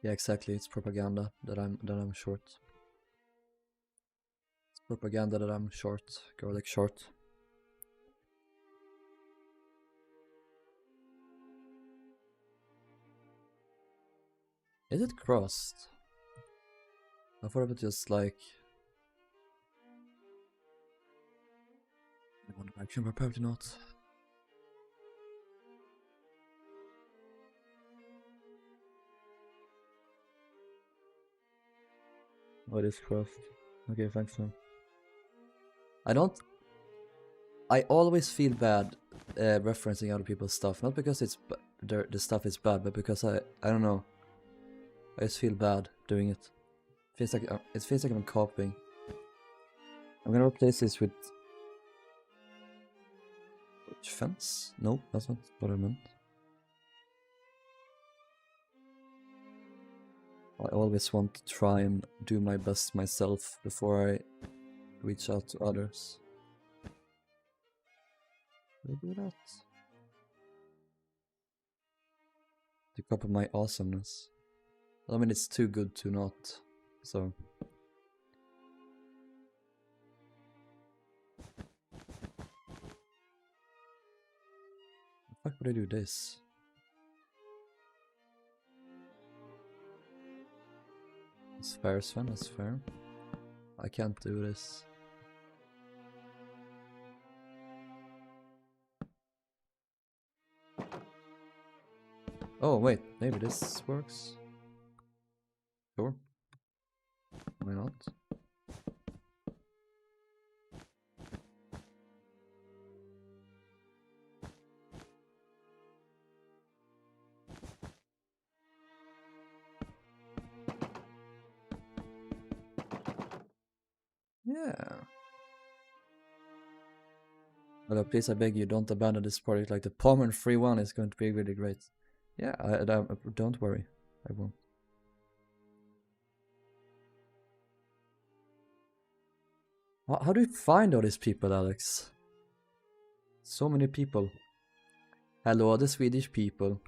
Yeah, exactly. It's propaganda that I'm short. It's propaganda that I'm short. Garlic short. Is it crossed? I thought it was just like in one direction, but probably not. Oh, it is crossed. Okay, thanks man. I always feel bad referencing other people's stuff, not because it's the stuff is bad, but because I don't know. I just feel bad doing it. It feels like I'm copying. I'm gonna replace this with which fence? No, that's not what I meant. I always want to try and do my best myself before I reach out to others. Did I do that? To copy my awesomeness. I mean, it's too good to not, so. How would I do this? It's fair, Sven, that's fair. I can't do this. Oh, wait, maybe this works? Sure. Why not? Yeah. But please, I beg you, don't abandon this project. Like the Palmer 3-1 is going to be really great. Yeah, don't worry, I won't. How do you find all these people, Alex? So many people. Hello, the Swedish people.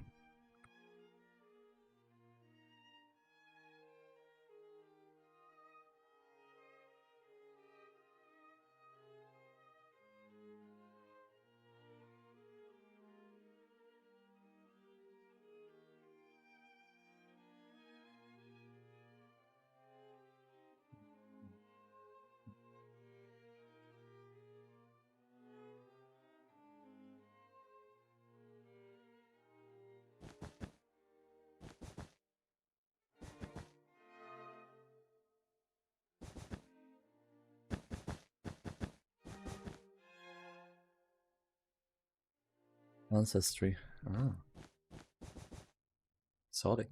Ancestry. Ah. Sonic.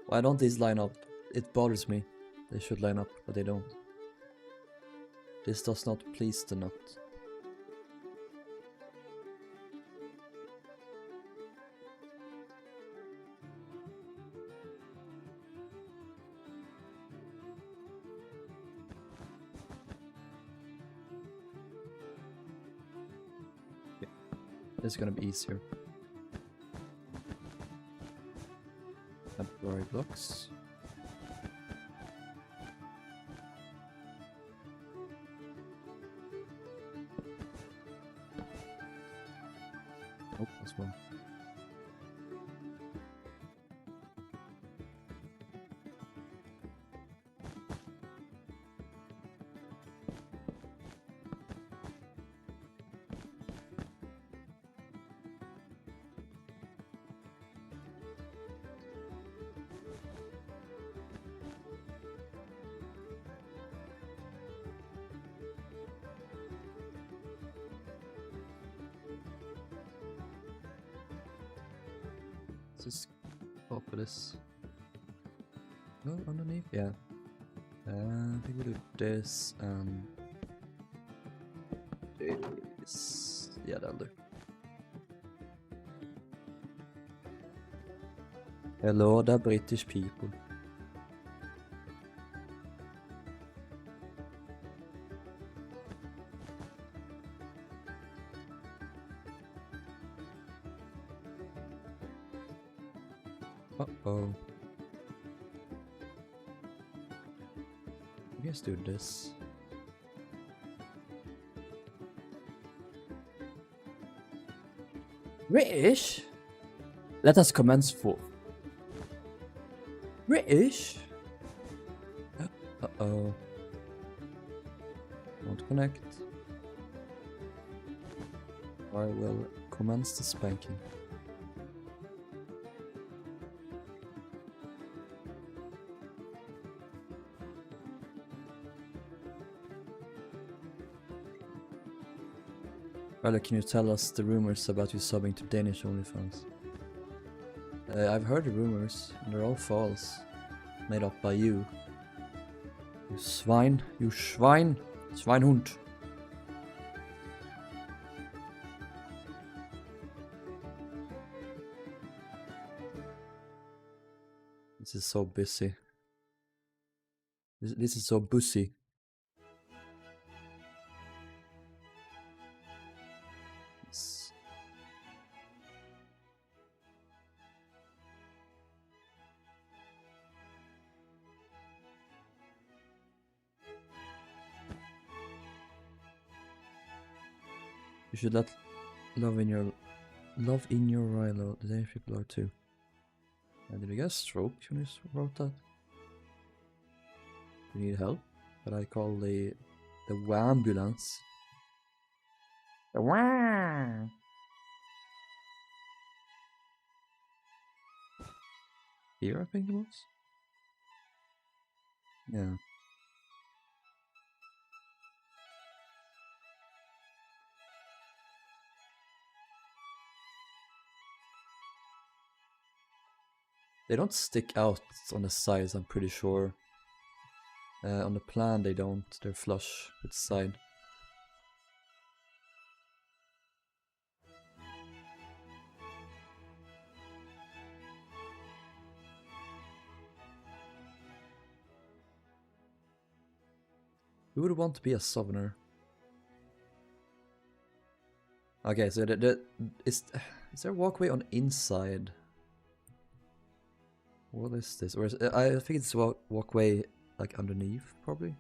Why don't these line up? It bothers me. They should line up, but they don't. This does not please the nut. Yeah. This is gonna be easier. Temporary blocks. Oh, that's one. just copy this. No, underneath? Yeah. I think we do this and this. Yeah, that'll do. Hello, the British people. Uh-oh. Let's do this. British? Let us commence for. British? Uh-oh. Won't connect. I will commence the spanking. Rilhon, can you tell us the rumors about you subbing to Danish OnlyFans? I've heard the rumors, and they're all false. Made up by you. You swine. You Schwein. Schweinhund. This is so busy. This is so bussy. You should let love in your Rilhon. The Danish people are too. Did we get a stroke when you wrote that? You need help? But I call the ambulance. The WAM! Here, I think it was. Yeah. They don't stick out on the sides, I'm pretty sure. On the plan they don't, they're flush with the side. Who would want to be a sovereigner? Okay, so is there a walkway on inside? What is this? Or is I think it's a walkway like underneath, probably.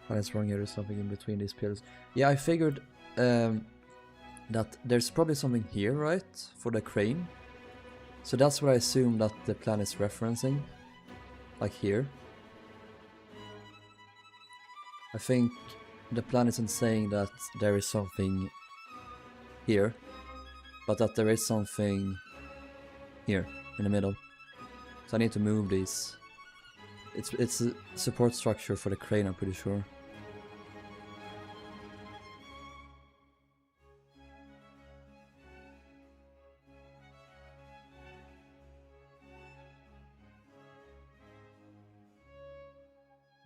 That's wrong here. There's something in between these pillars. Yeah, I figured that there's probably something here, right, for the crane. So that's what I assume that the plan is referencing, like here. I think the plan isn't saying that there is something here, but that there is something here in the middle. So I need to move these. It's a support structure for the crane, I'm pretty sure.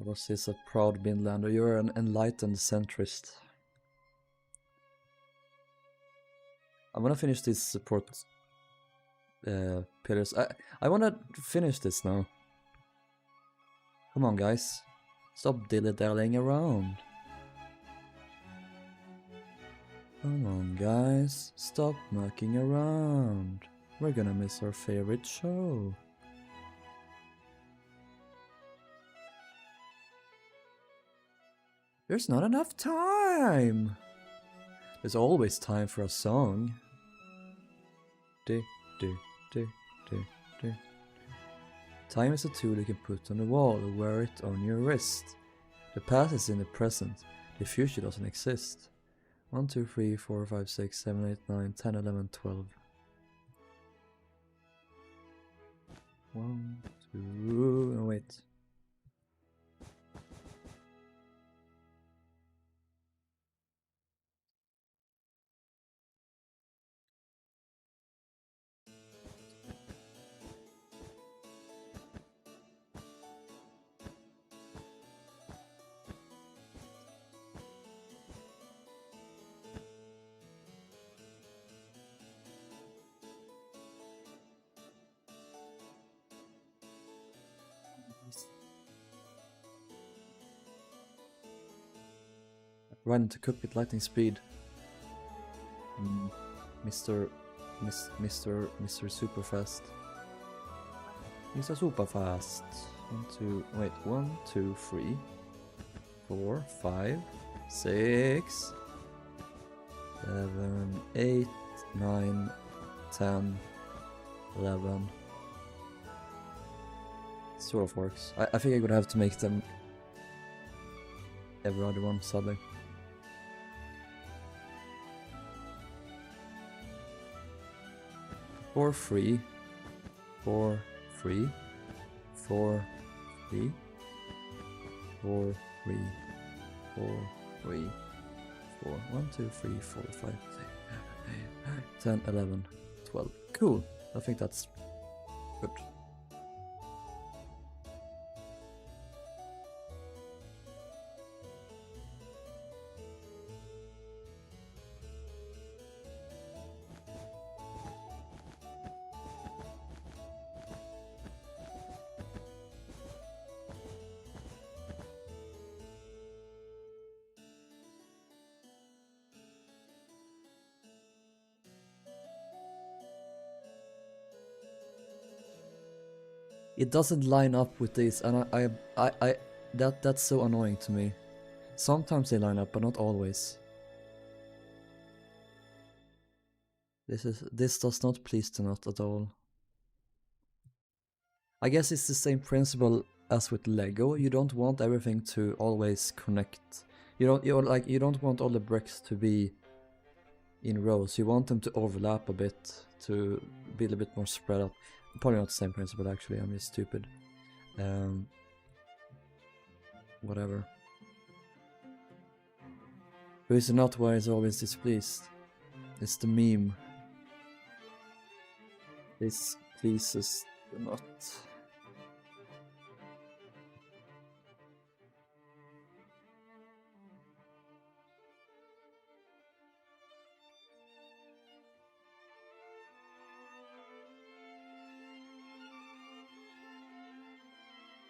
Was this a proud Binlander? You're an enlightened centrist. I'm gonna finish these support pillars. I wanna finish this now. Come on, guys. Stop dilly-dallying around. Come on, guys. Stop mucking around. We're gonna miss our favorite show. There's not enough time! There's always time for a song. Time is a tool you can put on the wall or wear it on your wrist. The past is in the present. The future doesn't exist. 1, 2, 3, 4, 5, 6, 7, 8, 9, 10, 11, 12. 1, 2... Oh, wait. right into cockpit lightning speed. Mr. Super Fast. Mr. Super Fast. 1, 2, 3, 4, 5, 6, 7, 8, 9, 10, 11. Sort of works. I think I would have to make them every other one, sadly. Four, 3, 4, 3, 4, 3, 4, 3, 4, 3, 4, 1, 2, 3, 4, 5, 6, 7, 8, 9, 10, 11, 12. Cool. I think that's good. It doesn't line up with this, and that's so annoying to me. Sometimes they line up, but not always. This does not please the nut at all. I guess it's the same principle as with Lego. You don't want everything to always connect. You don't want all the bricks to be in rows. You want them to overlap a bit to be a little bit more spread out. Probably not the same principle actually, I'm just stupid. Whatever. Who is not why is always displeased? It's the meme. This pleases the nut.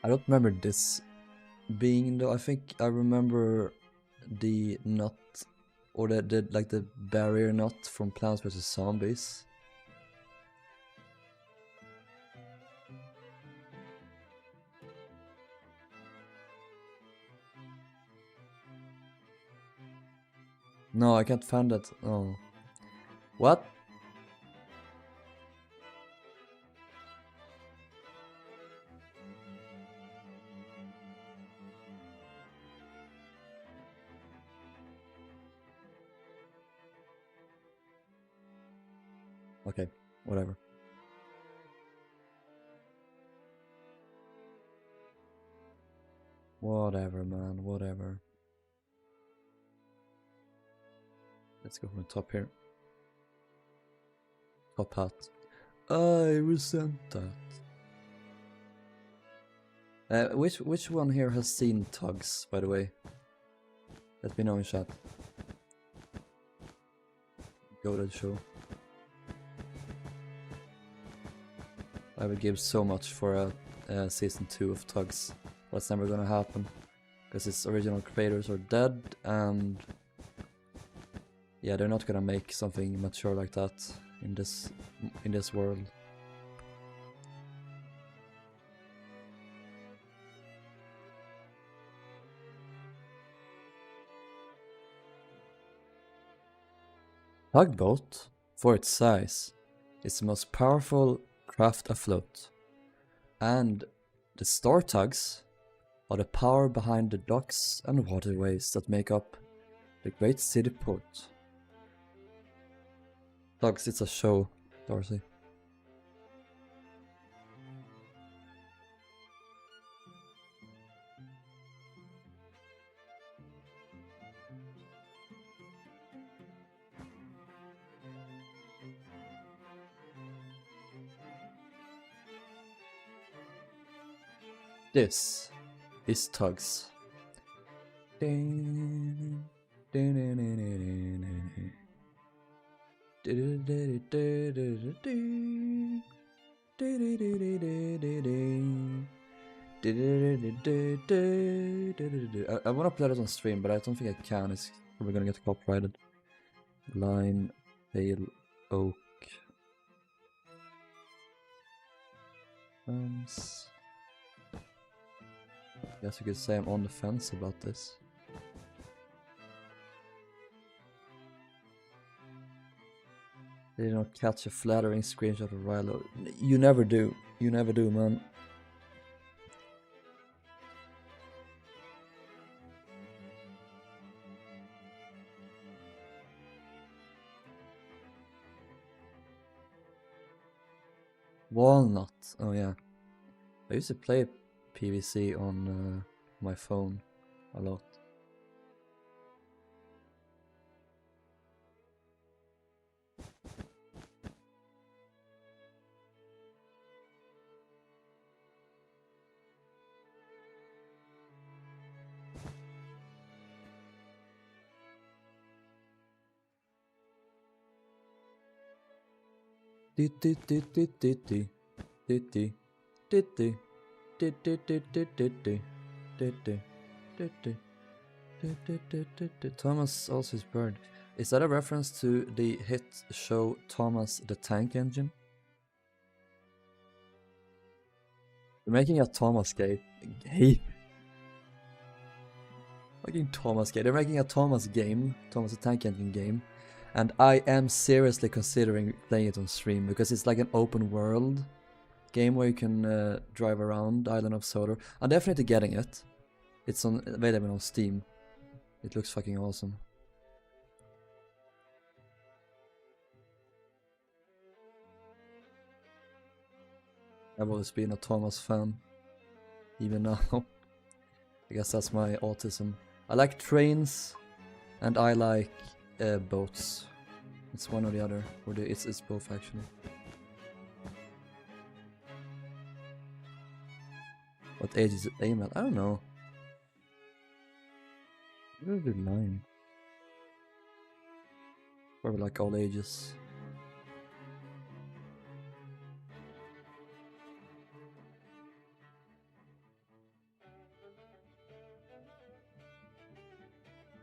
I don't remember this being though. I think I remember the nut or the barrier nut from Plants vs Zombies. No, I can't find that. Oh. What? Okay, whatever. Whatever, man, whatever. Let's go from the top here. Top hat. I resent that. Which one here has seen tugs, by the way? Let me know in chat. Go to the show. I would give so much for a season 2 of tugs. That's never gonna happen. Because its original creators are dead and yeah, they're not gonna make something mature like that in this world. Tugboat, for its size, is the most powerful craft afloat, and the store tugs are the power behind the docks and waterways that make up the great city port. Tugs, it's a show, Darcy. This is tugs. I wanna play it on stream, but I don't think I can. It's Or we're gonna get copyrighted. Line, pale, oak. Guess you could say I'm on the fence about this. They did not catch a flattering screenshot of Rilhon. You never do. You never do, man. Walnut. Oh yeah. I used to play PVC on my phone a lot. Thomas also is burned. Is that a reference to the hit show Thomas the Tank Engine? They're making a Thomas game. Fucking Thomas game. They're making a Thomas game, Thomas the Tank Engine game. And I am seriously considering playing it on stream because it's like an open world game where you can drive around Island of Sodor. I'm definitely getting it. It's available on Steam. It looks fucking awesome. I've always been a Thomas fan. Even now. I guess that's my autism. I like trains and I like boats. It's one or the other. Or it's both actually. What age is it aimed at? I don't know. Where's the line? Probably like all ages.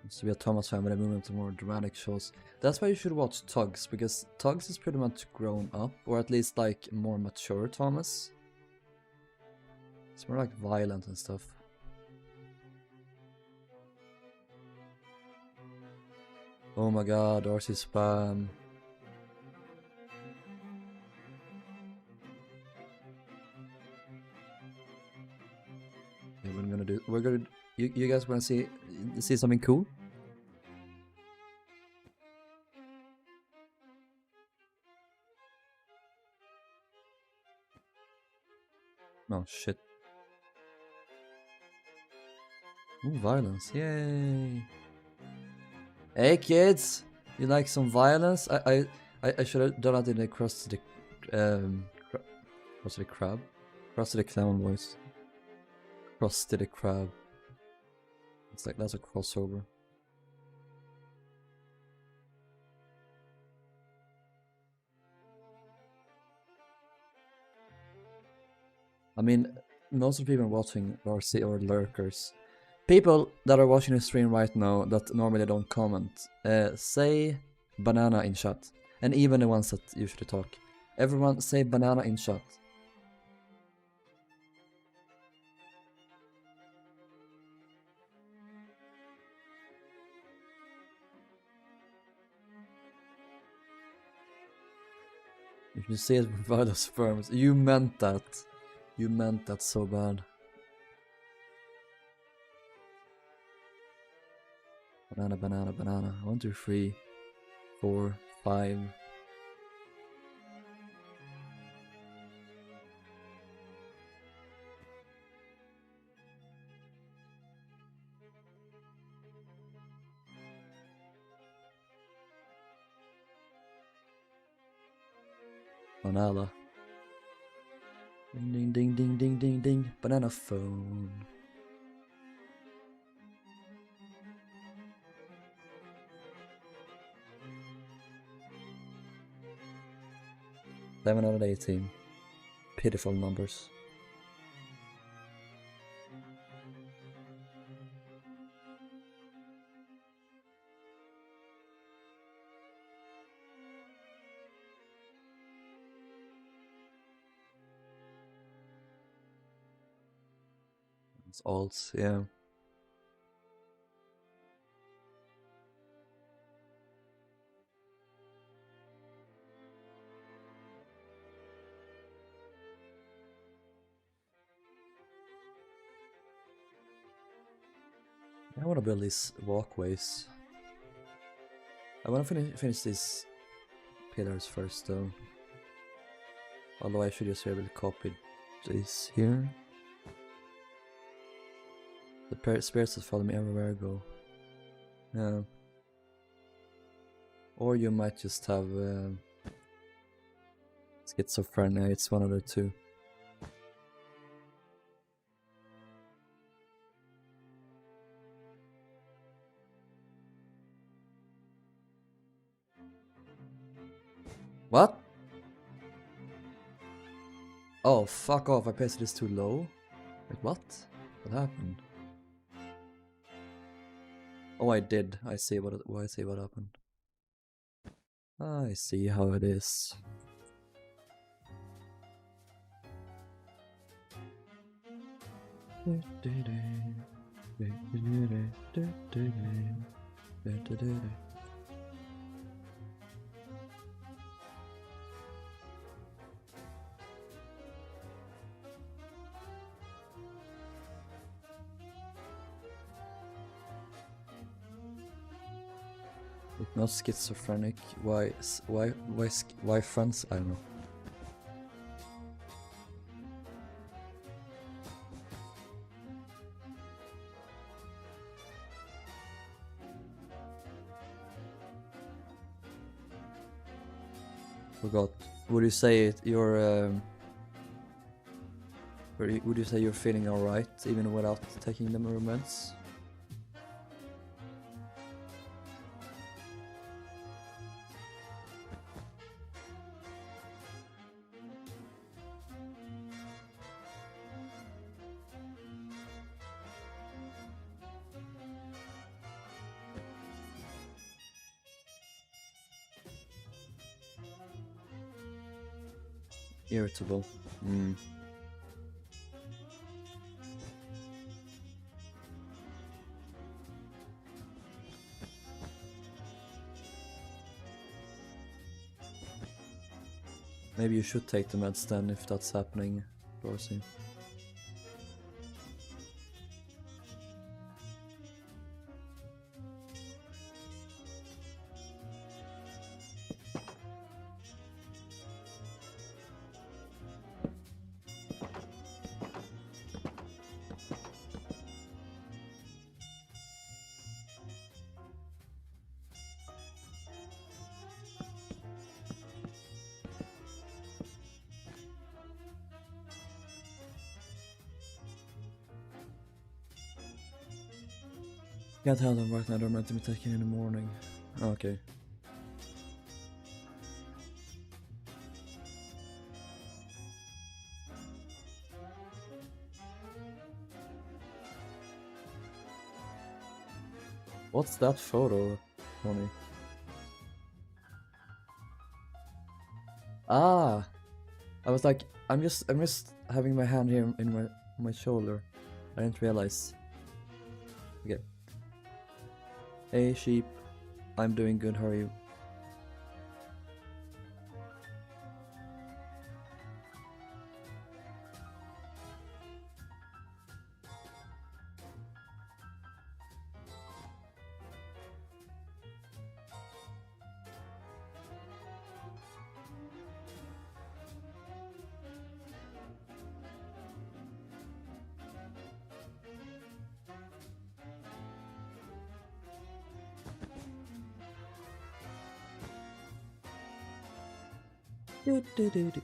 Used to be a Thomas fan, but I moved into more dramatic shows. That's why you should watch Tugs, because Tugs is pretty much grown up, or at least like more mature Thomas. It's more like violent and stuff. Oh my god, RC spam. Yeah, what I'm gonna do? You guys wanna see something cool? Oh shit. Ooh, violence, yay! Hey kids! You like some violence? I should have done that in the Cross to the Crab? Cross to the Clown voice. Cross to the Crab. It's like, that's a crossover. I mean, most of the people watching are lurkers. People that are watching the stream right now that normally don't comment, say banana in chat. And even the ones that usually talk. Everyone say banana in chat. If you say it without the sperms, you meant that. You meant that so bad. Banana, banana, banana. 1, 2, 3, 4, 5. Banana. Ding ding ding ding ding ding ding. Banana phone. Seven out of 18. Pitiful numbers. It's alts, yeah. I want to build these walkways. I want to finish these pillars first though. Although I should just be able to copy this here. The spirits that follow me everywhere I go. Yeah. Or you might just have schizophrenia, it's one of the two. What? Oh, fuck off, I pasted this too low? Wait, what? What happened? Oh, I did. I see what happened. I see how it is. Not schizophrenic. Why friends? I don't know. Forgot. Would you say you're would you say you're feeling alright even without taking the movements? Irritable. Maybe you should take the meds then if that's happening, Dorsey. Can't tell them right now, they're meant to be taken in the morning. Okay. What's that photo, Tony? Ah! I was like, I'm just having my hand here in my shoulder. I didn't realize. Okay. Hey sheep, I'm doing good, how are you?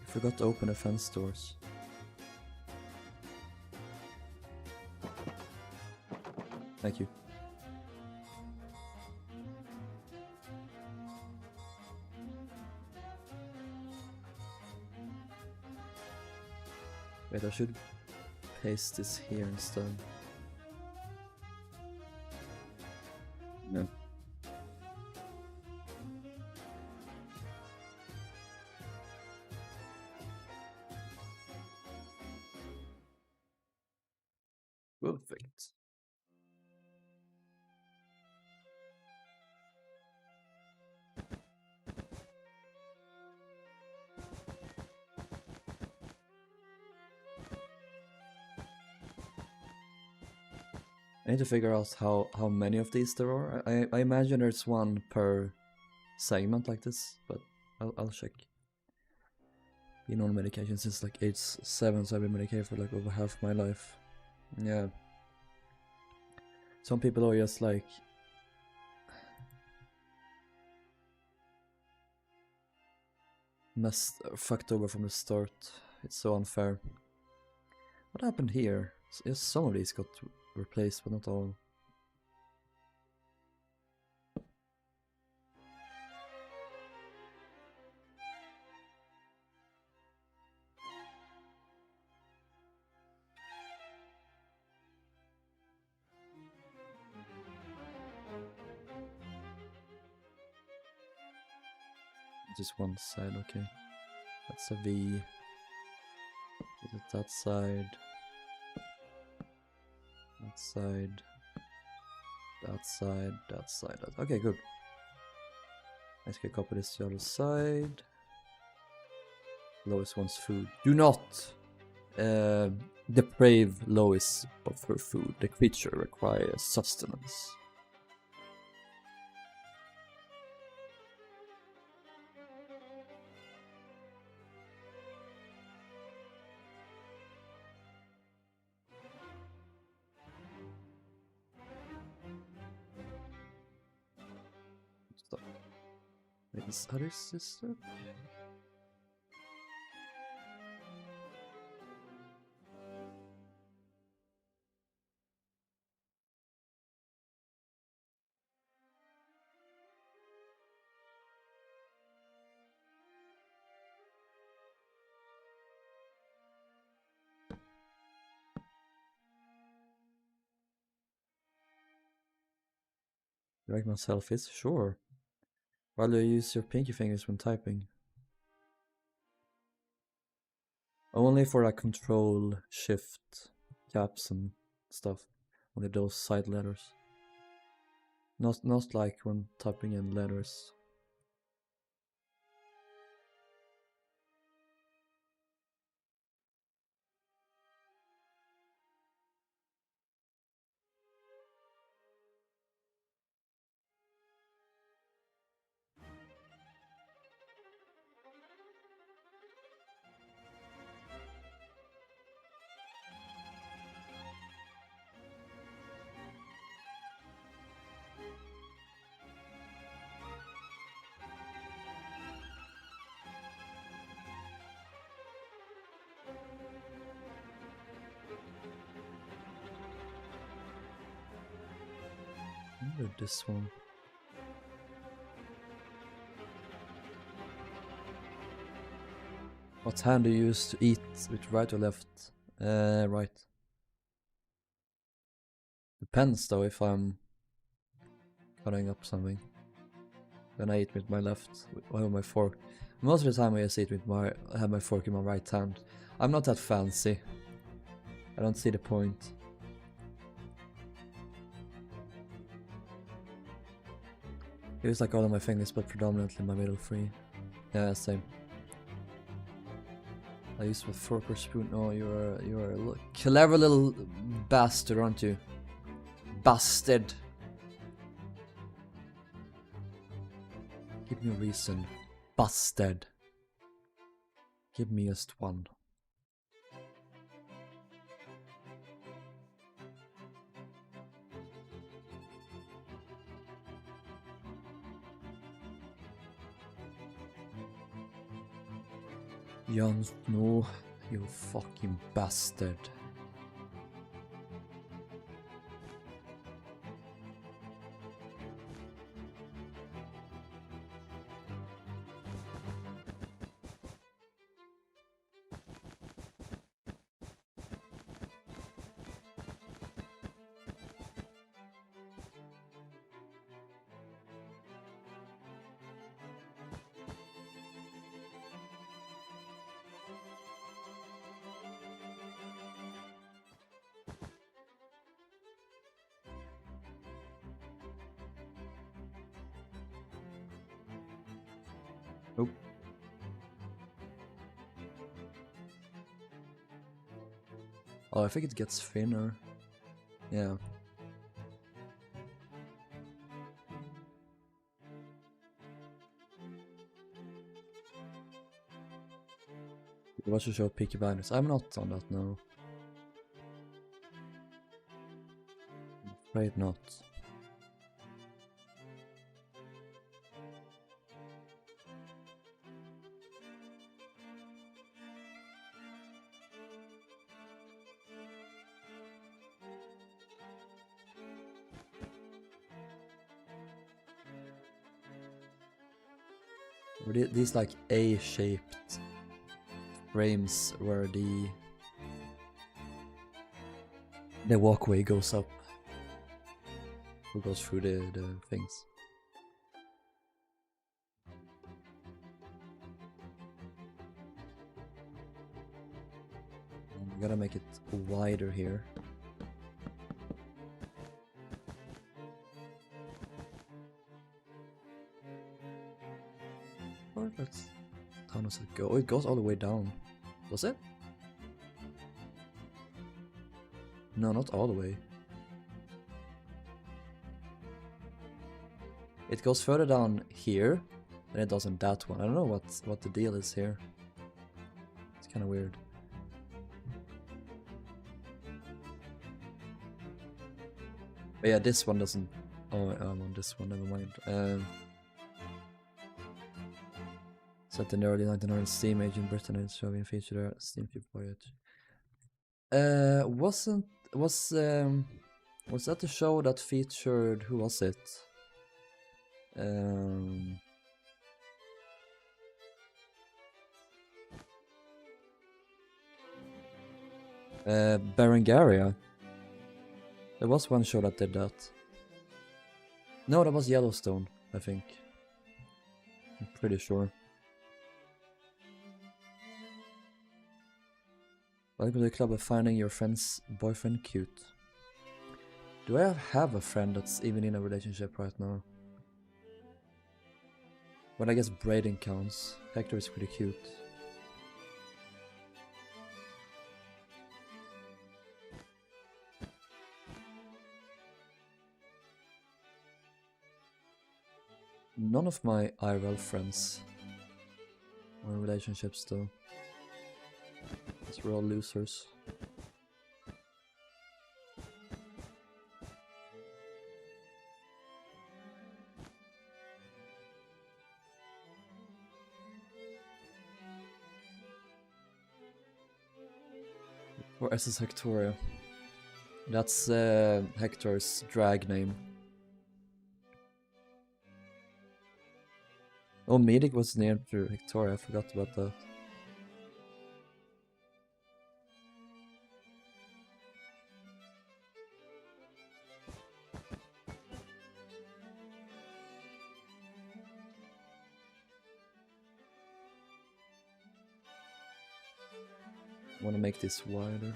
Forgot to open the fence doors. Thank you. Wait, I should paste this here instead. No. Wolff, need to figure out how many of these there are. I imagine there's one per segment like this, but I'll check. Been on medication since like age 7, so I've been medicated for like over half my life. Yeah. Some people are just like fucked over from the start. It's so unfair. What happened here? Yes, some of these got replaced, but not all. Just one side, okay. That's a V. Is it that side? That side. That side. That side. Okay, good. Let's get copy this to the other side. Lois wants food. Do not deprave Lois of her food. The creature requires sustenance. Stop. How does this work? You like my selfies? Sure. While you use your pinky fingers when typing. Only for like control, shift, caps and stuff. Only those side letters. Not like when typing in letters. This one. What hand do you use to eat? With right or left? Right. Depends though if I'm cutting up something. Then I eat with my left, with my fork. Most of the time I just eat with I have my fork in my right hand. I'm not that fancy. I don't see the point. I use like all of my fingers, but predominantly my middle three. Yeah, same. I use with fork or spoon. Oh, you're a clever little bastard, aren't you? Bastard. Give me a reason. Bastard. Give me just one. Jon Snow, you fucking bastard. Nope. Oh, I think it gets thinner. Yeah. What should show Peaky Blinders? I'm not on that now. Afraid not. These like A-shaped frames where the walkway goes up, or goes through the things. I'm gonna make it wider here. Or let's... How does it go? Oh, it goes all the way down. Does it? No, not all the way. It goes further down here than it does in that one. I don't know what the deal is here. It's kind of weird. But yeah, this one doesn't... Oh, I'm on this one, never mind. Set in the early 1900s steam age in Britain and showing featured a steamship voyage. Was that the show that featured, who was it? Berengaria. There was one show that did that. No, that was Yellowstone, I think. I'm pretty sure. Welcome to the club of finding your friend's boyfriend cute. Do I have a friend that's even in a relationship right now? Well, I guess Braden counts. Hector is pretty cute. None of my IRL friends are in relationships though. We're all losers. Or SS Hectoria. That's Hector's drag name. Oh, Medic was named after Hectoria, I forgot about that. I want to make this wider.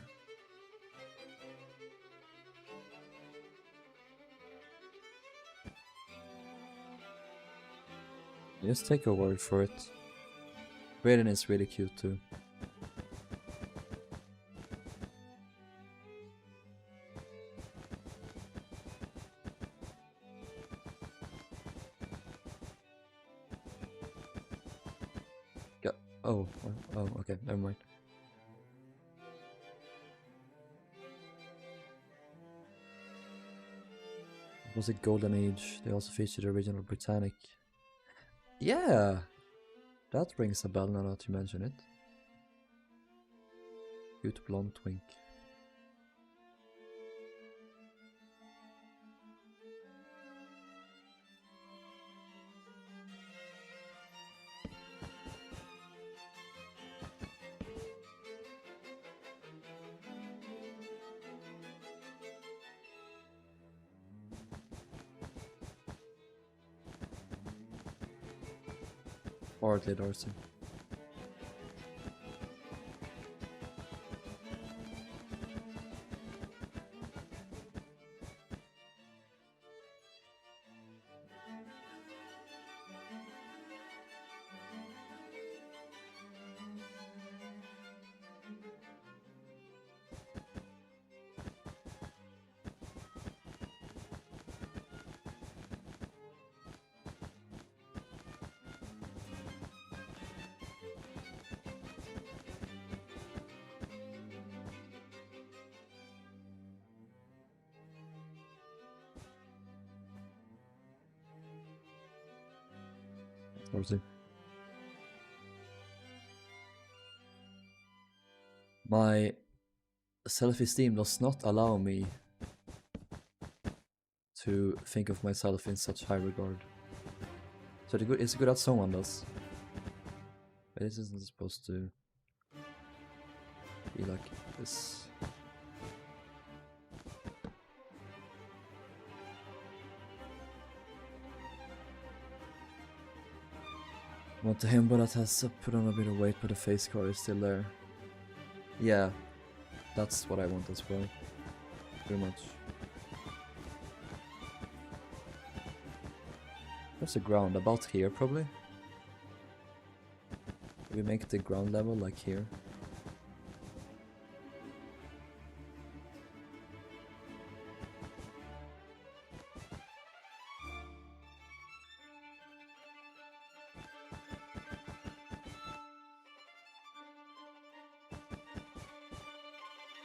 Just take a word for it. Braden is really cute too. Oh, okay, never mind. Was it Golden Age? They also featured the original Britannic. Yeah! That rings a bell now that you mention it. Cute blonde twink. Hardly Darcy. Or see. My self-esteem does not allow me to think of myself in such high regard. So it's good that someone does. But this isn't supposed to be like this. I want the himbo that has put on a bit of weight, but the face card is still there. Yeah, that's what I want as well. Pretty much. There's a ground about here, probably. We make the ground level like here.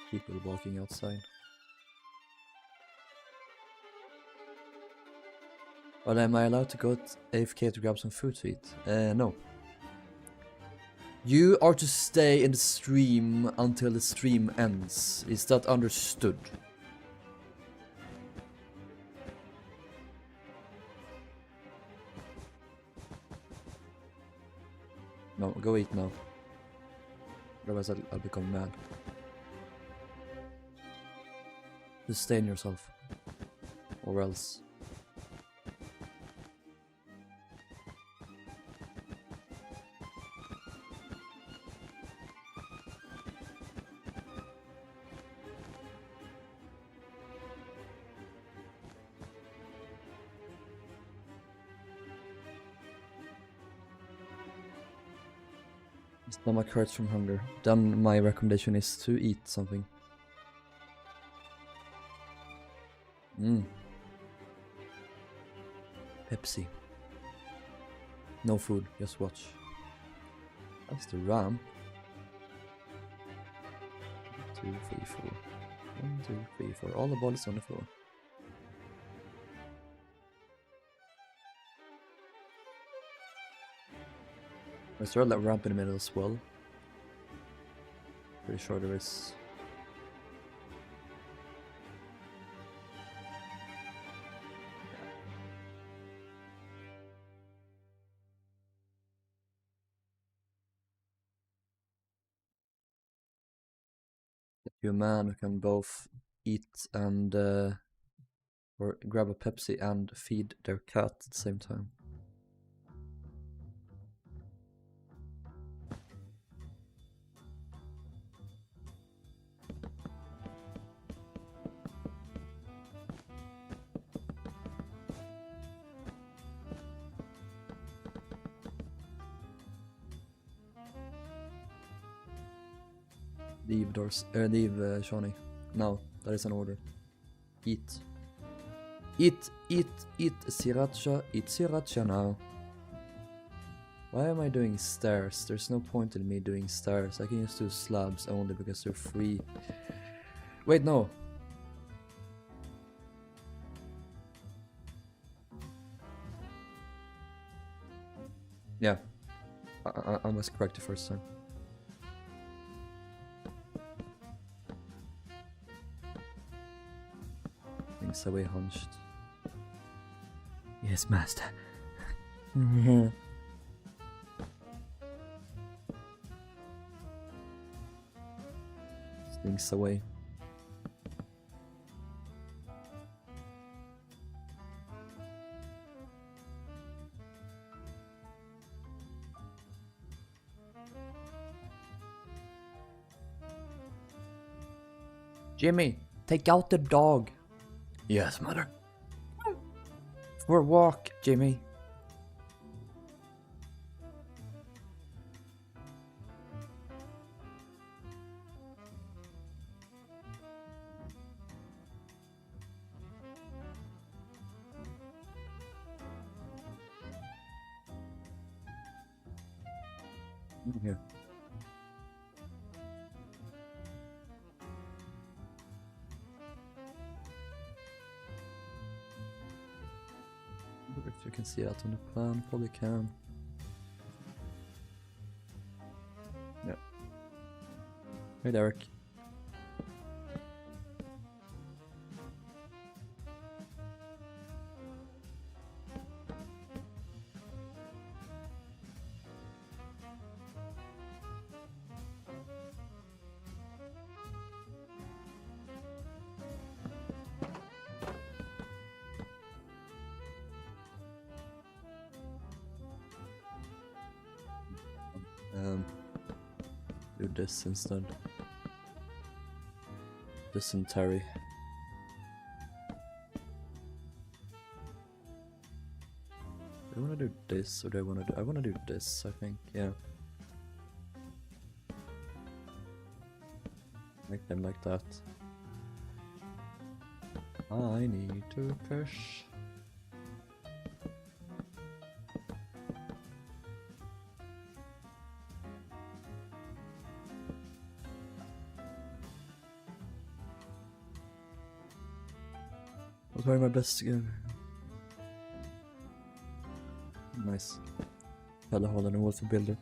People walking outside. Well, am I allowed to go to AFK to grab some food to eat? No. You are to stay in the stream until the stream ends. Is that understood? No, go eat now. Otherwise I'll become mad. Sustain yourself. Or else. Stomach hurts from hunger. Then my recommendation is to eat something. Pepsi. No food, just watch. That's the ram. 1, 2, 3, 4. 1, 2, 3, 4. All the bodies on the floor. Is there a ramp in the middle as well? Pretty sure there is. You a man who can both eat and or grab a Pepsi and feed their cat at the same time. Leave Shawnee. Now, that is an order. Eat. Eat sriracha now. Why am I doing stairs? There's no point in me doing stairs. I can just do slabs only because they're free. Wait, no. Yeah. I was correct the first time. Things away hunched. Yes, master. Things away. Jimmy, take out the dog. Yes, mother. For a walk, Jimmy. Here. If you can see that on the plan, probably can. Hey, Derek. Do this instead. Dysentery. Do I want to do this or do I want to do? I want to do this, I think. Yeah. Make them like that. I need to fish. I'll try my best again. Nice. Harland and Wolff builder.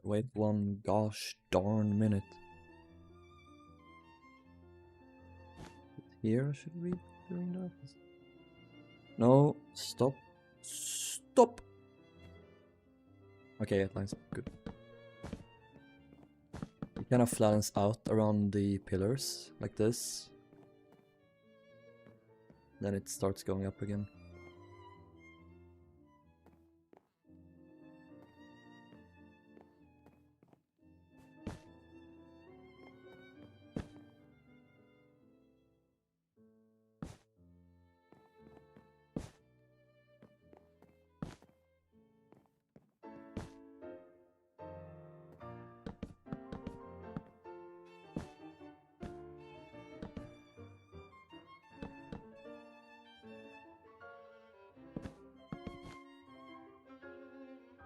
Wait one gosh darn minute. Here should we be doing that? No, stop. Stop! Okay, it lines up, good. It kind of flattens out around the pillars, like this. Then it starts going up again.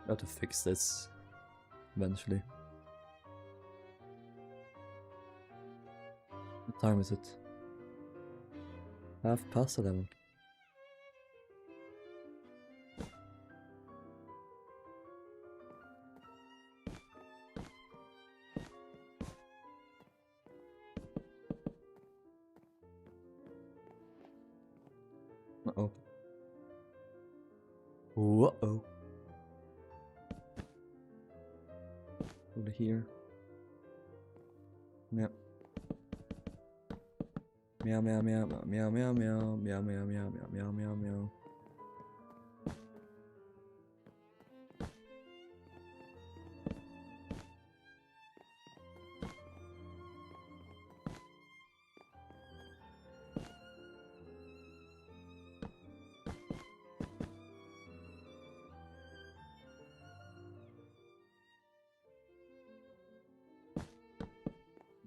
I have to fix this eventually. What time is it? 11:30. Uh-oh. Uh-oh. Over here. Meow. Meow meow meow meow meow meow meow meow meow meow meow meow meow.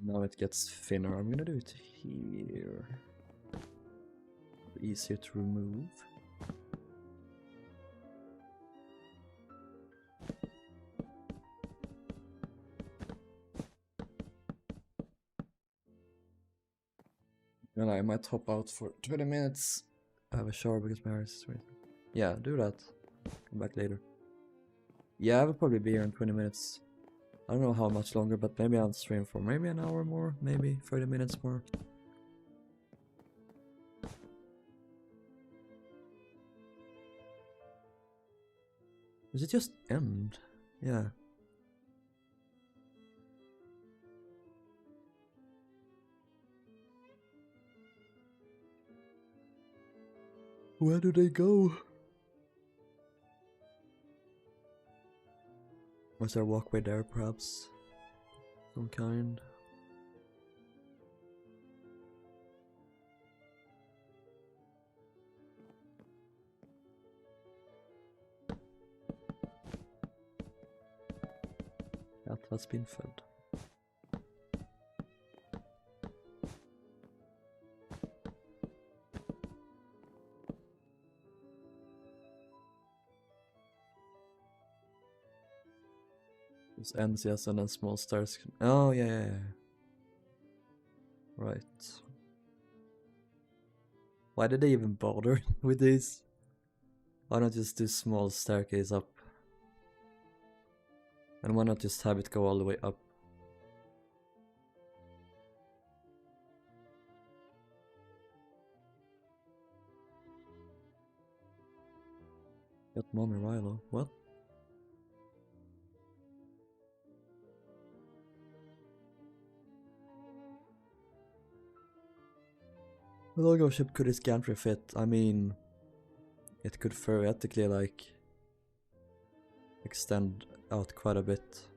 Now it gets thinner. I'm gonna do it here. Easier to remove. And I might hop out for 20 minutes. I have a shower because my hair is straight. Yeah, do that. Come back later. Yeah, I will probably be here in 20 minutes. I don't know how much longer, but maybe I'll stream for maybe an hour more, maybe 30 minutes more. Does it just end? Yeah. Where do they go? Was there a walkway there, perhaps? Some kind? That has been fed. It's NCS and then small stairs. Oh yeah. Right. Why did they even bother with these? Why not just do small staircase up? And why not just have it go all the way up? Got mommy Rilhon. What? The logo ship could this gantry fit? I mean, it could theoretically like extend out quite a bit.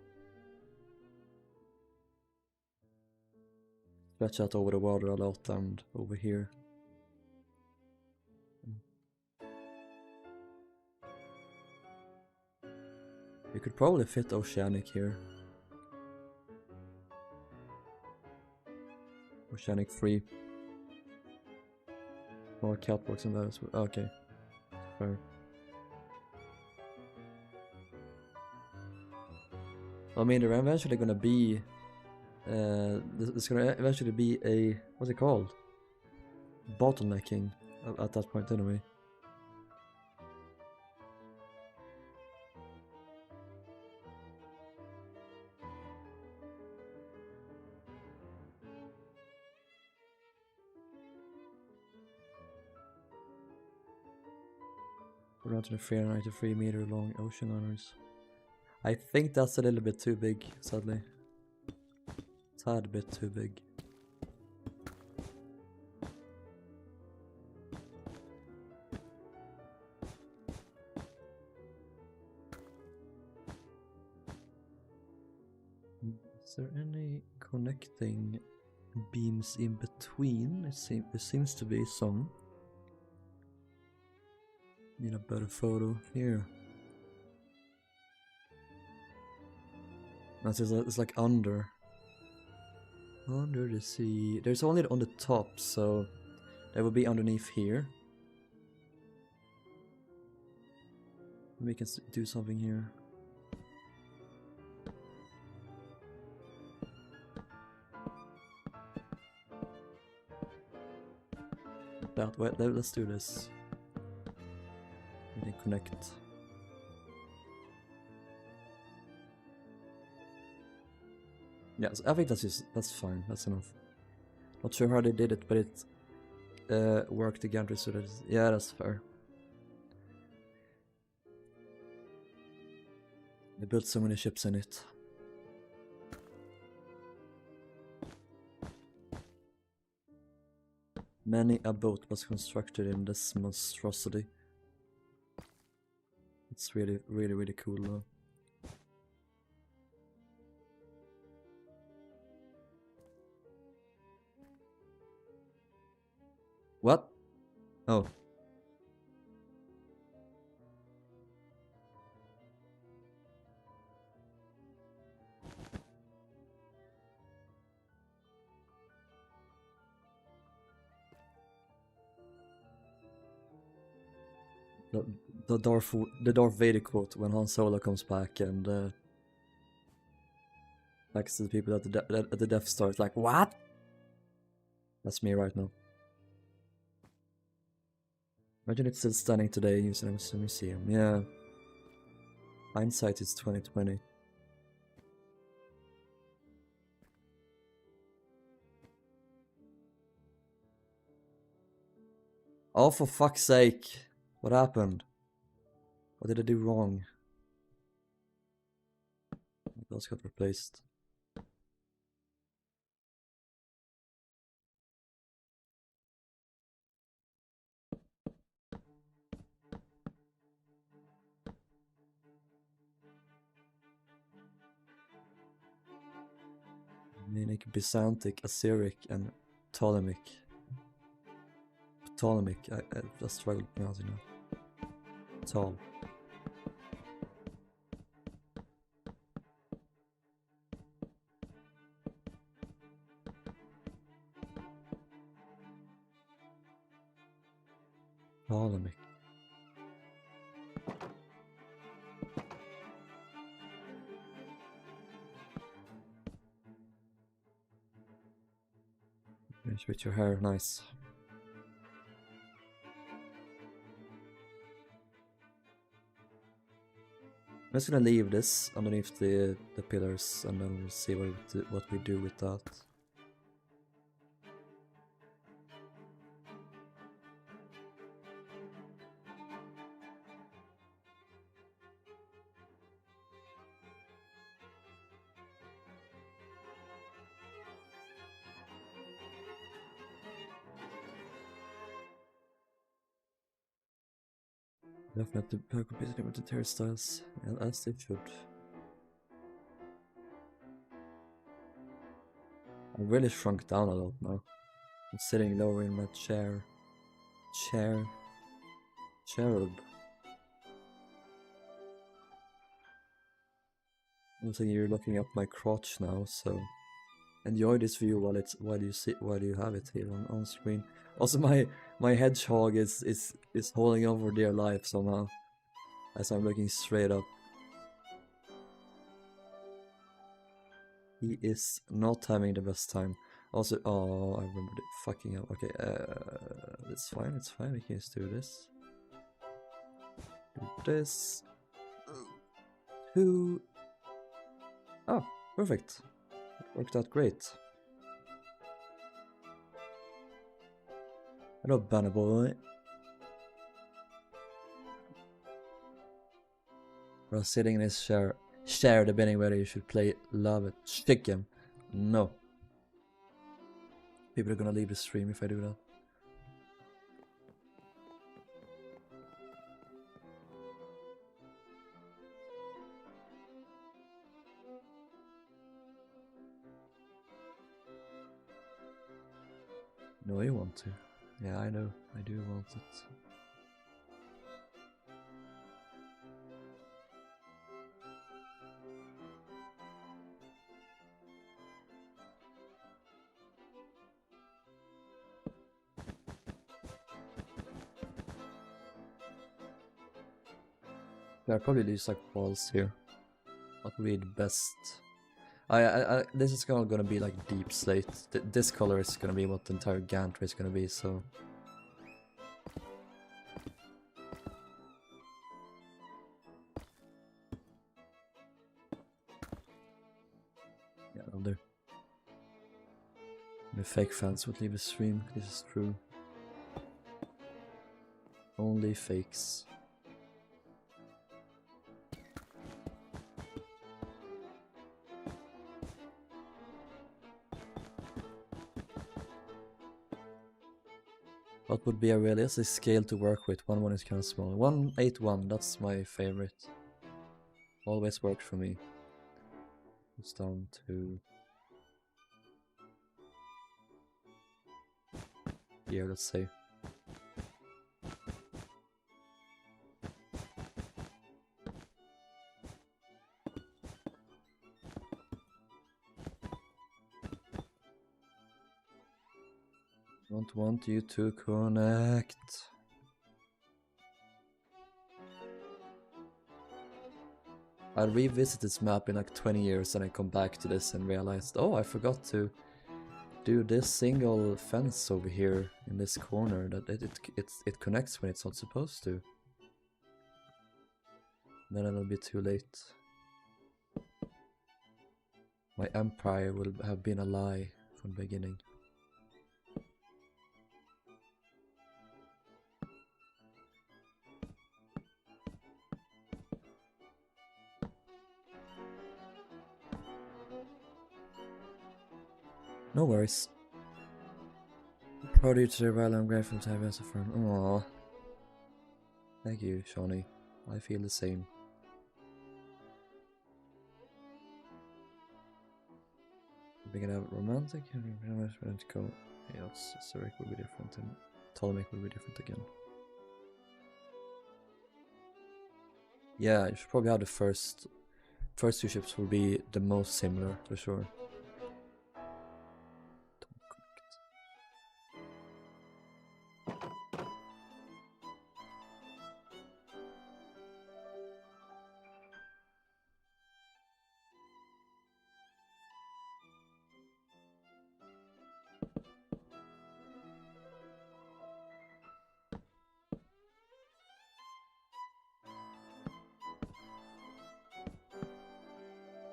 Stretch out over the water a lot and over here. You could probably fit Oceanic here. Oceanic 3. More catwalks in that as well. Okay. Fair. I mean, they're eventually gonna be... there's gonna eventually be a... what's it called? Bottlenecking at that point anyway. Around the 393 meter long ocean liners. I think that's a little bit too big, sadly. Tad bit too big. Is there any connecting beams in between? There seems to be some. Need a better photo here. It's like under the sea. There's only on the top, so that would be underneath here. We can do something here. That way, let's do this. We can connect. Yeah, so I think that's fine. That's enough. Not sure how they did it, but it worked the Gantry so that yeah, that's fair. They built so many ships in it. Many a boat was constructed in this monstrosity. It's really, really, really cool though. What? Oh. The Darth Vader quote when Han Solo comes back and next to the people at the Death Star, it's like, what? That's me right now. Imagine it's still standing today using a museum. Yeah. Hindsight is 2020. Oh, for fuck's sake. What happened? What did I do wrong? Those got replaced. Menic, Byzantic, Assyric, and Ptolemaic. I just struggled pronouncing that. Ptol. Ptolemaic. With your hair, nice. I'm just gonna leave this underneath the pillars, and then we'll see what we do with that. Definitely competing with the hairstyles, as they should. I really shrunk down a lot now. I'm sitting lower in my chair. Cherub. I think you're looking up my crotch now, so enjoy this view while you have it here on screen. Also, my hedgehog is holding on for dear life somehow, as I'm looking straight up. He is not having the best time. Also, oh, I remember the fucking hell. Okay, it's fine, we can just do this. Do this. Two. Oh, perfect. Worked out great. Hello, banner boy. We're sitting in his chair, debating whether you should play Love Chicken. No. People are gonna leave the stream if I do that. No, you want to. Yeah, I know. I do want it. I'll probably use like walls here. What would be the best? This is gonna be like deep slate. This color is gonna be what the entire Gantry is gonna be, so. Yeah, I'll do. The fake fans would leave the stream, this is true. Only fakes. What would be a realistic scale to work with? 1-1 is kind of small. 1-8-1, that's my favorite. Always worked for me. It's down to here, let's say. Don't want you to connect. I'll revisit this map in like 20 years and I come back to this and realized, oh, I forgot to do this single fence over here in this corner, that it connects when it's not supposed to. Then it'll be too late. My empire will have been a lie from the beginning. No worries. Proud to while I'm grateful to have you as a friend. Aww. Thank you, Shawnee. I feel the same. We're gonna have romantic and go. Yeah, Zurich will be different and Ptolemaic will be different again. Yeah, you should probably have the first two ships will be the most similar for sure.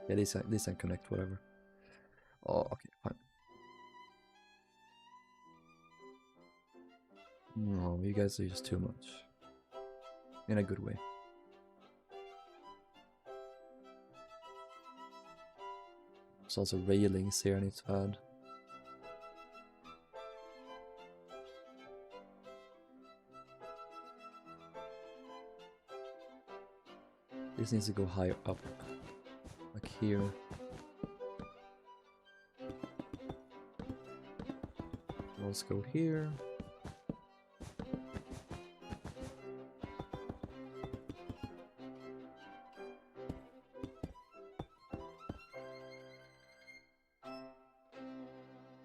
Yeah, these can connect, whatever. Oh, okay, fine. No, you guys are just too much. In a good way. There's also railings here I need to add. This needs to go higher up. Like here. Let's go here.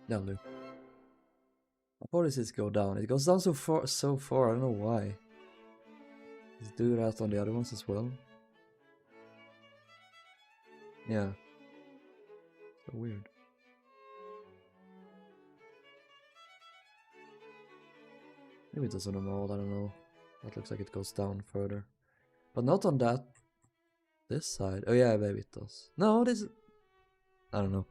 That'll do. How does this go down? It goes down so far, I don't know why. Let's do that on the other ones as well. Yeah. So weird. Maybe it does on them all, I don't know. That looks like it goes down further. But not on that. This side. Oh yeah, maybe it does. No, this... I don't know.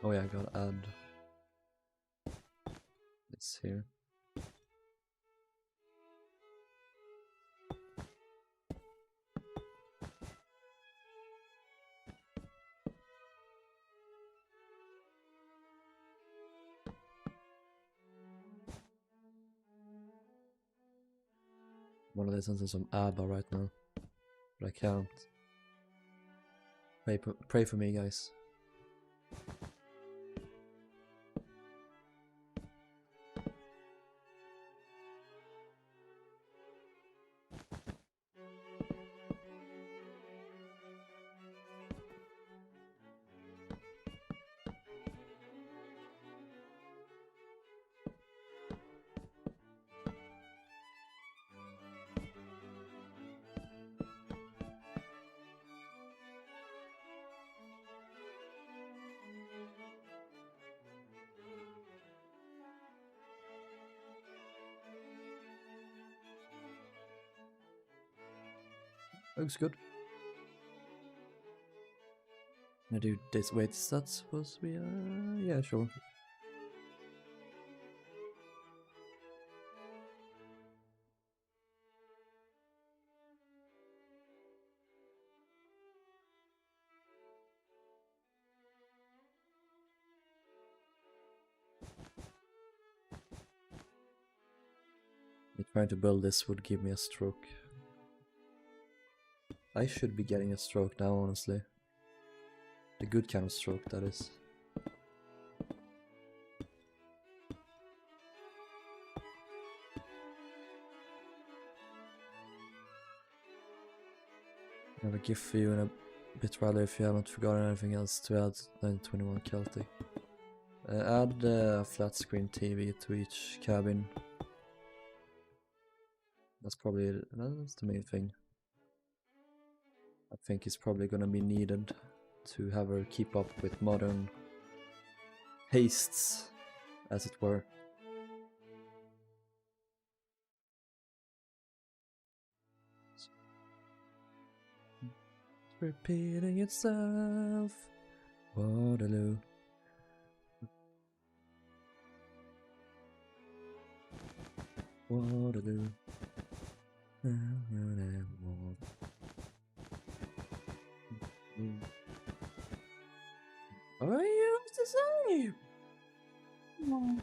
Oh yeah, I gotta add this here. Wanna listen to some ABBA right now, but I can't. Pray for me, guys. Looks good. I do this. Wait, is that supposed to be? Yeah, sure. Trying to build this would give me a stroke. I should be getting a stroke now, honestly. The good kind of stroke, that is. I have a gift for you in a bit, rather, if you haven't forgotten anything else to add 921 Celtic. Add a flat screen TV to each cabin. That's probably that's the main thing. I think it's probably gonna be needed to have her keep up with modern tastes, as it were. It's repeating itself. Waterloo. Waterloo. What are you to say? No.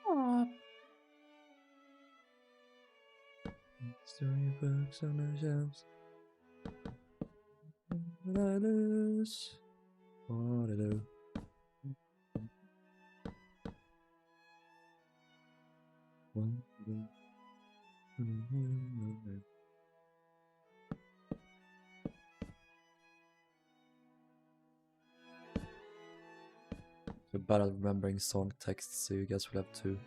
Stop. Storybooks on the shelves. What I lose? Waterloo. Waterloo. I'm bad at remembering song texts, so you guys will have to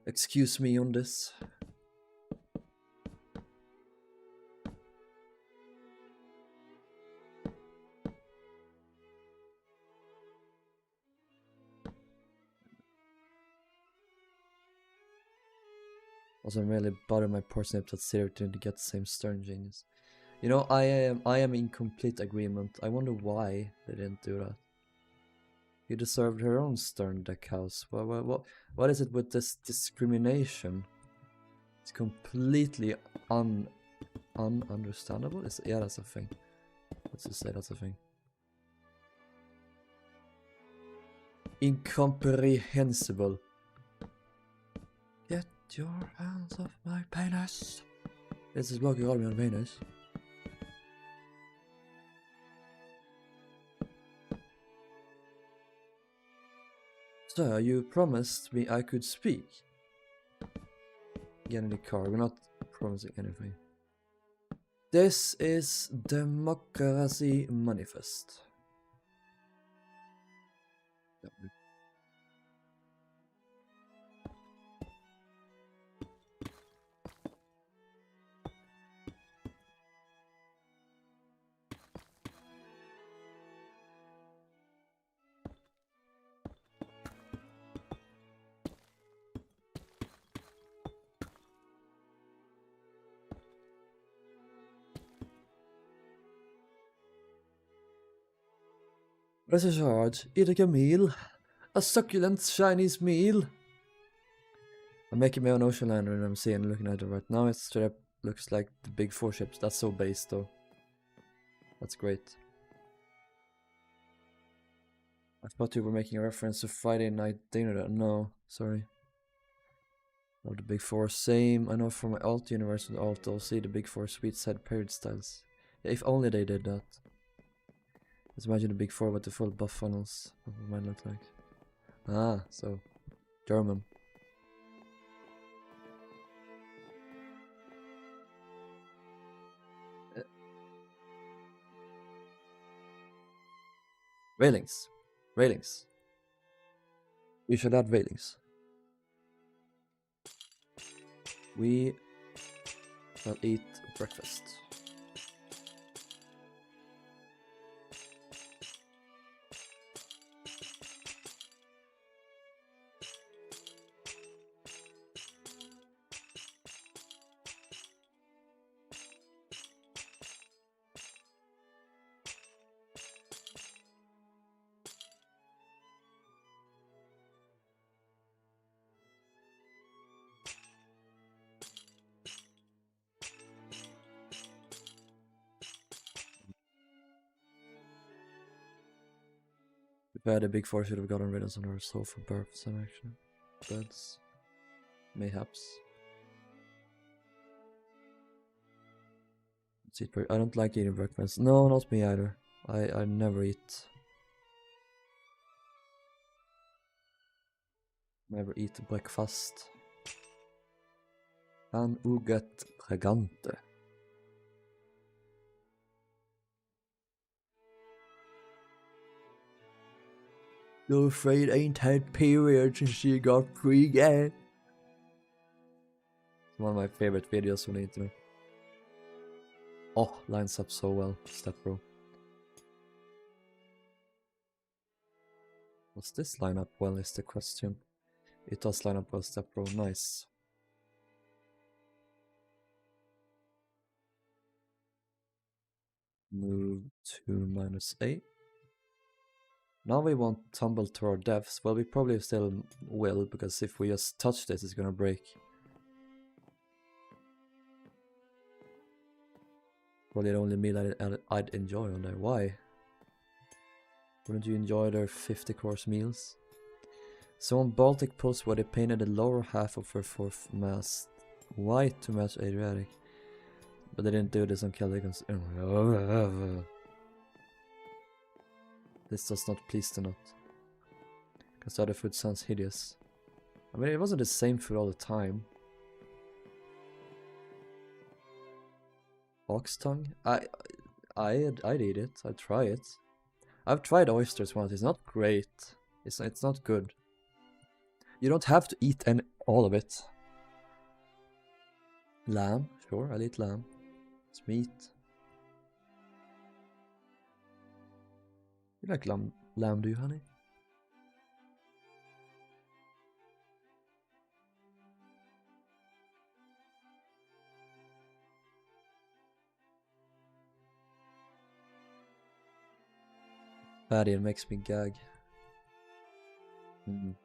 excuse me on this. Also, I'm really bothered my parsnip that Siri didn't get the same stern genius. You know, I am in complete agreement. I wonder why they didn't do that. He deserved her own stern deck house. What is it with this discrimination? It's completely ununderstandable. Yeah, that's a thing. Let's just say that's a thing. Incomprehensible. Get your hands off my penis. This is blocking all my penis. Sir, you promised me I could speak. Get in the car. We're not promising anything. This is Democracy Manifest. What is a charge? Eat a meal. A succulent Chinese meal. I'm making my own ocean liner and I'm looking at it right now. It straight up looks like the big 4 ships. That's so base though. That's great. I thought you were making a reference to Friday night dinner. No, sorry. Oh, the big 4, same. I know from my alt universe with alt OC, the big 4 sweet side period styles. Yeah, if only they did that. Let's imagine the big 4 with the full buff funnels. What it might look like. Ah, so German. Railings. Railings. We should add railings. We shall eat breakfast. The big 4 should have gotten rid of some of our sofa berths and actually beds. Mayhaps. I don't like eating breakfast. No, not me either. I never eat. Never eat breakfast. An uget pregante. You're afraid ain't had periods since she got pregnant. It's one of my favorite videos on the internet. Oh, lines up so well, Step Bro. Does this line up well is the question. It does line up well, Step Bro, nice. Move to -8. Now we won't tumble to our deaths. Well, we probably still will, because if we just touch this, it's gonna break. Probably the only meal I'd enjoy on there. Why? Wouldn't you enjoy their 50-course meals? So on Baltic Post where they painted the lower half of her 4th mast white to match Adriatic. But they didn't do this on Caligans. This does not please the nut. Because the other food sounds hideous. I mean, it wasn't the same food all the time. Ox tongue? I'd eat it. I'd try it. I've tried oysters once. It's not great. It's not good. You don't have to eat all of it. Lamb, sure, I'll eat lamb. It's meat. You like lamb, do you, honey? Fatty, it makes me gag. And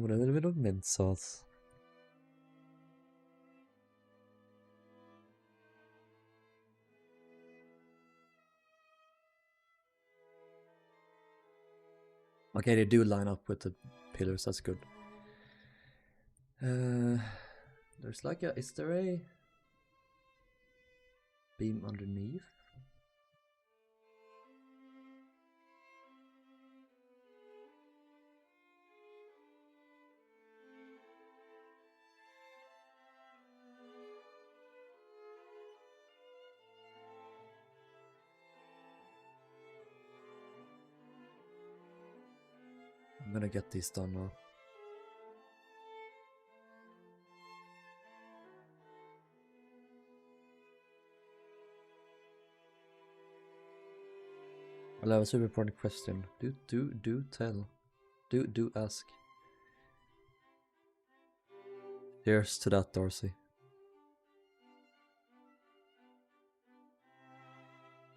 with a little bit of mint sauce. Okay, they do line up with the pillars, that's good. There's like a... Is there a beam underneath? I'm gonna get these done now. I'll have a super important question. Do tell. Do ask. Cheers to that, Darcy.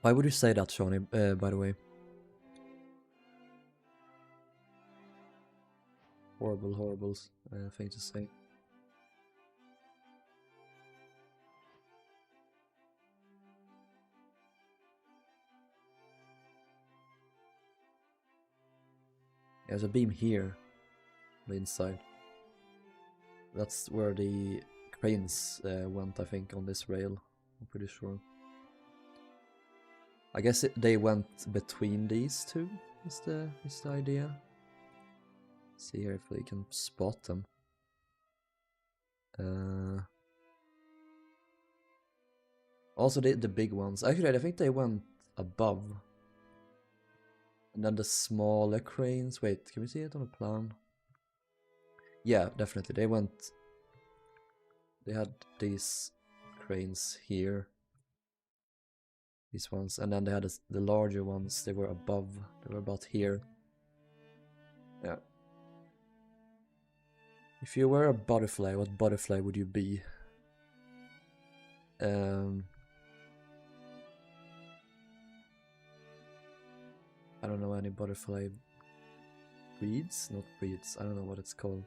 Why would you say that, Shawnee, by the way? Horrible thing to say. There's a beam here on the inside. That's where the cranes went, I think, on this rail. I'm pretty sure. I guess they went between these two, is the idea. See here if we can spot them. Also the big ones. Actually, I think they went above. And then the smaller cranes. Wait, can we see it on the plan? Yeah, definitely. They had these cranes here. These ones. And then they had the larger ones. They were above. They were about here. Yeah. If you were a butterfly, what butterfly would you be? I don't know any butterfly breeds? Not breeds, I don't know what it's called.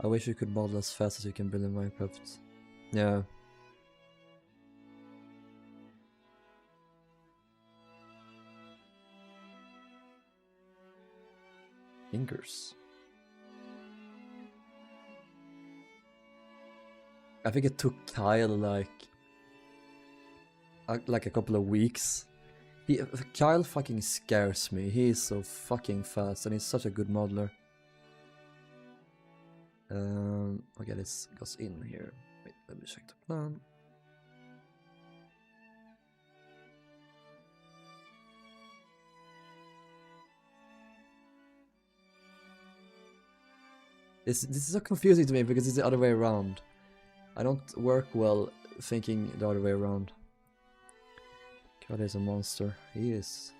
I wish you could model as fast as you can build in Minecraft. Yeah. Fingers. I think it took Kyle like a couple of weeks. Kyle fucking scares me. He is so fucking fast and he's such a good modeler. Okay, this goes in here. Wait, let me check the plan. This is so confusing to me because it's the other way around. I don't work well thinking the other way around. God is a monster. He is.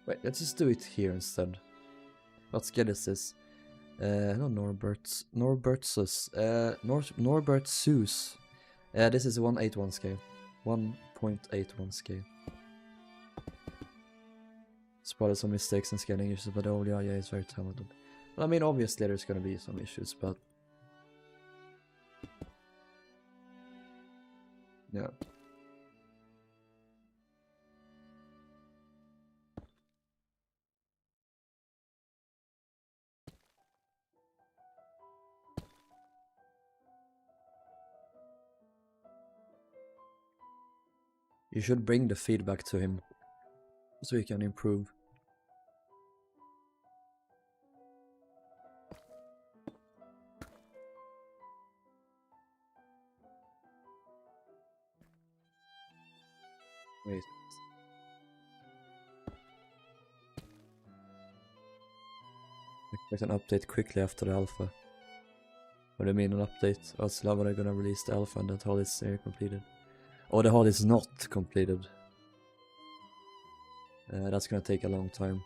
Wait, let's just do it here instead. What scale is this? No, Norbert's. Norbertsus. This is 181 scale. 1.81 scale. Spotted some mistakes in scaling issues, but oh yeah, he's very talented. Well, I mean, obviously there's gonna be some issues, but yeah. You should bring the feedback to him so he can improve. Wait. Expect an update quickly after the alpha. What do you mean an update? Oh, it's when they're gonna release the alpha and that hull is completed. Oh, the hull is not completed. That's gonna take a long time.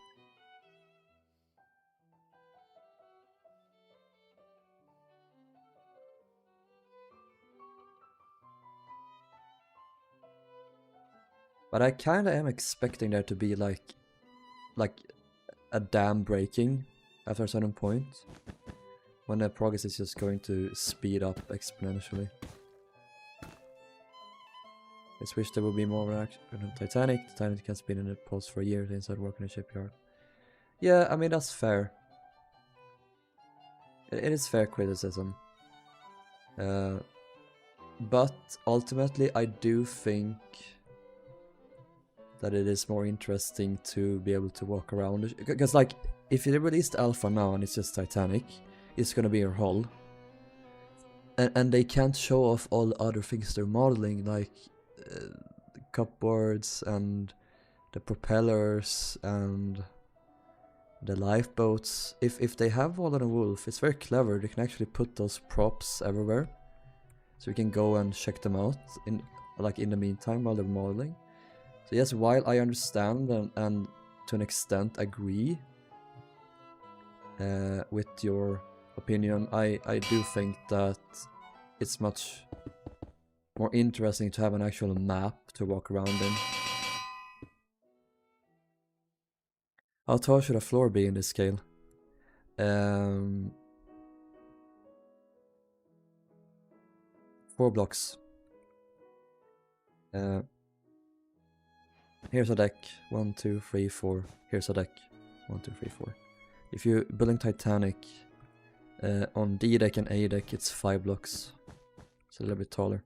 But I kinda am expecting there to be like a dam breaking after a certain point. When the progress is just going to speed up exponentially. I just wish there would be more action on Titanic. Titanic has been in the post for years inside working in Shipyard. Yeah, I mean that's fair. It is fair criticism. But ultimately I do think that it is more interesting to be able to walk around. Because like, if you release the alpha now and it's just Titanic, it's gonna be your hull. And they can't show off all the other things they're modeling, like the cupboards and the propellers and the lifeboats. If they have Harland and Wolff, it's very clever. They can actually put those props everywhere, so we can go and check them out in the meantime while they're modeling. So yes, while I understand and to an extent agree with your opinion, I do think that it's much more interesting to have an actual map to walk around in. How tall should a floor be in this scale? 4 blocks. Here's a deck. 1, 2, 3, 4. Here's a deck. 1, 2, 3, 4. If you're building Titanic on D deck and A deck, it's 5 blocks. It's a little bit taller.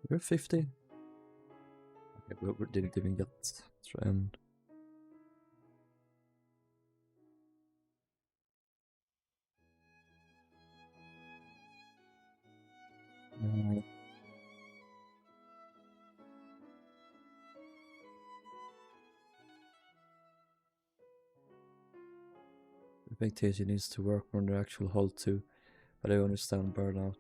We're 50. Okay, we didn't even get to end. I think TSG needs to work on the actual hull too, but I understand burnout.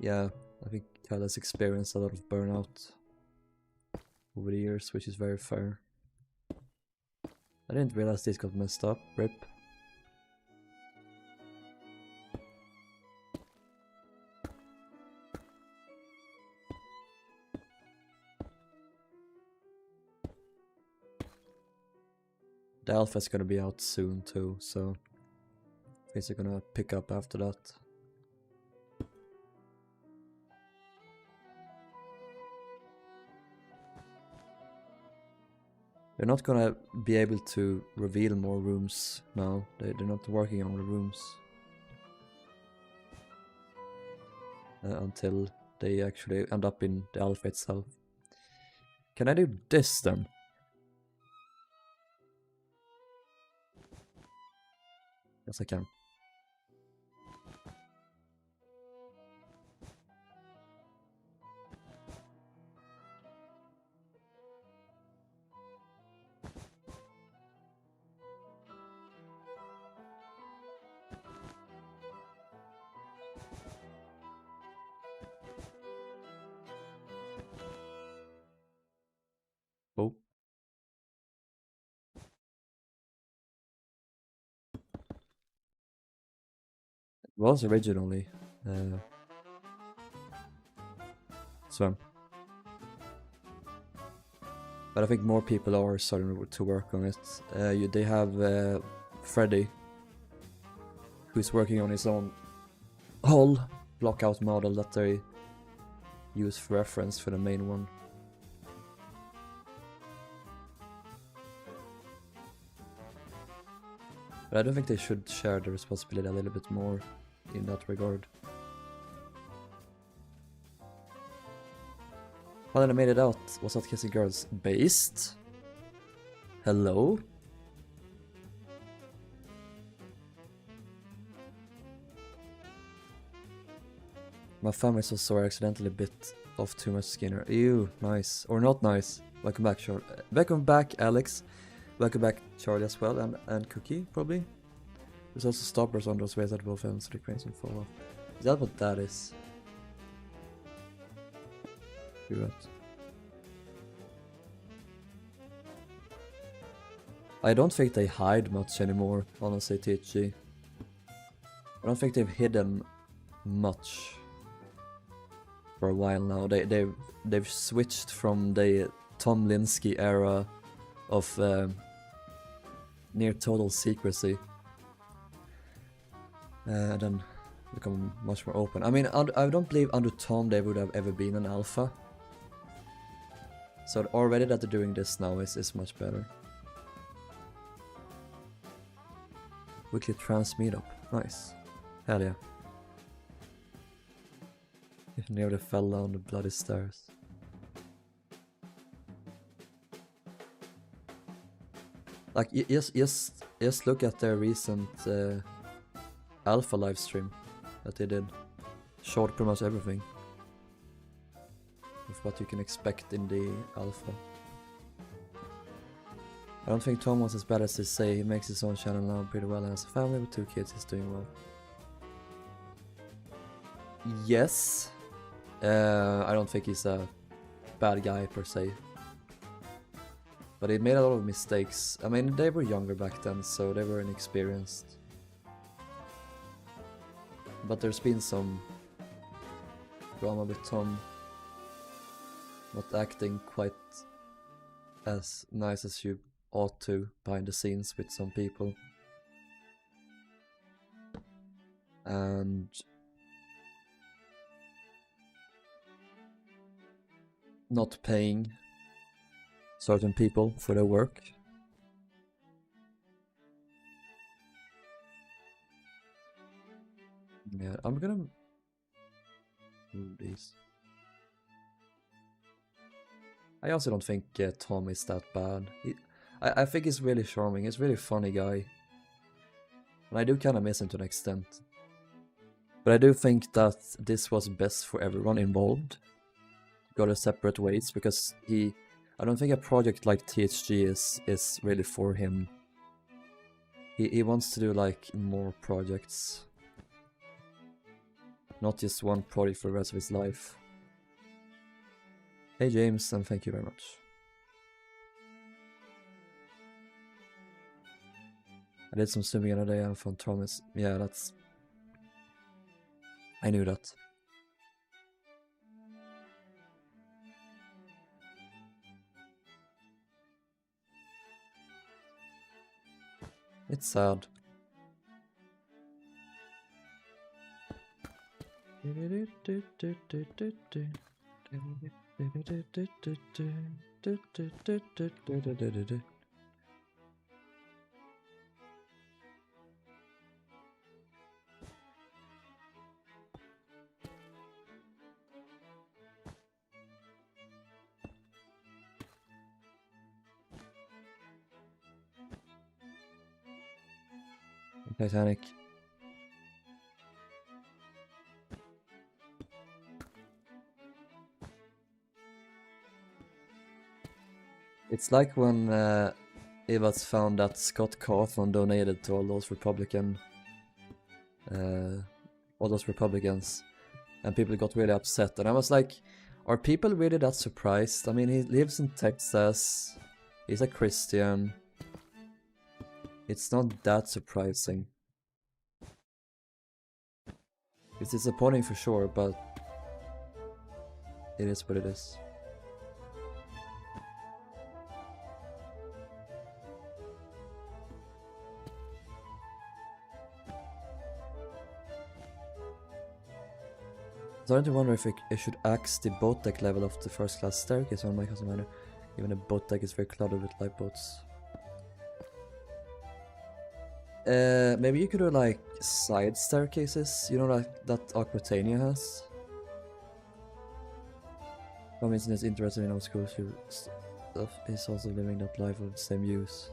Yeah, I think Kyle has experienced a lot of burnout over the years, which is very fair. I didn't realize this got messed up. RIP. The alpha is gonna be out soon too, so things are gonna pick up after that. They're not gonna be able to reveal more rooms now. They're not working on the rooms until they actually end up in the alpha itself. Can I do this then? Yes, I can. Oh. It was originally Sven. But I think more people are starting to work on it. They have Freddy, who's working on his own whole blockout model that they use for reference for the main one. But I don't think they should share the responsibility a little bit more in that regard. Well, then I made it out. Was that Kissing Girls based? Hello? My family so sorry I accidentally bit off too much Skinner. Ew, nice. Or not nice. Welcome back, Charlie. Welcome back, Alex. Welcome back, Charlie, as well, and Cookie, probably. There's also stoppers on those ways that Wolff and so the cranes will fall off. Is that what that is? Do that. I don't think they hide much anymore, honestly, THG. I don't think they've hidden much for a while now. They've switched from the Tom Linsky era of near total secrecy, and then become much more open. I mean, I don't believe under Tom they would have ever been an alpha. So already that they're doing this now is much better. Weekly trans meetup, nice. Hell yeah. It nearly fell down the bloody stairs. Like, just look at their recent alpha livestream that they did. Showed pretty much everything of what you can expect in the alpha. I don't think Tom was as bad as they say. He makes his own channel now pretty well and has a family with 2 kids. He's doing well. Yes. I don't think he's a bad guy per se. But he made a lot of mistakes. I mean, they were younger back then, so they were inexperienced. But there's been some drama with Tom not acting quite as nice as you ought to behind the scenes with some people. And not paying certain people for their work. Yeah, I'm gonna move these. I also don't think Tom is that bad. I think he's really charming. He's a really funny guy. And I do kind of miss him to an extent. But I do think that this was best for everyone involved. Go their separate ways, because I don't think a project like THG is really for him. He wants to do like more projects. Not just one project for the rest of his life. Hey James, and thank you very much. I did some swimming the other day and found Thomas. Yeah, that's... I knew that. It's sad. Titanic. It's like when it was found that Scott Cawthon donated to all those Republicans, and people got really upset, and I was like, are people really that surprised? I mean, he lives in Texas, he's a Christian, it's not that surprising. It's disappointing for sure, but it is what it is. Starting to wonder if I should axe the boat deck level of the first class staircase on my custom miner. Even the boat deck is very cluttered with lifeboats. Maybe you could do like side staircases, you know, like that Aquatania has. For instance, is interested in obscure stuff. He's also living that life of the same use.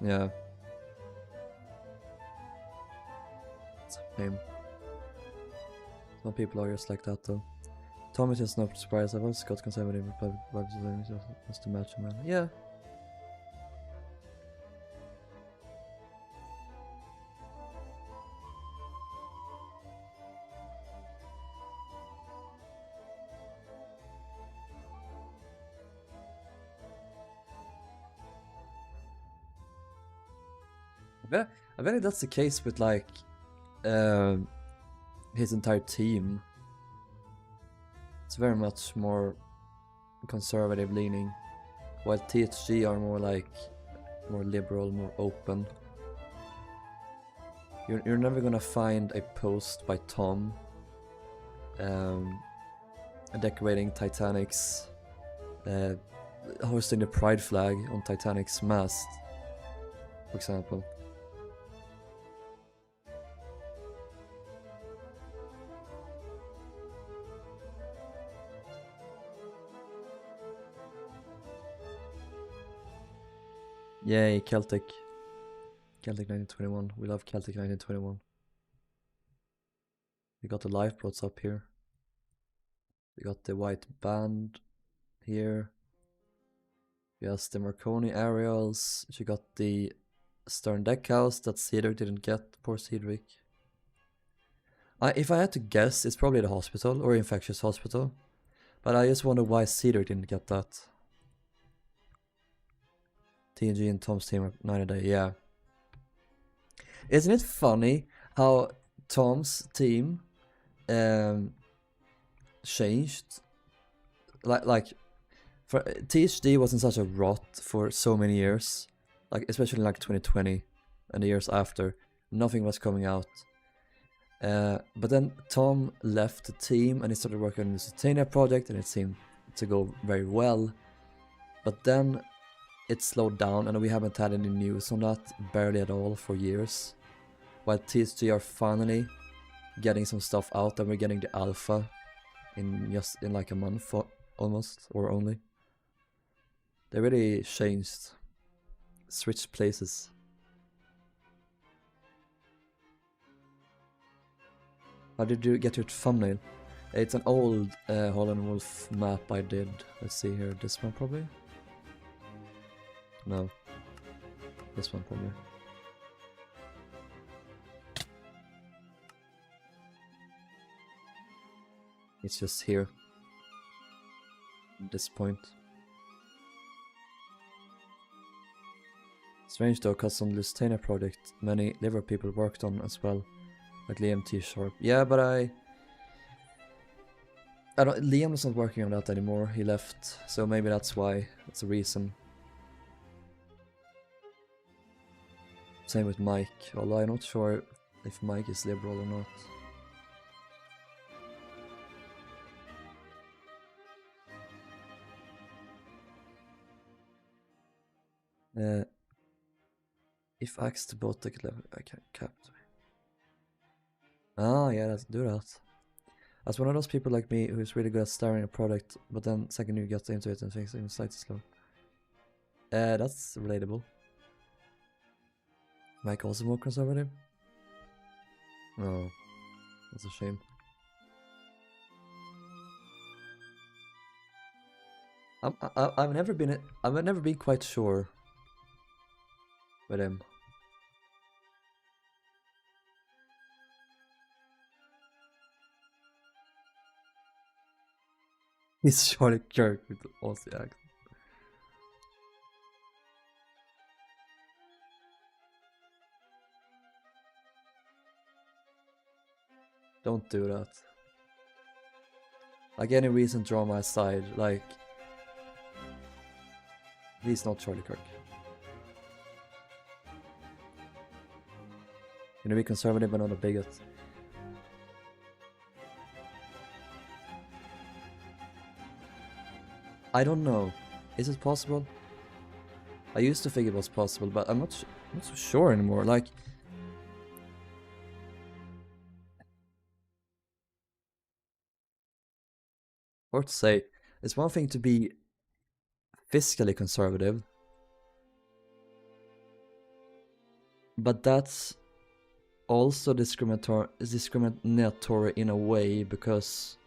Yeah. It's a shame. Some people are just like that though. Tom is just not surprised. I've always got conservative vibes just to match him. Yeah. I bet that's the case with like his entire team. It's very much more conservative leaning, while THG are more like more liberal, more open. You're never gonna find a post by Tom decorating Titanic's hosting the pride flag on Titanic's mast, for example. Yay, Celtic 1921. We love Celtic 1921. We got the lifeboats up here. We got the white band here. Yes, the Marconi aerials. She got the stern deck house that Cedric didn't get. Poor Cedric. If I had to guess, it's probably the hospital or infectious hospital. But I just wonder why Cedric didn't get that. TNG and Tom's team are 9 a day, yeah. Isn't it funny how Tom's team changed? Like for THD wasn't such a rot for so many years, like especially like 2020 and the years after, nothing was coming out. But then Tom left the team and he started working on the Sultania project, and it seemed to go very well. But then it slowed down, and we haven't had any news on that, barely at all, for years. While TSG are finally getting some stuff out, and we're getting the alpha in like a month almost, or only. They really changed, switched places. How did you get your thumbnail? It's an old Harland Wolff map I did. Let's see here, this one probably? No. This one probably. It's just here. At this point. Strange though, cause on the Lusitania project, many liver people worked on as well. Like Liam T. Sharp. Yeah, but Liam is not working on that anymore, he left. So maybe that's why, that's the reason. Same with Mike, although I'm not sure if Mike is liberal or not. If axe to both ticket level, I can cap. Ah, yeah, let's do that. As one of those people like me who's really good at staring at a product, but then second you get into it and things even slightly slow. That's relatable. Mike also more conservative? No, that's a shame. I've never been quite sure with him. He's Charlie Kirk with the Aussie accent. Don't do that. Like, any recent drama aside, like, he's not Charlie Kirk. You know, be conservative but not a bigot. I don't know. Is it possible? I used to think it was possible, but I'm not so sure anymore. Like, hard to say. It's one thing to be fiscally conservative, but that's also discriminatory in a way, because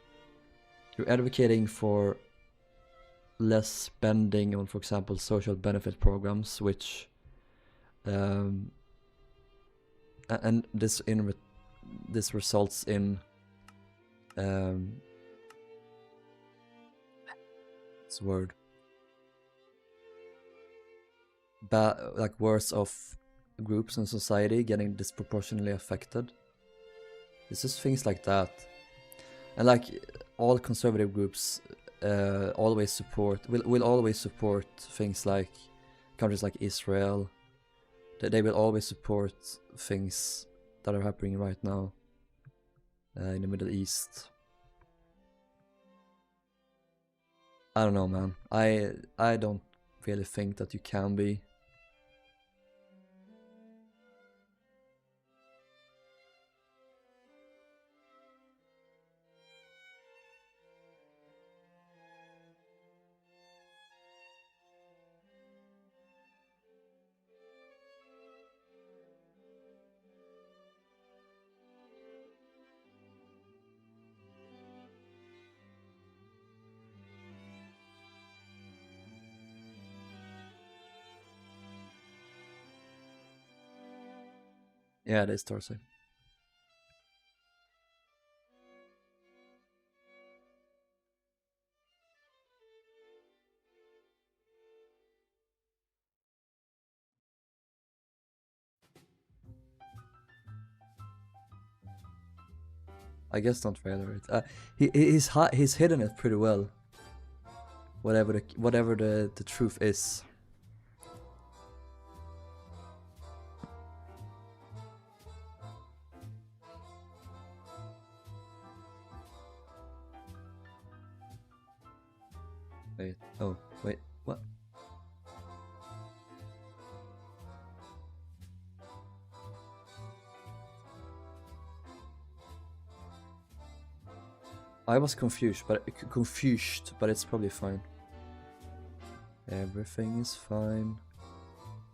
you're advocating for less spending on, for example, social benefit programs, which and this results in what's the word? Like worse off groups in society getting disproportionately affected. It's just things like that. And like all conservative groups will always support things like countries like Israel. They will always support things that are happening right now in the Middle East. I don't know, man. I don't really think that you can be. Yeah, it is Thursday. I guess not rather. He's hidden it pretty well. Whatever the truth is. Wait. Oh, wait. What? I was confused, but it's probably fine. Everything is fine.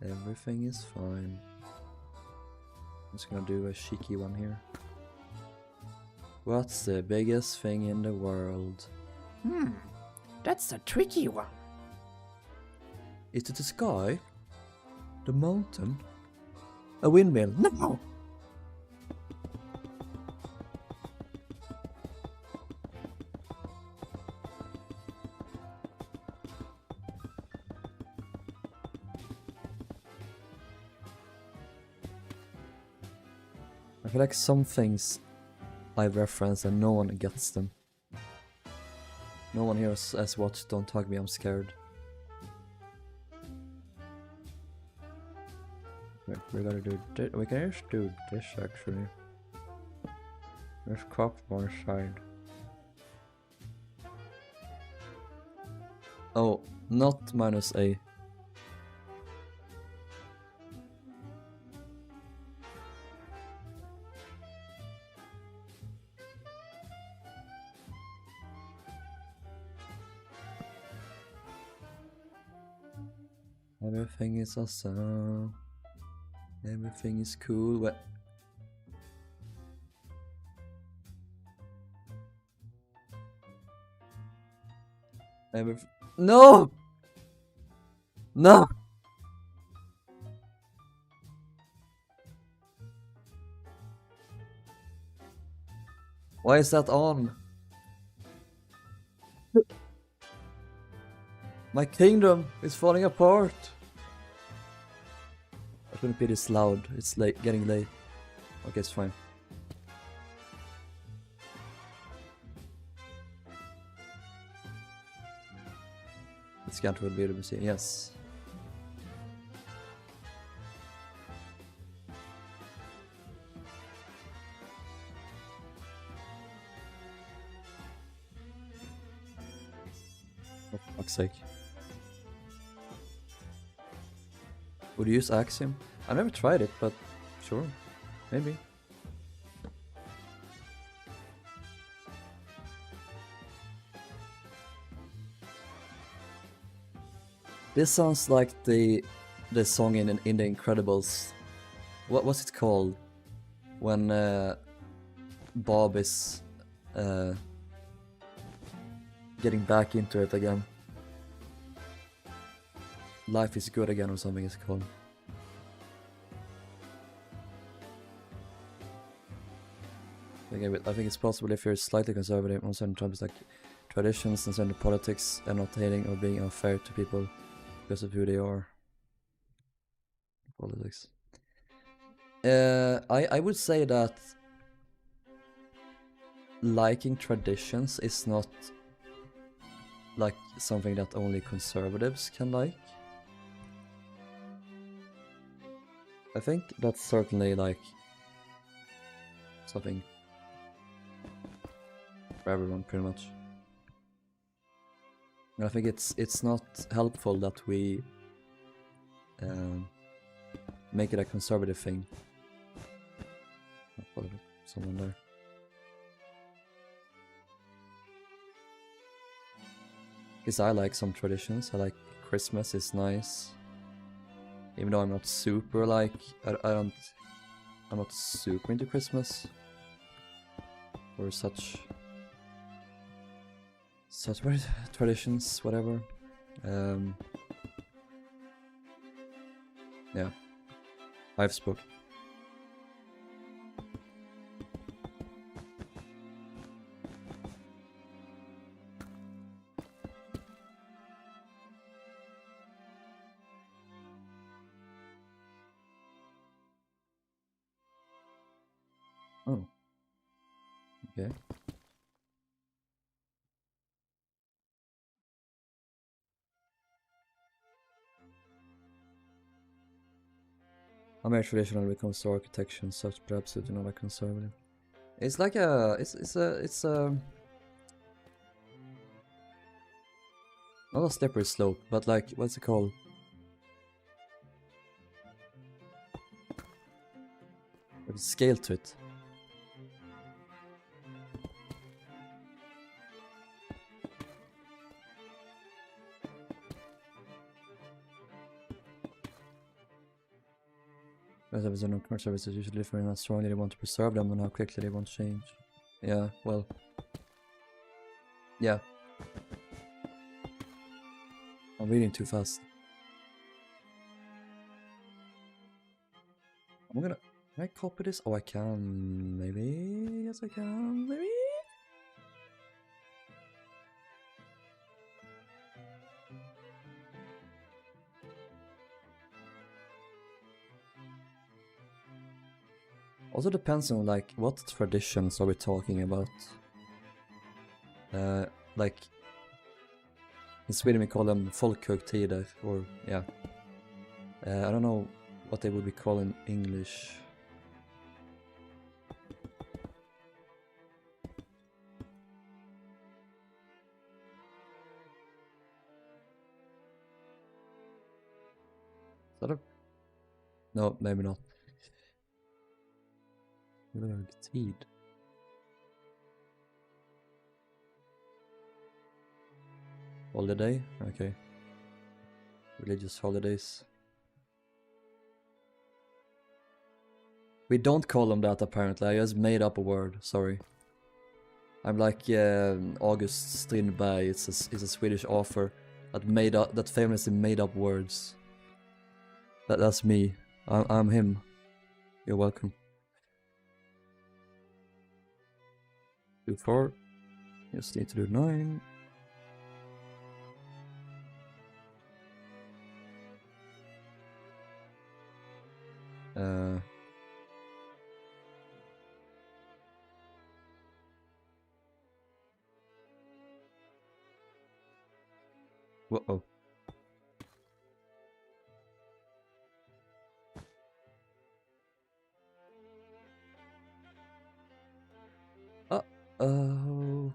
Everything is fine. I'm just gonna do a cheeky one here. What's the biggest thing in the world? That's a tricky one. Is it the sky? The mountain? A windmill? No! I feel like some things I reference and no one gets them. No one here has watched Don't Hug Me, I'm Scared. Wait, we're gonna do this. We can just do this actually. There's crop one side. Oh, not -A. Everything is awesome. Everything is cool. What? No! No! Why is that on? My kingdom is falling apart. I shouldn't be this loud. It's late, getting late. Okay, it's fine. This Gantry will be able to see. Yes. Oh, fuck. fuck's sake. Would you use Axiom? I never tried it, but sure, maybe. This sounds like the song in The Incredibles. What was it called? When Bob is getting back into it again. Life is good again or something it's called. I think it's possible if you're slightly conservative on certain topics like traditions and certain politics and not hating or being unfair to people because of who they are. Politics. I would say that liking traditions is not like something that only conservatives can like. I think that's certainly like something for everyone pretty much. And I think it's not helpful that we make it a conservative thing. Someone there. Because I like some traditions. I like Christmas is nice. Even though I'm not super like I'm not super into Christmas or such traditions, whatever. Yeah, I've spoken. Oh. Okay. I'm very traditional when it comes to architecture and such, but absolutely not a conservative. It's like it's not a slippery slope, but like, what's it called? There's a scale to it. As a non-commercial services usually differ in how strongly they want to preserve them and how quickly they want to change. Yeah, well. Yeah. I'm reading too fast. Can I copy this? Oh, I can. Maybe. Yes, I can. Maybe. Also depends on like what traditions are we talking about. Like in Sweden we call them folkhögtider, or yeah. I don't know what they would be called in English. Is that a... No, maybe not. Tid. Holiday? Okay. Religious holidays. We don't call them that apparently, I just made up a word, sorry. I'm like August Strindberg, it's a Swedish author that famously made up words. That's me. I'm him. You're welcome. 2, 4. Just need to do 9. Whoa. Uh-oh.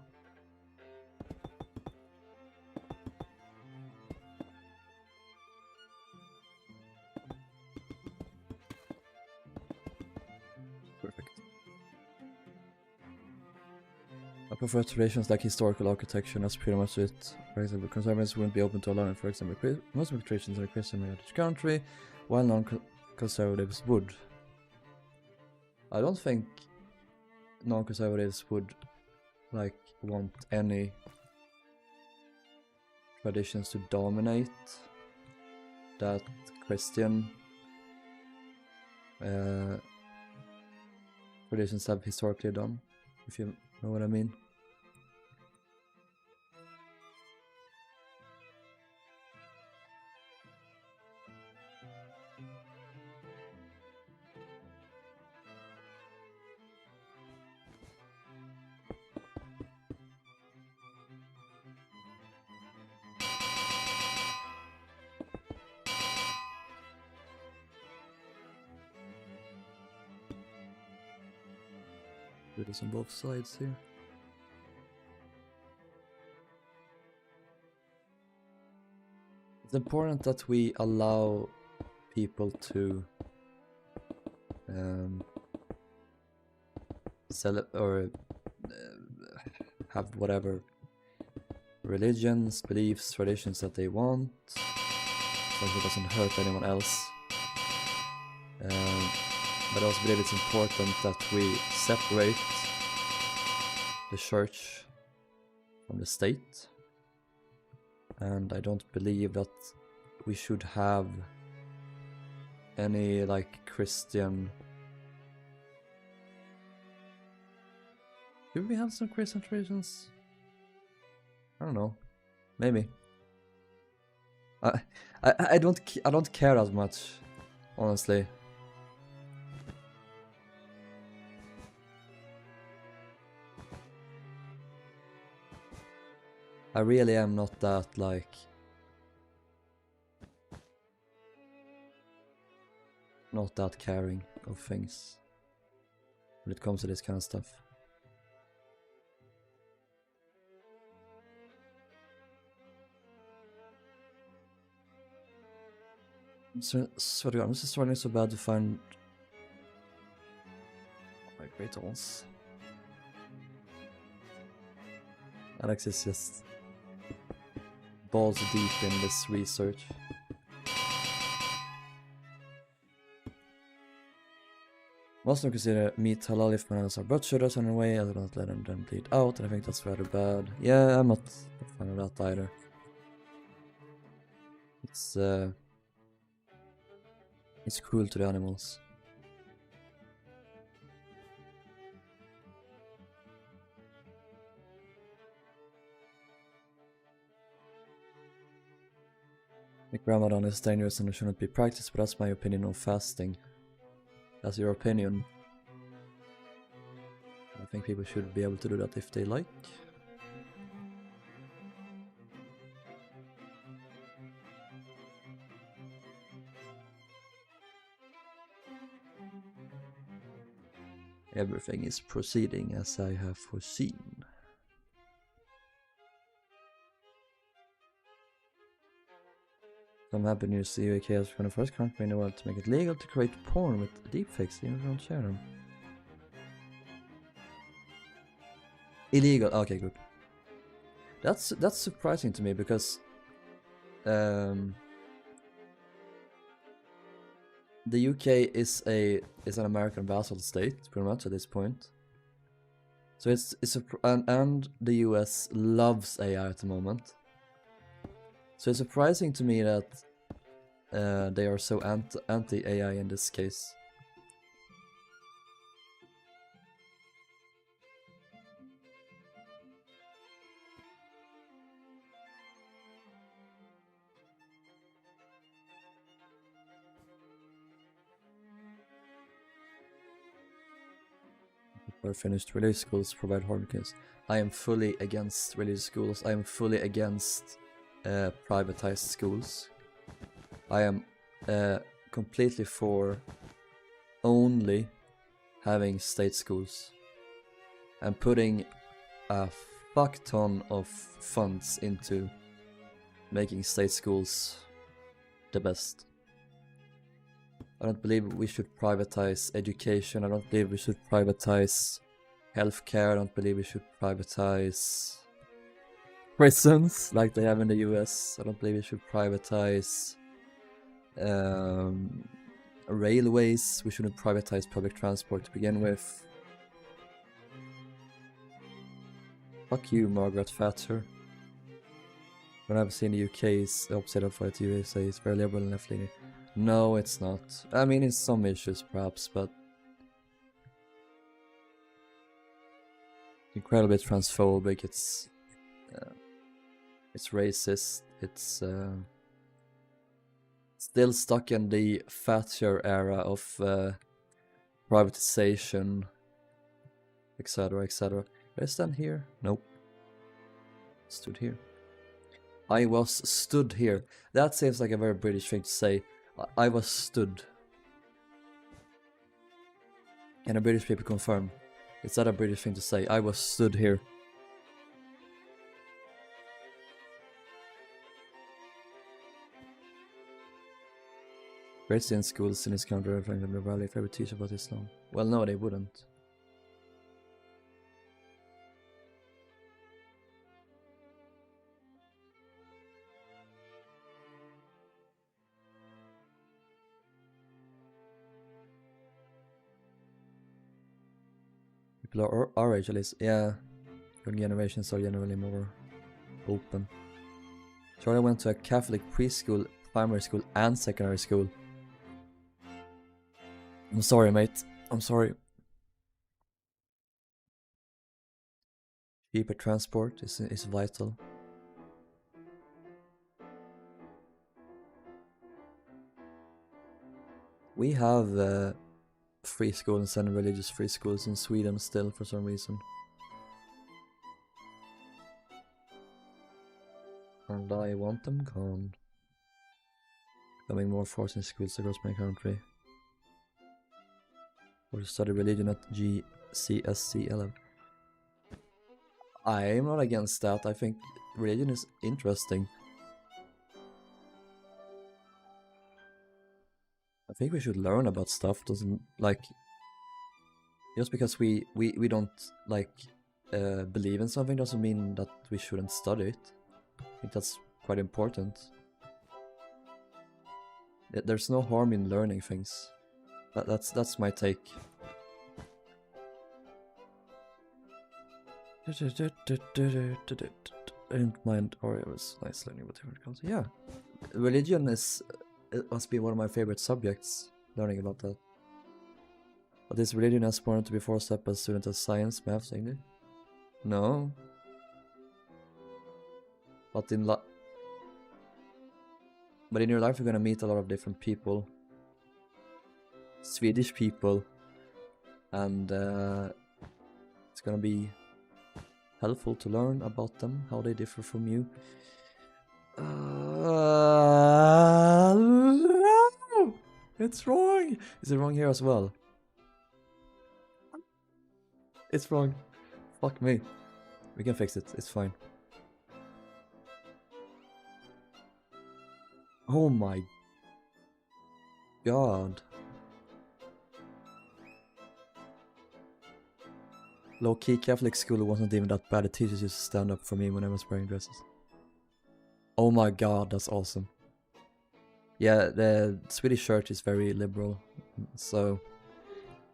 I prefer traditions like historical architecture, and that's pretty much it. For example, conservatives wouldn't be open to allowing, for example, Muslim traditions in a Christian heritage country, while non-conservatives would. I don't think non-conservatives would like want any traditions to dominate that Christian traditions have historically done, if you know what I mean. Do this on both sides here. It's important that we allow people to have whatever religions, beliefs, traditions that they want, so it doesn't hurt anyone else. But I also believe it's important that we separate the church from the state. And I don't believe that we should have any like Christian... Do we have some Christian traditions? I don't know. Maybe. I don't care as much, honestly. I really am not that like... not that caring of things when it comes to this kind of stuff. So, swear to God, this is struggling so bad to find my great ones. Alex is just balls deep in this research. Most don't consider meat halal if bananas are butchered us in a way, I do not let them bleed out, and I think that's rather bad. Yeah, I'm not a fan of that either. It's cruel to the animals. I think Ramadan is dangerous and it shouldn't be practiced, but that's my opinion on fasting. That's your opinion. I think people should be able to do that if they like. Everything is proceeding as I have foreseen. I'm happy news the UK has become the first country in the world to make it legal to create porn with deepfakes, even if you don't share them. Illegal, okay, good. That's surprising to me because the UK is an American vassal state pretty much at this point. So and the US loves AI at the moment. So it's surprising to me that they are so anti-AI in this case. Or finished religious schools provide hard kids. I am fully against religious schools. I am fully against privatized schools. I am completely for only having state schools and putting a fuck ton of funds into making state schools the best. I don't believe we should privatize education. I don't believe we should privatize Healthcare, I don't believe we should privatize. Prisons, like they have in the US, I don't believe we should privatize. Railways, we shouldn't privatize public transport to begin with. Fuck you, Margaret Thatcher. What I've seen in the UK is the opposite of what the USA is, very liberal and left-leaning. No, it's not. I mean, in some issues perhaps, but incredibly transphobic. It's racist. It's still stuck in the Thatcher era of privatization, etc., etc. Did I stand here? Nope. Stood here. I was stood here. That seems like a very British thing to say. I was stood. Can a British people confirm? Is that a British thing to say? I was stood here. Great in schools in this country reflecting the value if every teacher about Islam. Well, no, they wouldn't. People are our age at least, yeah. Young generations are generally more open. Charlie went to a Catholic preschool, primary school and secondary school. I'm sorry, mate. I'm sorry. Cheaper transport is vital. We have free schools and religious free schools in Sweden still for some reason. And I want them gone. Becoming more forced in schools across my country. Or to study religion at GCSE 11. I am not against that. I think religion is interesting. I think we should learn about stuff. Doesn't like just because we don't like believe in something doesn't mean that we shouldn't study it. I think that's quite important. There's no harm in learning things. That's my take. I didn't mind Oreos. Nice learning about different cultures. Yeah, religion it must be one of my favorite subjects. Learning about that. But is religion as important to be forced up as student as science, maths, English? No. But in your life you're gonna meet a lot of different people. Swedish people. And it's gonna be helpful to learn about them, how they differ from you. No! It's wrong! Is it wrong here as well? It's wrong. Fuck me. We can fix it, it's fine. Oh my god. Low-key Catholic school wasn't even that bad. The teachers used to stand up for me when I was wearing dresses. Oh my god, that's awesome. Yeah, the Swedish church is very liberal. So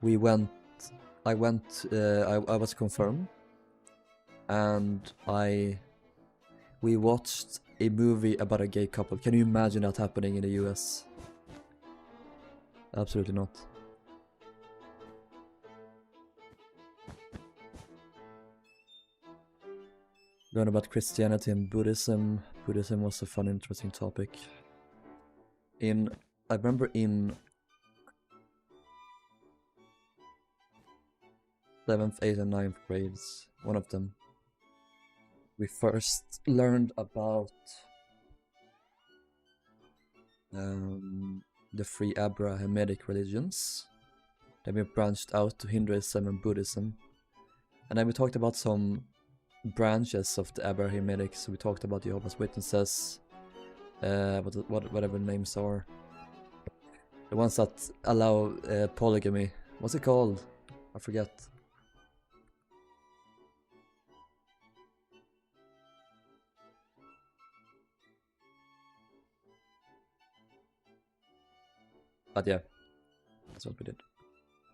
I was confirmed. And we watched a movie about a gay couple. Can you imagine that happening in the US? Absolutely not. Learn about Christianity and Buddhism. Buddhism was a fun, interesting topic. I remember in 7th, 8th and 9th grades, one of them, we first learned about the three Abrahamic religions. Then we branched out to Hinduism and Buddhism. And then we talked about some branches of the Abrahamic. So we talked about Jehovah's Witnesses, whatever names are. The ones that allow polygamy. What's it called? I forget. But yeah, that's what we did.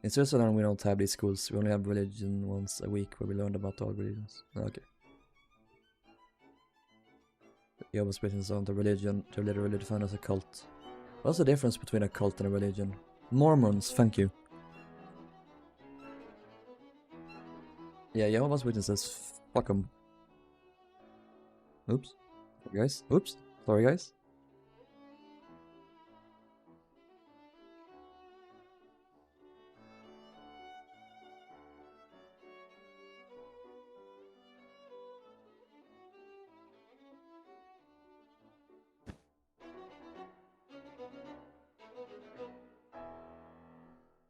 In Switzerland, we don't have these schools. We only have religion once a week where we learned about all religions. Okay. Jehovah's Witnesses aren't a religion. They're literally defined as a cult. What's the difference between a cult and a religion? Mormons, thank you. Yeah, Jehovah's Witnesses, fuck 'em. Oops. Sorry guys. Oops. Sorry guys.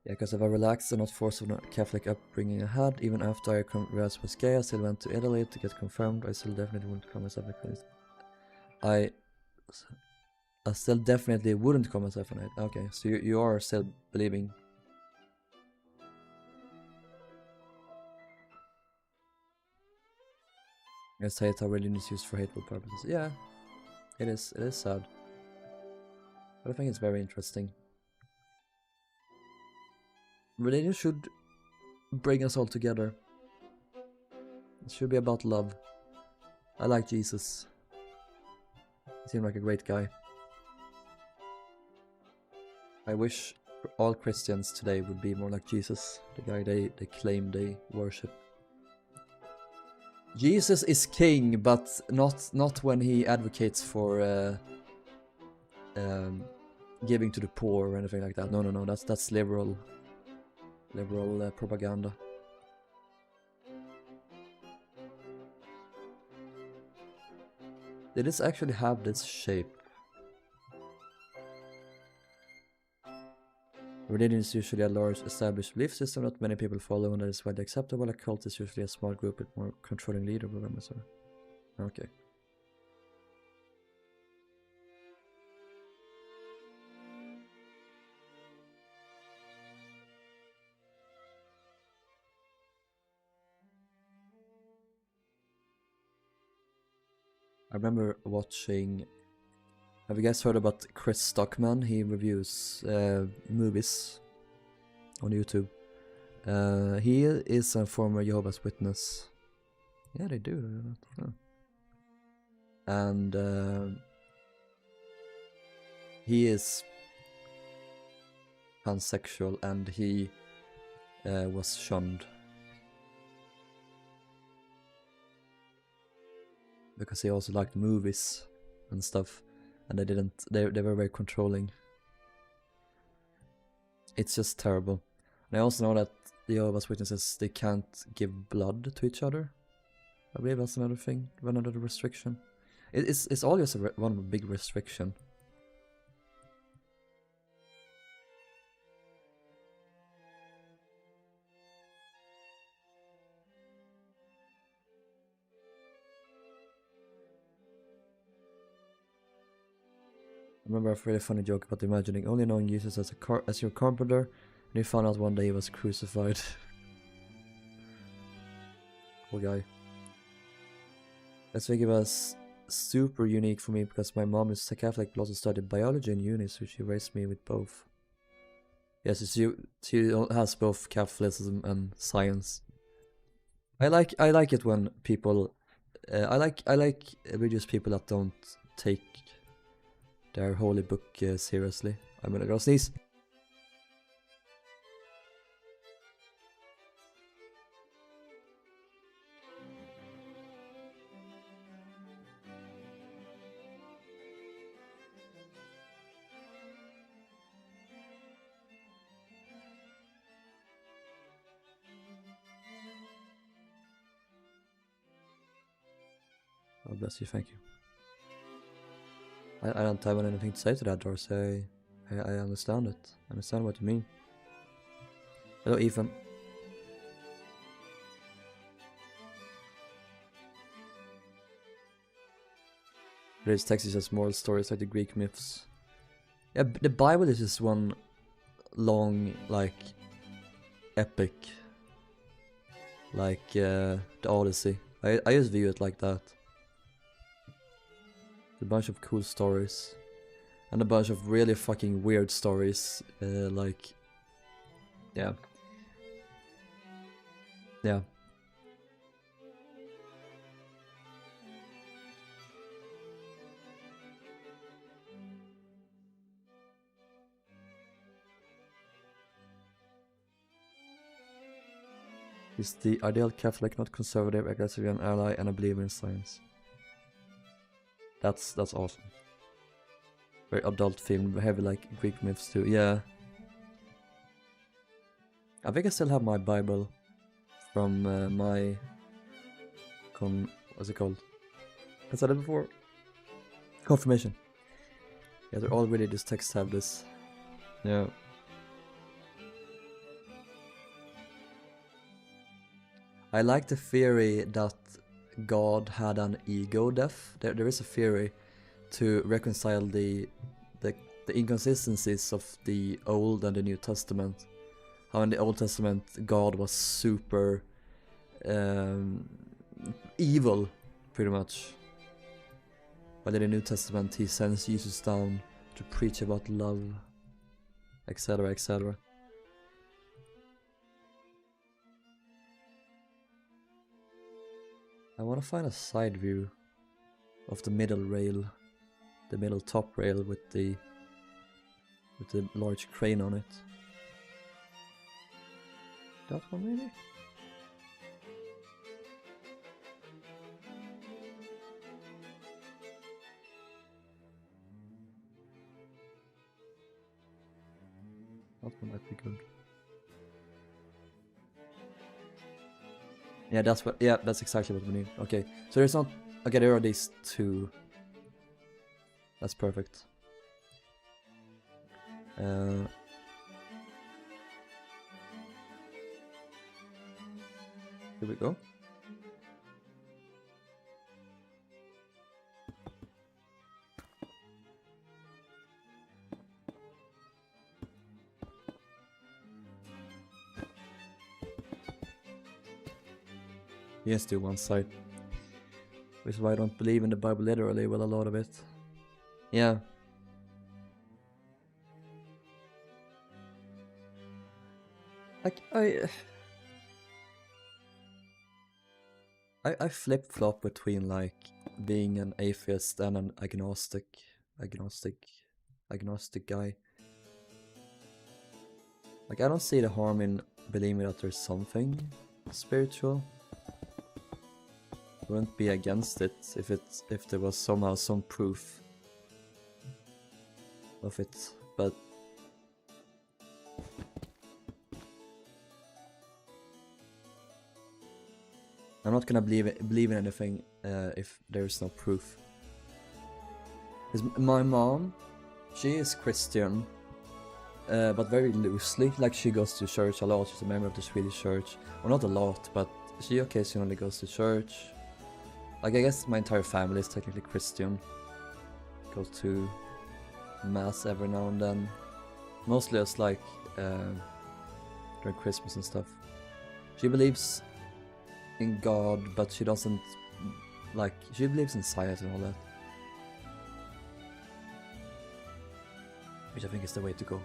Yeah, because of a relaxed and not forced of a Catholic upbringing I had, even after I realized I was gay, I still went to Italy to get confirmed. I still definitely wouldn't call myself a Christian. I still definitely wouldn't call myself an atheist. Okay, so you are still believing. I say it's how religion is used for hateful purposes. Yeah, it is sad. But I think it's very interesting. Religion should bring us all together. It should be about love. I like Jesus. He seemed like a great guy. I wish all Christians today would be more like Jesus, the guy they claim they worship. Jesus is king, but not when he advocates for giving to the poor or anything like that. No, that's liberal propaganda. Did this actually have this shape? Religion is usually a large established belief system that many people follow and that is widely acceptable. A cult is usually a small group with more controlling leader members. Okay. I remember watching... Have you guys heard about Chris Stockman? He reviews movies on YouTube. He is a former Jehovah's Witness. Yeah, they do. Huh. And he is pansexual and he was shunned. Because he also liked movies and stuff, and they were very controlling. It's just terrible. And I also know that the Jehovah's Witnesses, they can't give blood to each other. I believe that's another thing, another restriction. It's always one big restriction. I remember a really funny joke about imagining only knowing Jesus as your carpenter, and you found out one day he was crucified. Poor guy. I think it was super unique for me because my mom is a Catholic but also studied biology in uni, so she raised me with both. Yes, she has both Catholicism and science. I like it when people I like religious people that don't take their holy book seriously. I'm gonna go sneeze. Oh, bless you, thank you. I don't have anything to say to that, Dorsey. I understand it. I understand what you mean. Hello, Ethan. Today's text is just moral stories like the Greek myths. Yeah, the Bible is just one long, like, epic. Like, the Odyssey. I just view it like that. A bunch of cool stories. And a bunch of really fucking weird stories, like, yeah. Yeah. He's the ideal Catholic, not conservative, aggressive, and ally, and a believer in science. That's awesome. Very adult film, heavy like Greek myths too. Yeah. I think I still have my Bible from my what's it called? I said it before. Confirmation. Yeah, they're all religious texts have this. Yeah. I like the theory that God had an ego death. There is a theory to reconcile the inconsistencies of the Old and the New Testament. How in the Old Testament God was super evil, pretty much. But in the New Testament he sends Jesus down to preach about love, etc, etc. I want to find a side view of the middle rail, the middle top rail with the large crane on it. That one maybe? That one might be good. Yeah, that's exactly what we need. Okay, so there's not, okay, there are these two. That's perfect. Here we go. Yes, do one side. Which is why I don't believe in the Bible literally, well, a lot of it. Yeah. Like, I flip-flop between, like, being an atheist and an agnostic guy. Like, I don't see the harm in believing that there's something spiritual. I wouldn't be against it if there was somehow some proof of it, but I'm not gonna believe in anything if there's no proof. My mom, she is Christian, but very loosely. Like, she goes to church a lot. She's a member of the Swedish church. Well, not a lot, but she occasionally goes to church. Like, I guess my entire family is technically Christian. Goes to mass every now and then. Mostly as like during Christmas and stuff. She believes in God, but she doesn't, like, she believes in science and all that. Which I think is the way to go.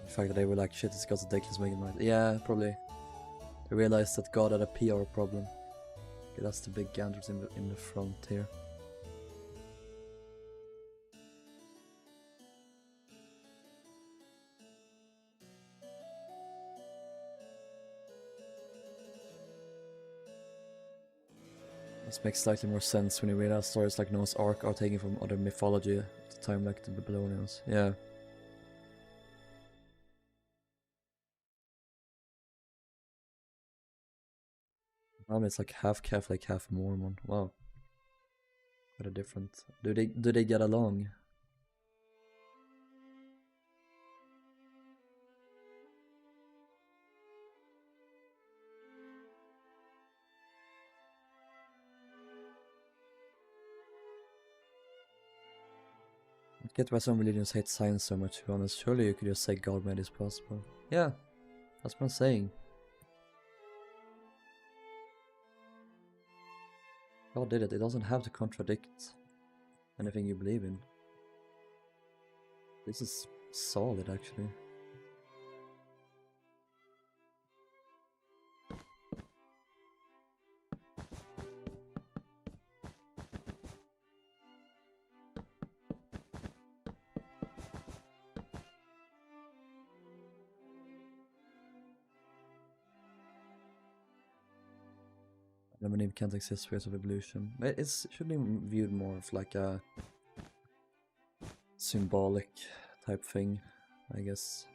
The fact that they were like, shit, it's God's ridiculous making right. Yeah, probably. They realized that God had a PR problem. Okay, that's the big Gantrys in the front here. This makes slightly more sense when you realize stories like Noah's Ark are taken from other mythology at the time, like the Babylonians. Yeah. It's like half Catholic, half Mormon. Wow. What a different. Do they get along? I get why some religions hate science so much, to be honest. Surely you could just say God made this possible. Yeah, that's what I'm saying. God did it. It doesn't have to contradict anything you believe in. This is solid, actually. Aluminium can't exist because of evolution. It should be viewed more of like a symbolic type thing, I guess.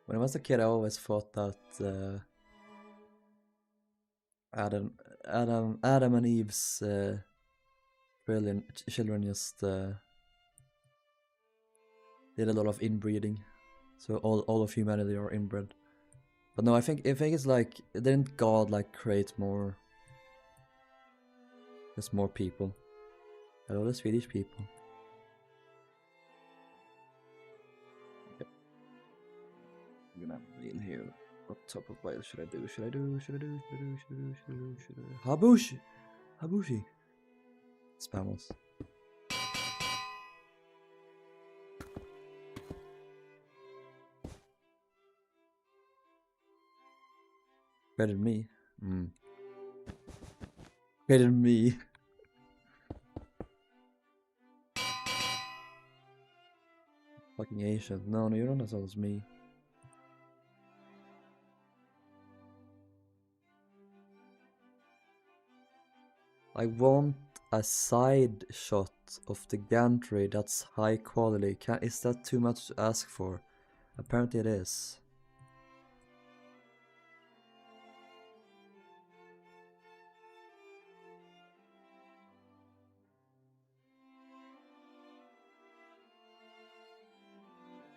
When I was a kid, I always thought that Adam and Eve's children just did a lot of inbreeding, so all of humanity are inbred. But no, I think it's like, didn't God like create more? There's more people. Hello, the Swedish people. Yep. I'm gonna real here. What type of whale should I do? Habushi! Habushi! Spamos. Better than me. Better than me. Fucking Asian. No, you're not as old as me. I want a side shot of the Gantry that's high quality. Is that too much to ask for? Apparently it is.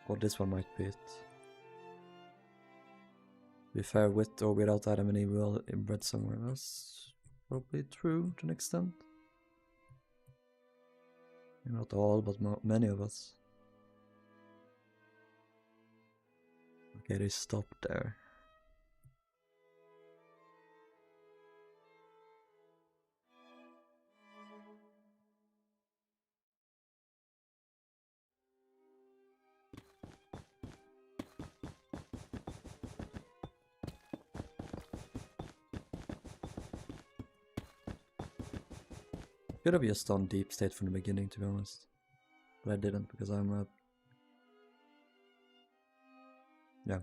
Or this one might be it. To be fair, with or without Adam and Eve, will inbred somewhere else. Probably true to an extent. Not all, but many of us. Okay, they stopped there. Could have just done deep state from the beginning, to be honest. But I didn't, because I'm a... Yeah.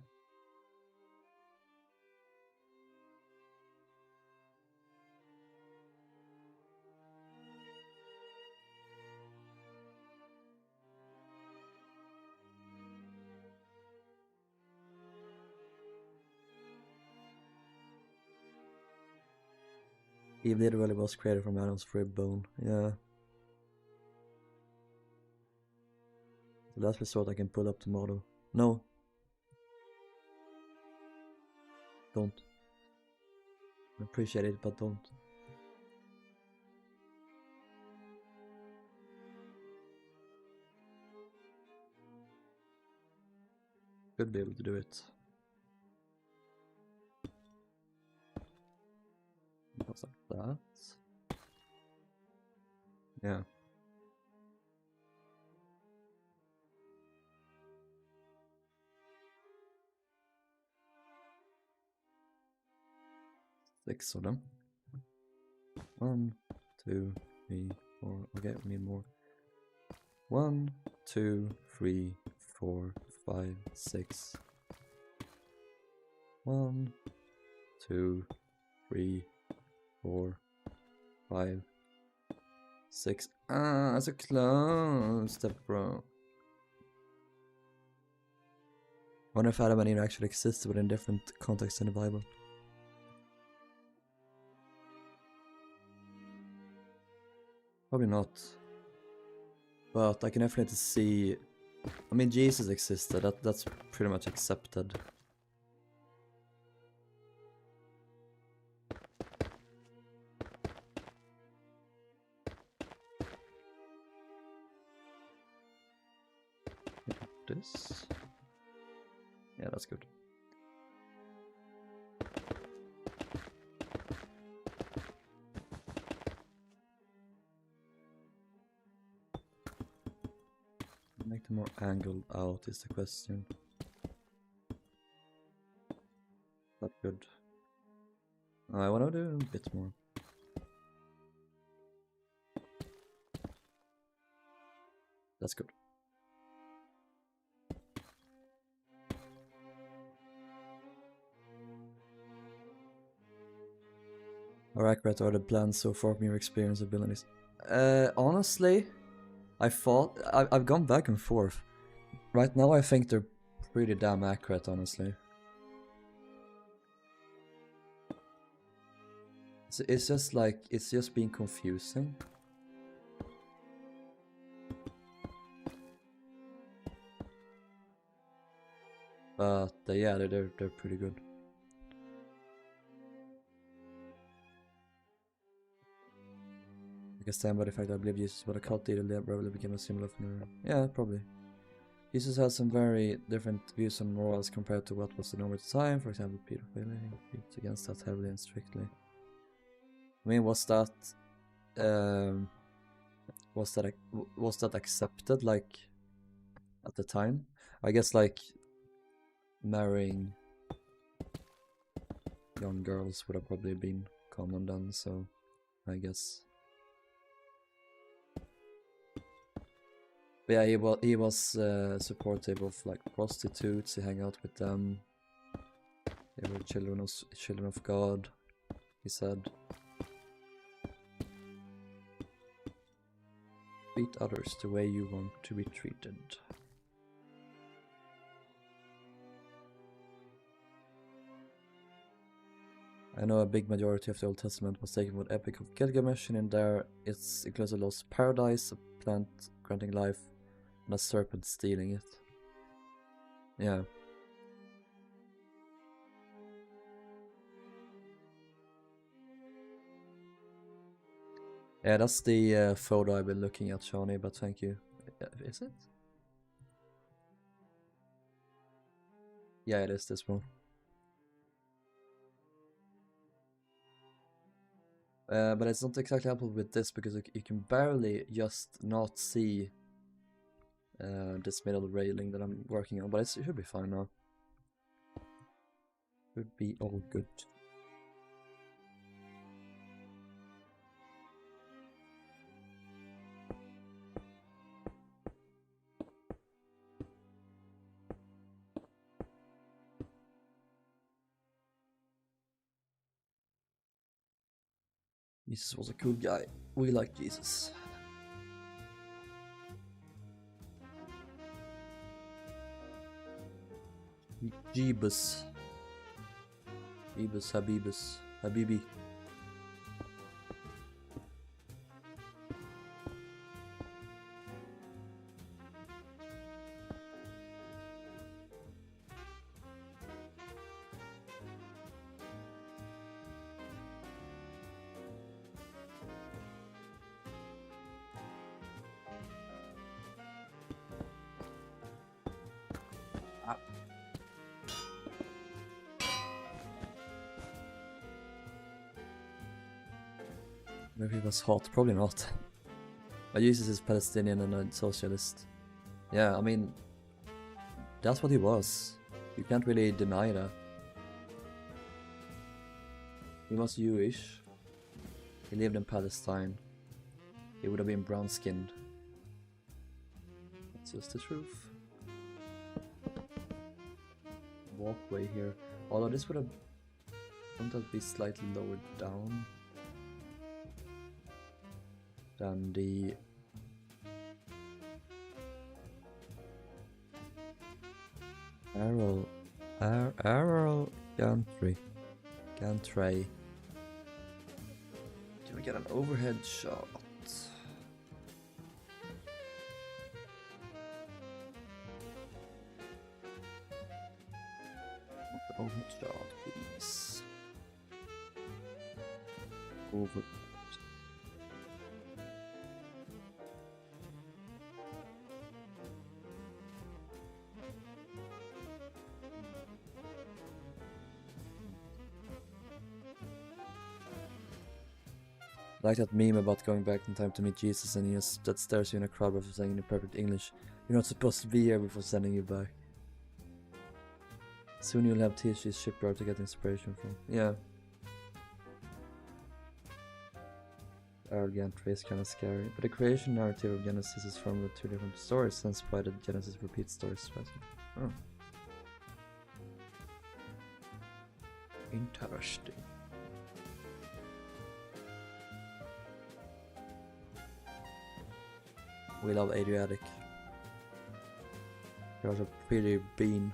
Eve literally was created from Adam's rib bone, yeah. The last resort I can pull up the model. No. Don't. I appreciate it, but don't. Should be able to do it. Just like that. Yeah. Six of them. 1, 2, 3, 4. Okay, we need more. 1, 2, 3, 4, 5, 6. 1, 2, 3, 4, 5, 6. Ah, so close, step bro. Wonder if Adam and Eve actually existed within different contexts in the Bible. Probably not. But I can definitely see. I mean, Jesus existed. That's pretty much accepted. This. Yeah, that's good. Make them more angled out is the question. That's good. I want to do a bit more. That's good. How accurate are the plans so far from your experience of building this? Honestly, I've gone back and forth. Right now I think they're pretty damn accurate, honestly. It's just like, it's just being confusing. But yeah, they're pretty good. I can stand by the fact that I believe Jesus was a cult leader that probably became a symbol of yeah, probably. Jesus had some very different views on morals compared to what was the norm at the time. For example, Peter beat against that heavily and strictly. I mean, was that accepted, like, at the time? I guess, like, marrying young girls would have probably been common then, so I guess. But yeah, he was supportive of like prostitutes. He hung out with them. They were children of God, he said. Treat others the way you want to be treated. I know a big majority of the Old Testament was taken from the Epic of Gilgamesh, and in there it includes a lost paradise, a plant granting life, and a serpent stealing it. Yeah. Yeah, that's the photo I've been looking at, Shawnee, but thank you. Is it? Yeah, it is this one. But it's not exactly helpful with this because you can barely just not see this middle railing that I'm working on, but it should be fine now. Should be all good. Jesus was a cool guy. We like Jesus. Jeebus. Jeebus, Habibus, Habibi. Maybe he was hot, probably not. But Jesus is Palestinian and a socialist. Yeah, I mean, that's what he was. You can't really deny that. He was Jewish. He lived in Palestine. He would have been brown-skinned. That's just the truth. Walkway here. Although this would have Won't that be slightly lower down than the arrow gantry? Gantry. Can we get an overhead shot? Overhead shot, please. Over. Like that meme about going back in time to meet Jesus and he just that stares you in a crowd before saying in perfect English, "You're not supposed to be here," before sending you back. Soon you'll have THG's Shipyard to get inspiration from. Yeah. Our Gantry is kinda scary, but the creation narrative of Genesis is formed with two different stories, hence why the Genesis repeats stories twice. Oh. Interesting. We love Adriatic. There's a pretty bean.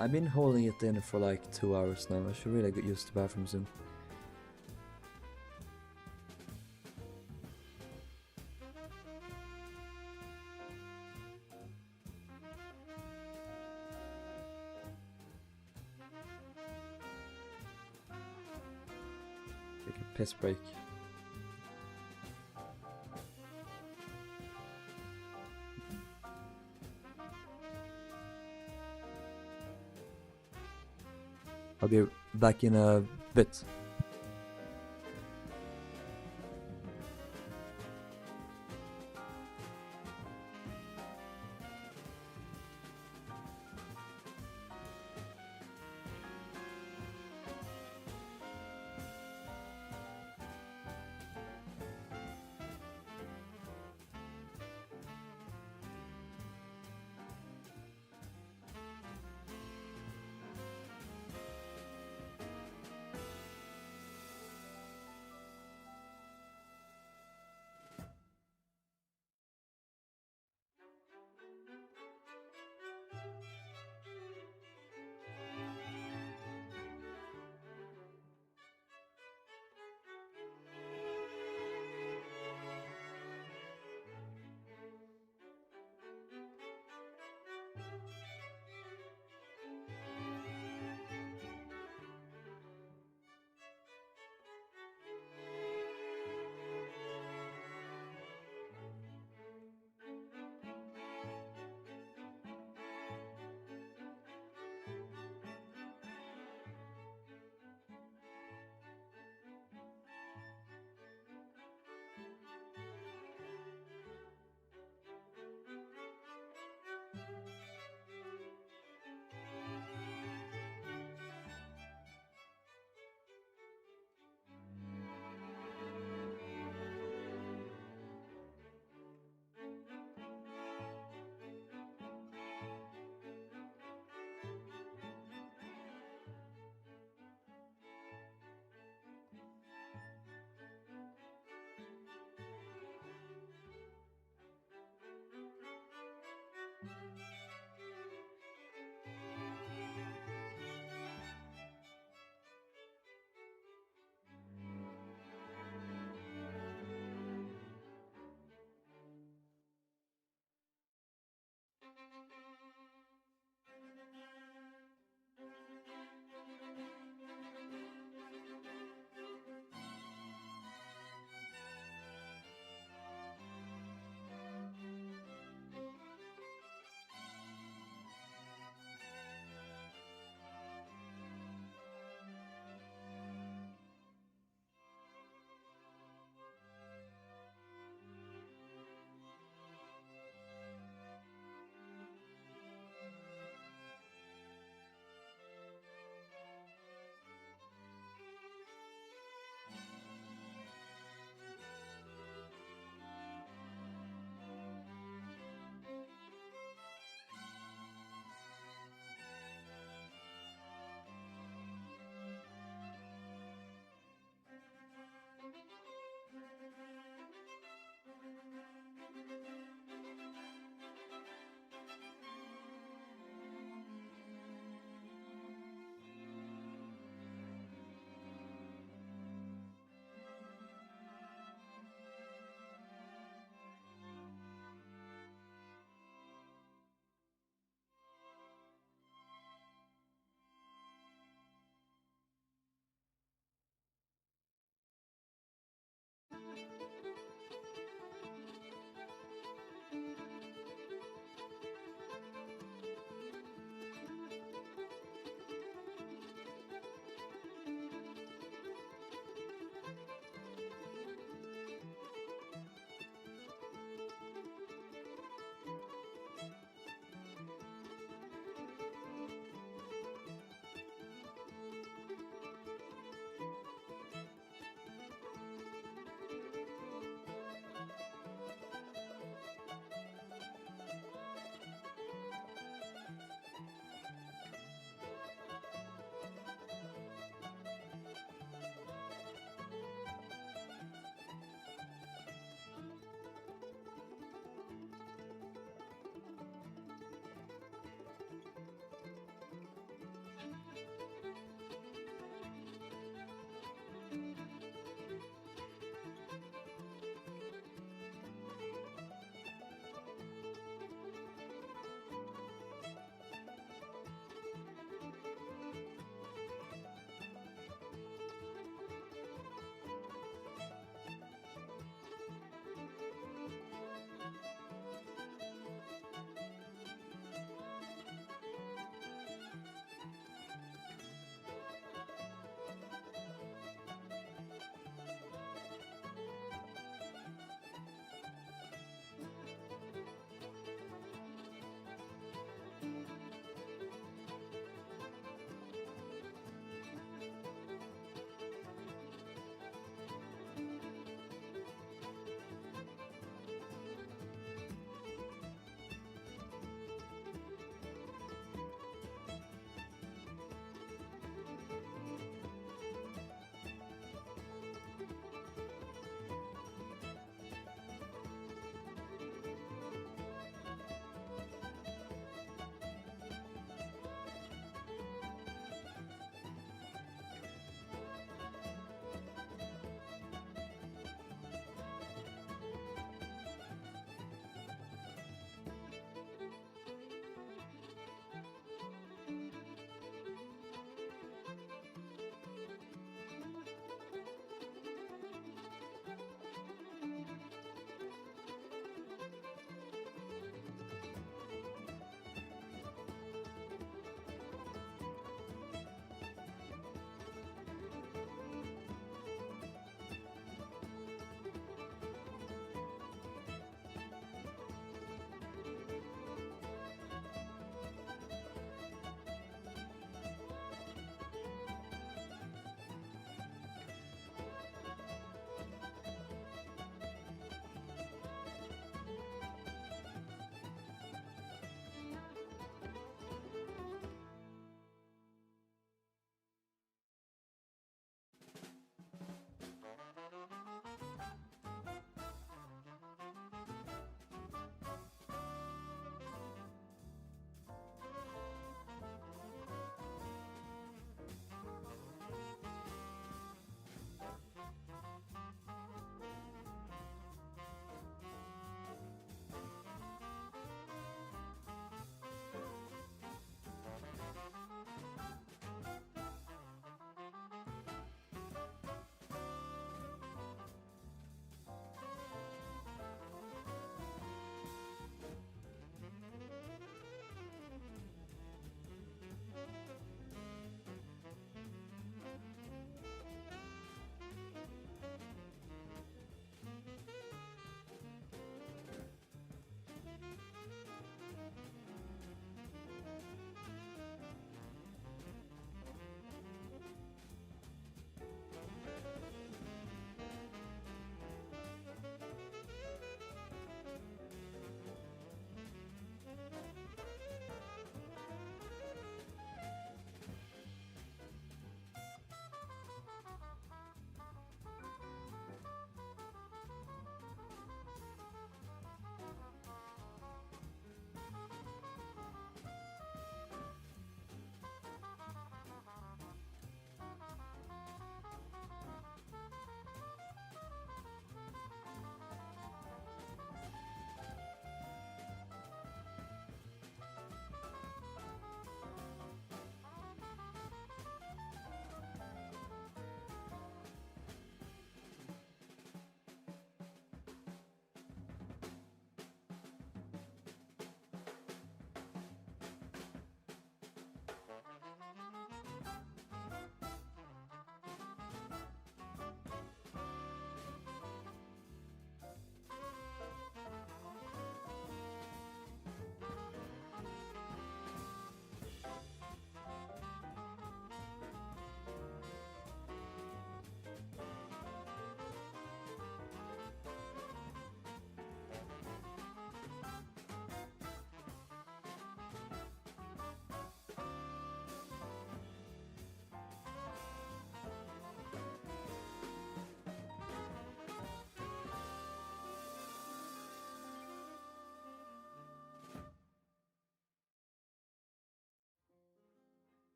I've been holding it in for like 2 hours now. I should really get used to the bathroom soon. Take a piss break. I'll be back in a bit.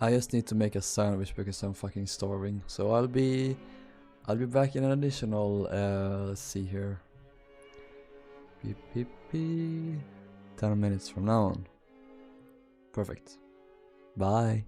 I just need to make a sandwich because I'm fucking starving. So I'll be back in an additional let's see here. Beep beep beep. 10 minutes from now on. Perfect. Bye.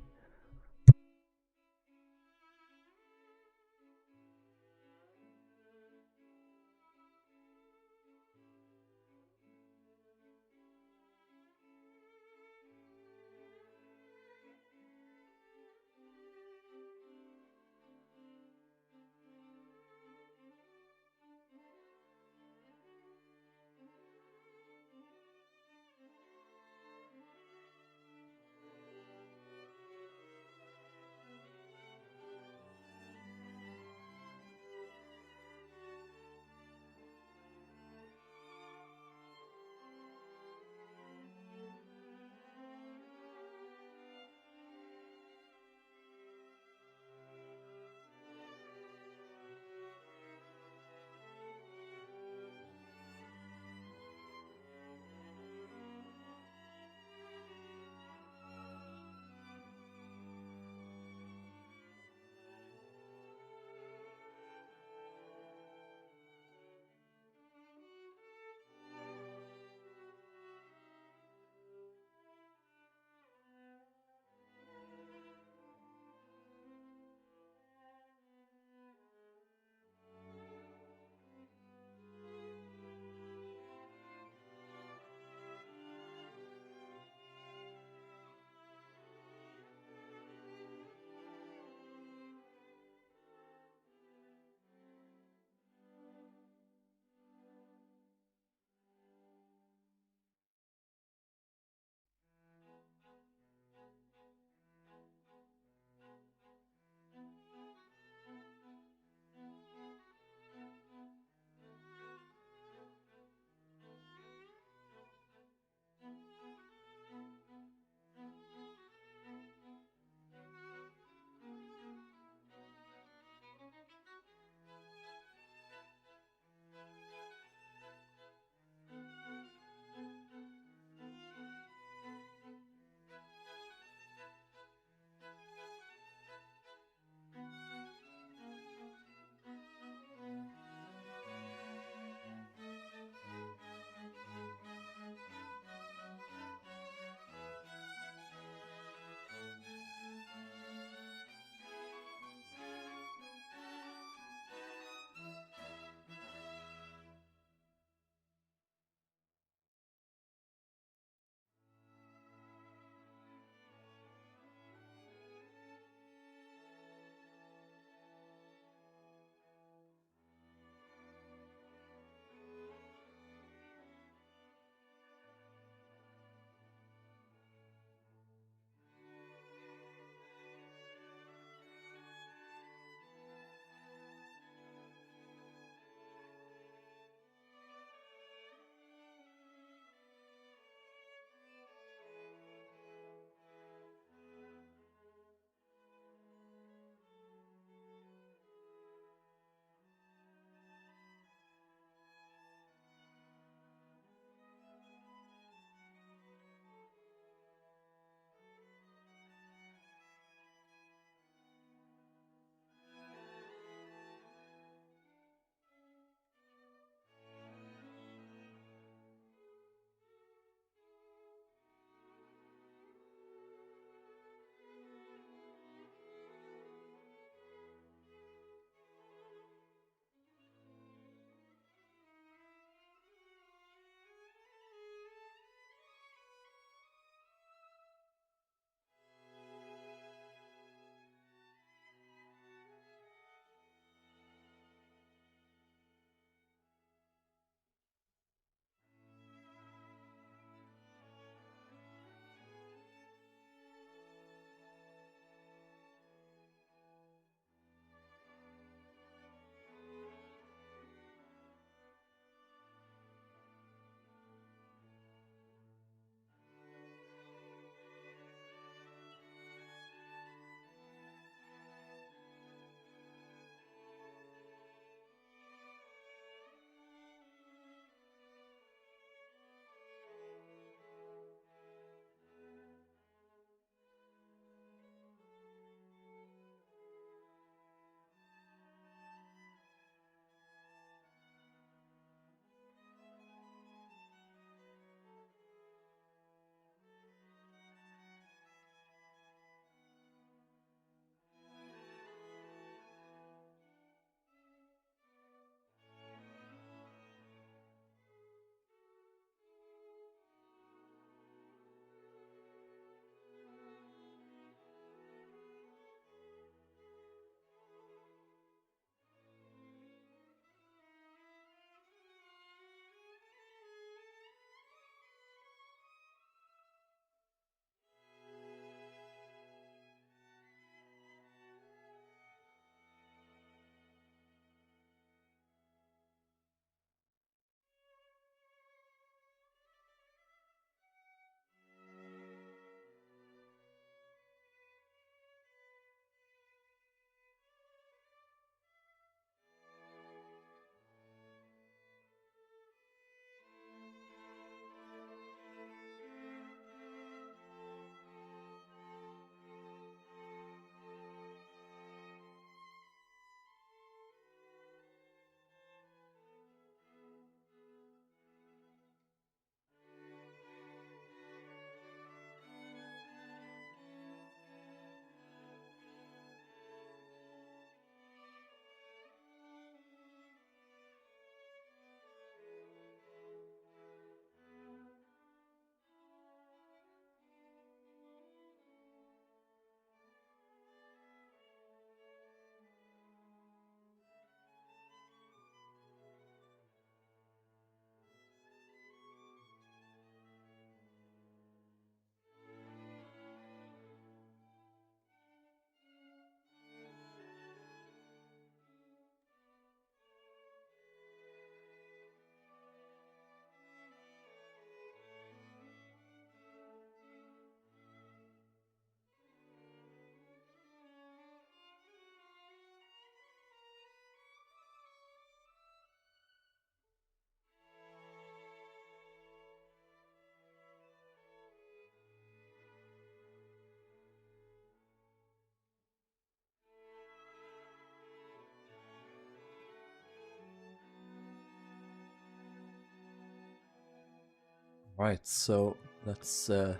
Right, so let's do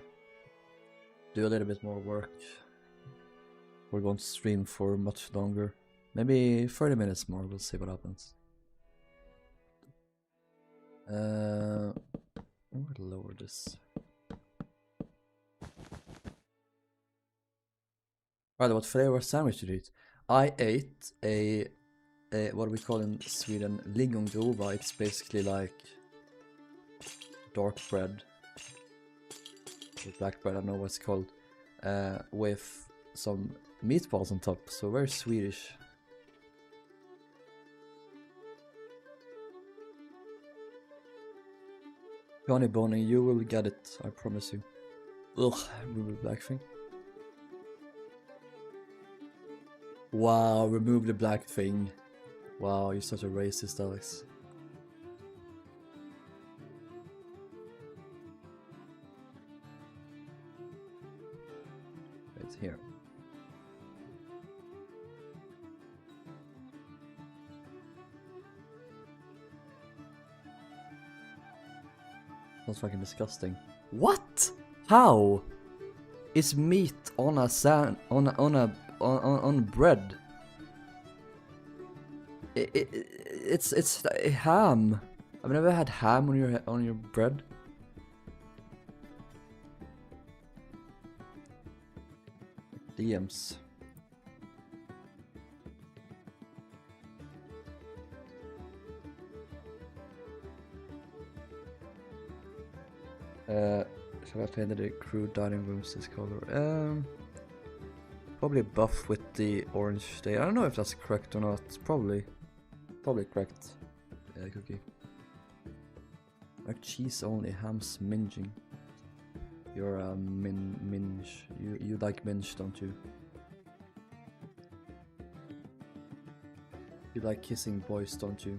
a little bit more work. We're going to stream for much longer. Maybe 30 minutes more, we'll see what happens. I'm gonna lower this. Right, what flavor sandwich did you eat? I ate a what we call in Sweden, lingongrova. It's basically like dark bread. Or black bread, I don't know what it's called. With some meatballs on top, so very Swedish. Johnny Boning, you will get it, I promise you. Ugh, remove the black thing. Wow, remove the black thing. Wow, you're such a racist, Alex. Right here. That's fucking disgusting. What? How? Is meat on a on bread? It's a ham. I've never had ham on your bread. DMs. Shall I paint the crude dining rooms this color? Probably buff with the orange day. I don't know if that's correct or not. It's probably correct. Yeah, cookie. Like cheese only, ham's minging. You're a minge. You like minge, don't you? You like kissing boys, don't you?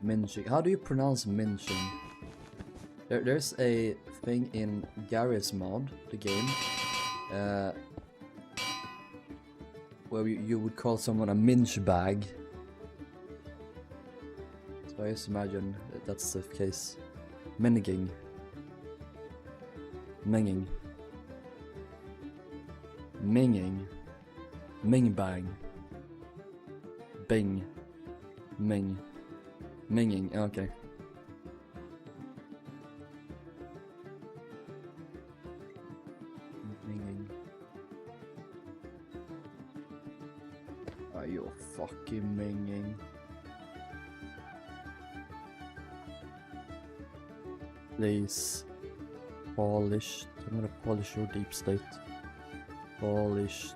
Minging. How do you pronounce minging? There's a thing in Gary's mod, the game, where you would call someone a minge bag. So I just imagine that's the case. Minging. Minging. Minging. Ming bang. Bing. Ming. Minging, okay. Minging. Are you fucking minging? Please. Polished. I'm gonna polish your deep state. Polished.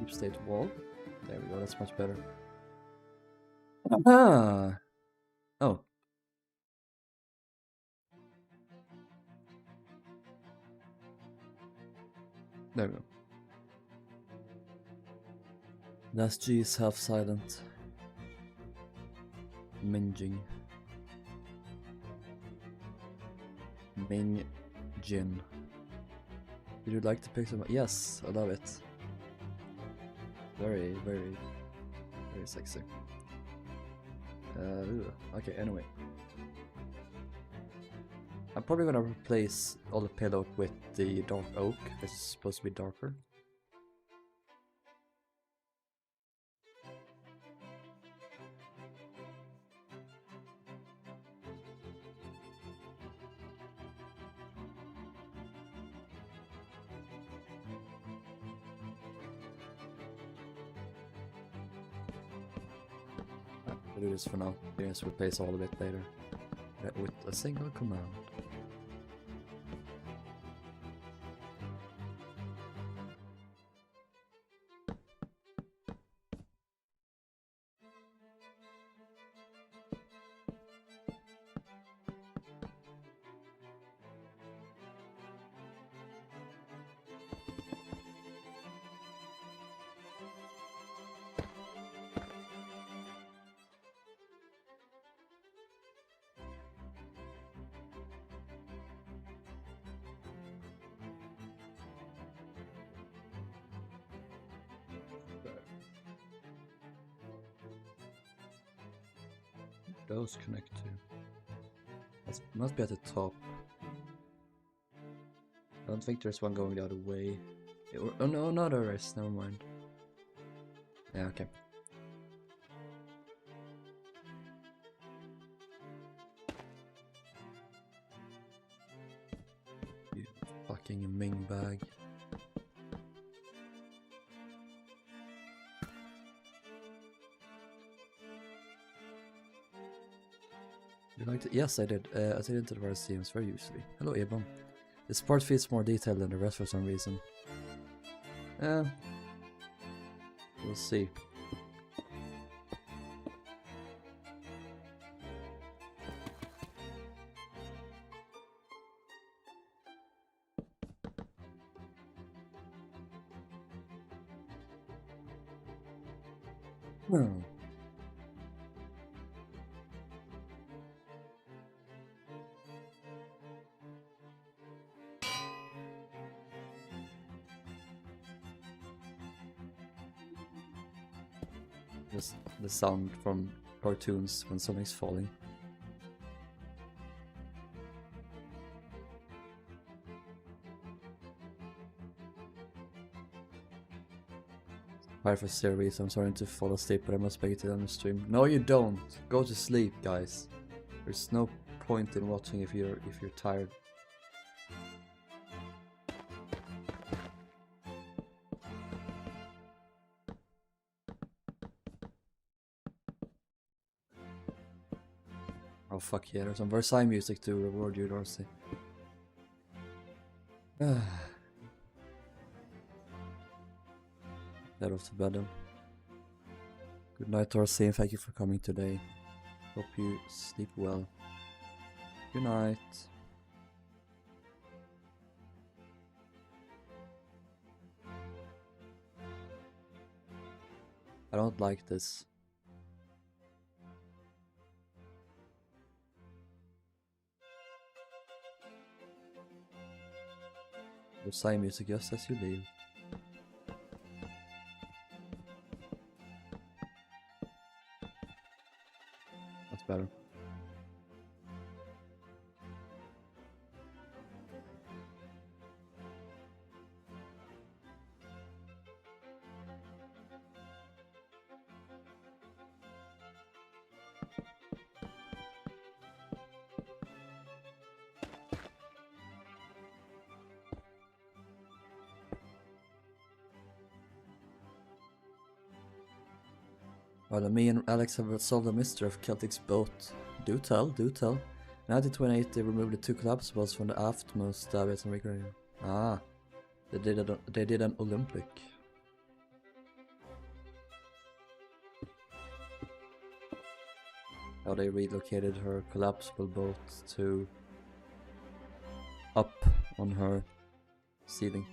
Deep state wall. There we go, that's much better. Ah. Oh. There we go. Last G is half silent. Minging. Ming Jin. Would you like to pick some? Yes, I love it. Very, very, very sexy. Okay, anyway. I'm probably gonna replace all the pillow with the dark oak. It's supposed to be darker. I'll do this for now. Just replace all of it later with a single command. those connect to? That must be at the top. I don't think there's one going the other way. Oh no, no there is, never mind. Yeah, okay. You fucking Ming bag. You liked it? Yes, I did. I did into the various teams very usually. Hello, Ebon. This part feels more detailed than the rest for some reason. We'll see. Just the sound from cartoons when something's falling. Sorry for series, I'm starting to fall asleep, but I must make it on the stream. No, you don't. Go to sleep, guys. There's no point in watching if you're tired. Oh fuck yeah, there's some Versailles music to reward you, Dorsey. Head off to bed then. Good night, Dorsey, and thank you for coming today. Hope you sleep well. Good night. I don't like this. Versailles music just as you leave. That's better. Well, me and Alex have solved the mystery of Celtic's boat. Do tell, do tell. In 1928, they removed the two collapsibles from the aftmost davits and rigger. Ah, they did an Olympic. How they relocated her collapsible boat to up on her ceiling.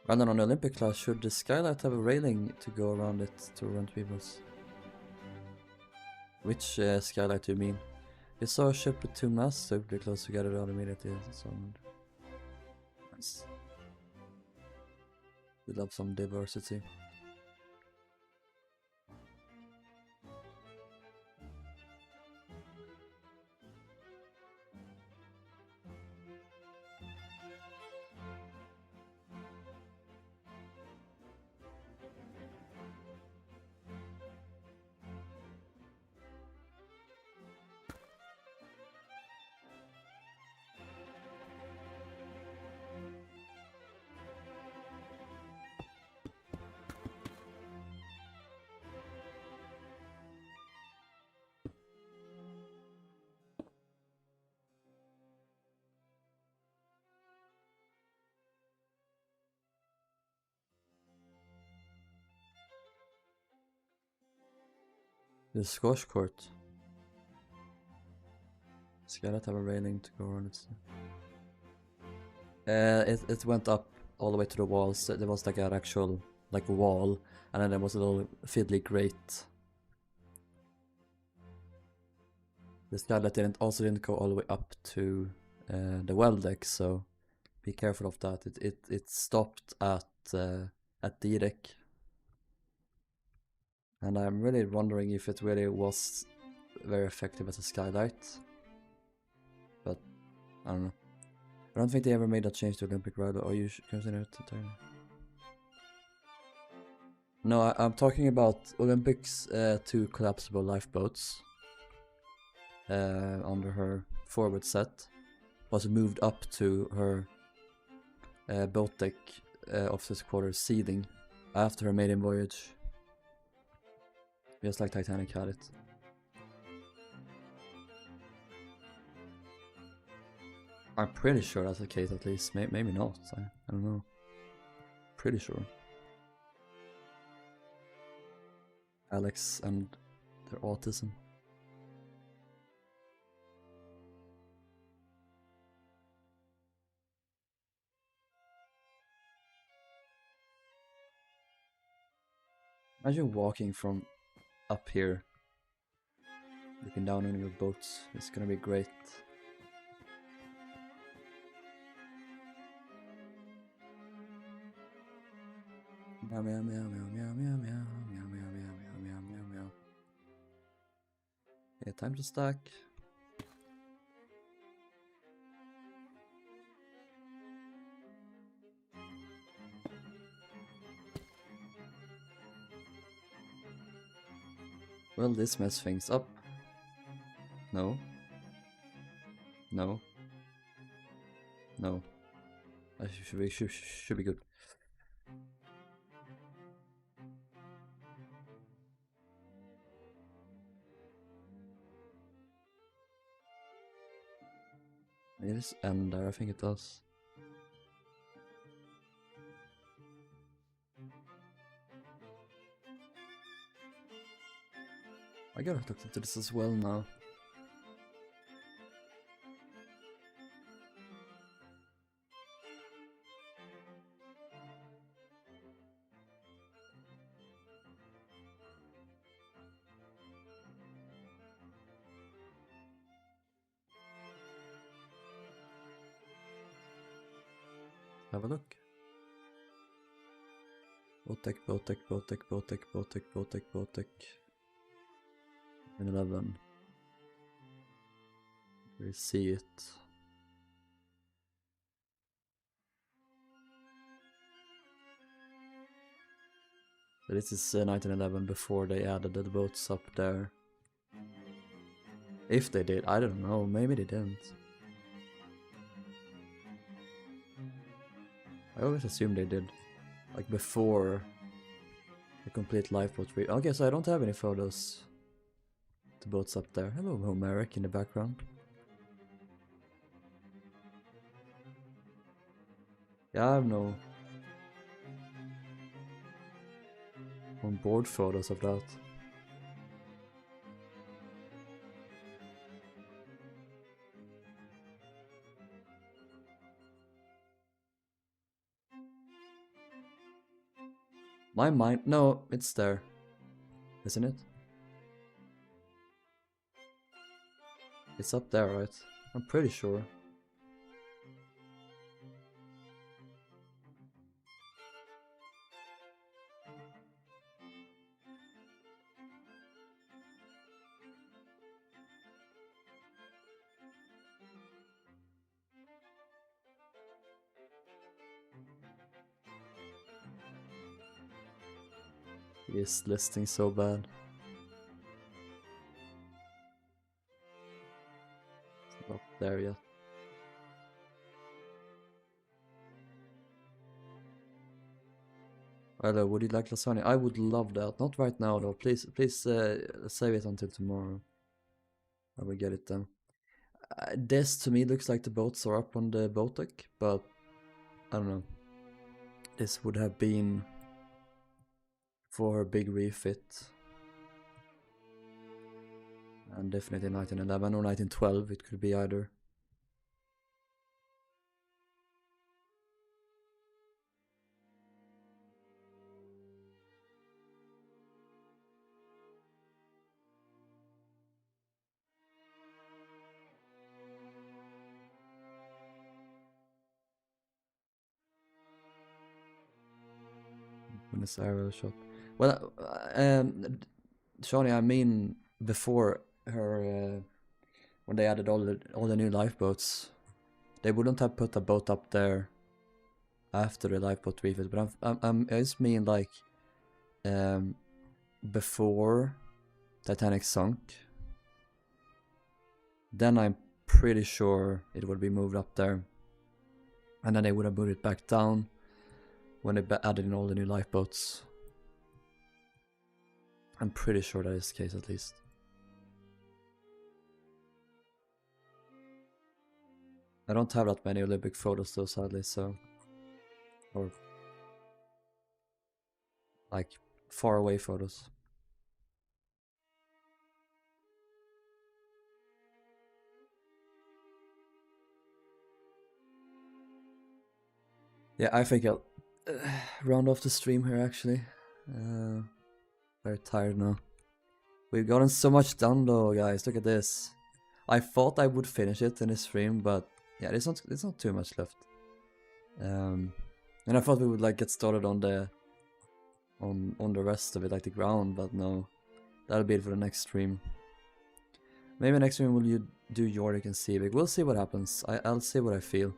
Rather on Olympic class, should the skylight have a railing to go around it to prevent people's? Which skylight do you mean? We saw a ship with two masts so pretty close together out immediately. Nice. We love some diversity. The squash court. Skylight have a railing to go around it. It went up all the way to the walls. There was like an actual wall, and then there was a little fiddly grate. The skylight didn't go all the way up to the well deck, so be careful of that. It stopped at the deck. And I'm really wondering if it really was very effective as a skylight. But I don't know. I don't think they ever made that change to Olympic Rilhon. Are you considering it entirely? No, I'm talking about Olympics 2 collapsible lifeboats under her forward set was moved up to her boat deck officers' quarters seating after her maiden voyage. Just like Titanic had it. I'm pretty sure that's the case at least. Maybe not. I don't know. Pretty sure. Alex and their autism. Imagine walking from up here, looking down on your boats. It's gonna be great. Meow meow meow meow meow meow meow meow meow meow meow meow meow. Yeah, time to stack. Will this mess things up? No. No. No. I should be good. It is end there, I think it does. I gotta look into this as well now. Have a look. Boat deck, boat deck, boat deck, boat deck, boat deck, boat deck, boat deck. 11. We see it. So this is 1911 before they added the boats up there. If they did, I don't know, maybe they didn't. I always assume they did. Like before the complete lifeboat okay, so I don't have any photos. The boats up there. Hello, Homeric in the background. Yeah, I have no on board photos of that. My mind, no, it's there, isn't it? It's up there, right? I'm pretty sure. He is listing so bad. It's not there yet. Hello, would you like lasagna? I would love that. Not right now though. Please save it until tomorrow. I will get it then. This to me looks like the boats are up on the boat deck, but I don't know. This would have been for a big refit. And definitely 1911 or 1912, it could be either. When this aerial shot. Well, Shawnee, I mean before her, when they added all the new lifeboats, they wouldn't have put a boat up there after the lifeboat refit. But I just mean like before Titanic sunk. Then I'm pretty sure it would be moved up there, and then they would have moved it back down when they added in all the new lifeboats. I'm pretty sure that is the case, at least. I don't have that many Olympic photos though, sadly, so... Or... like, far away photos. Yeah, I think I'll round off the stream here, actually. Very tired now. We've gotten so much done though, guys. Look at this. I thought I would finish it in this stream, but yeah, there's not too much left. And I thought we would like get started on the rest of it, like the ground, but no. That'll be it for the next stream. Maybe next stream will you do Yorick and Seabig. We'll see what happens. I'll see what I feel.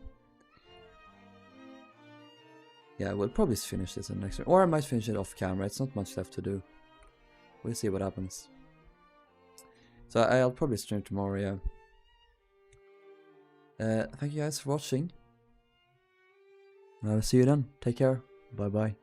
Yeah, we'll probably finish this in the next stream. Or I might finish it off camera. It's not much left to do. We'll see what happens. So I'll probably stream tomorrow, yeah. Thank you guys for watching. And I will see you then. Take care. Bye bye.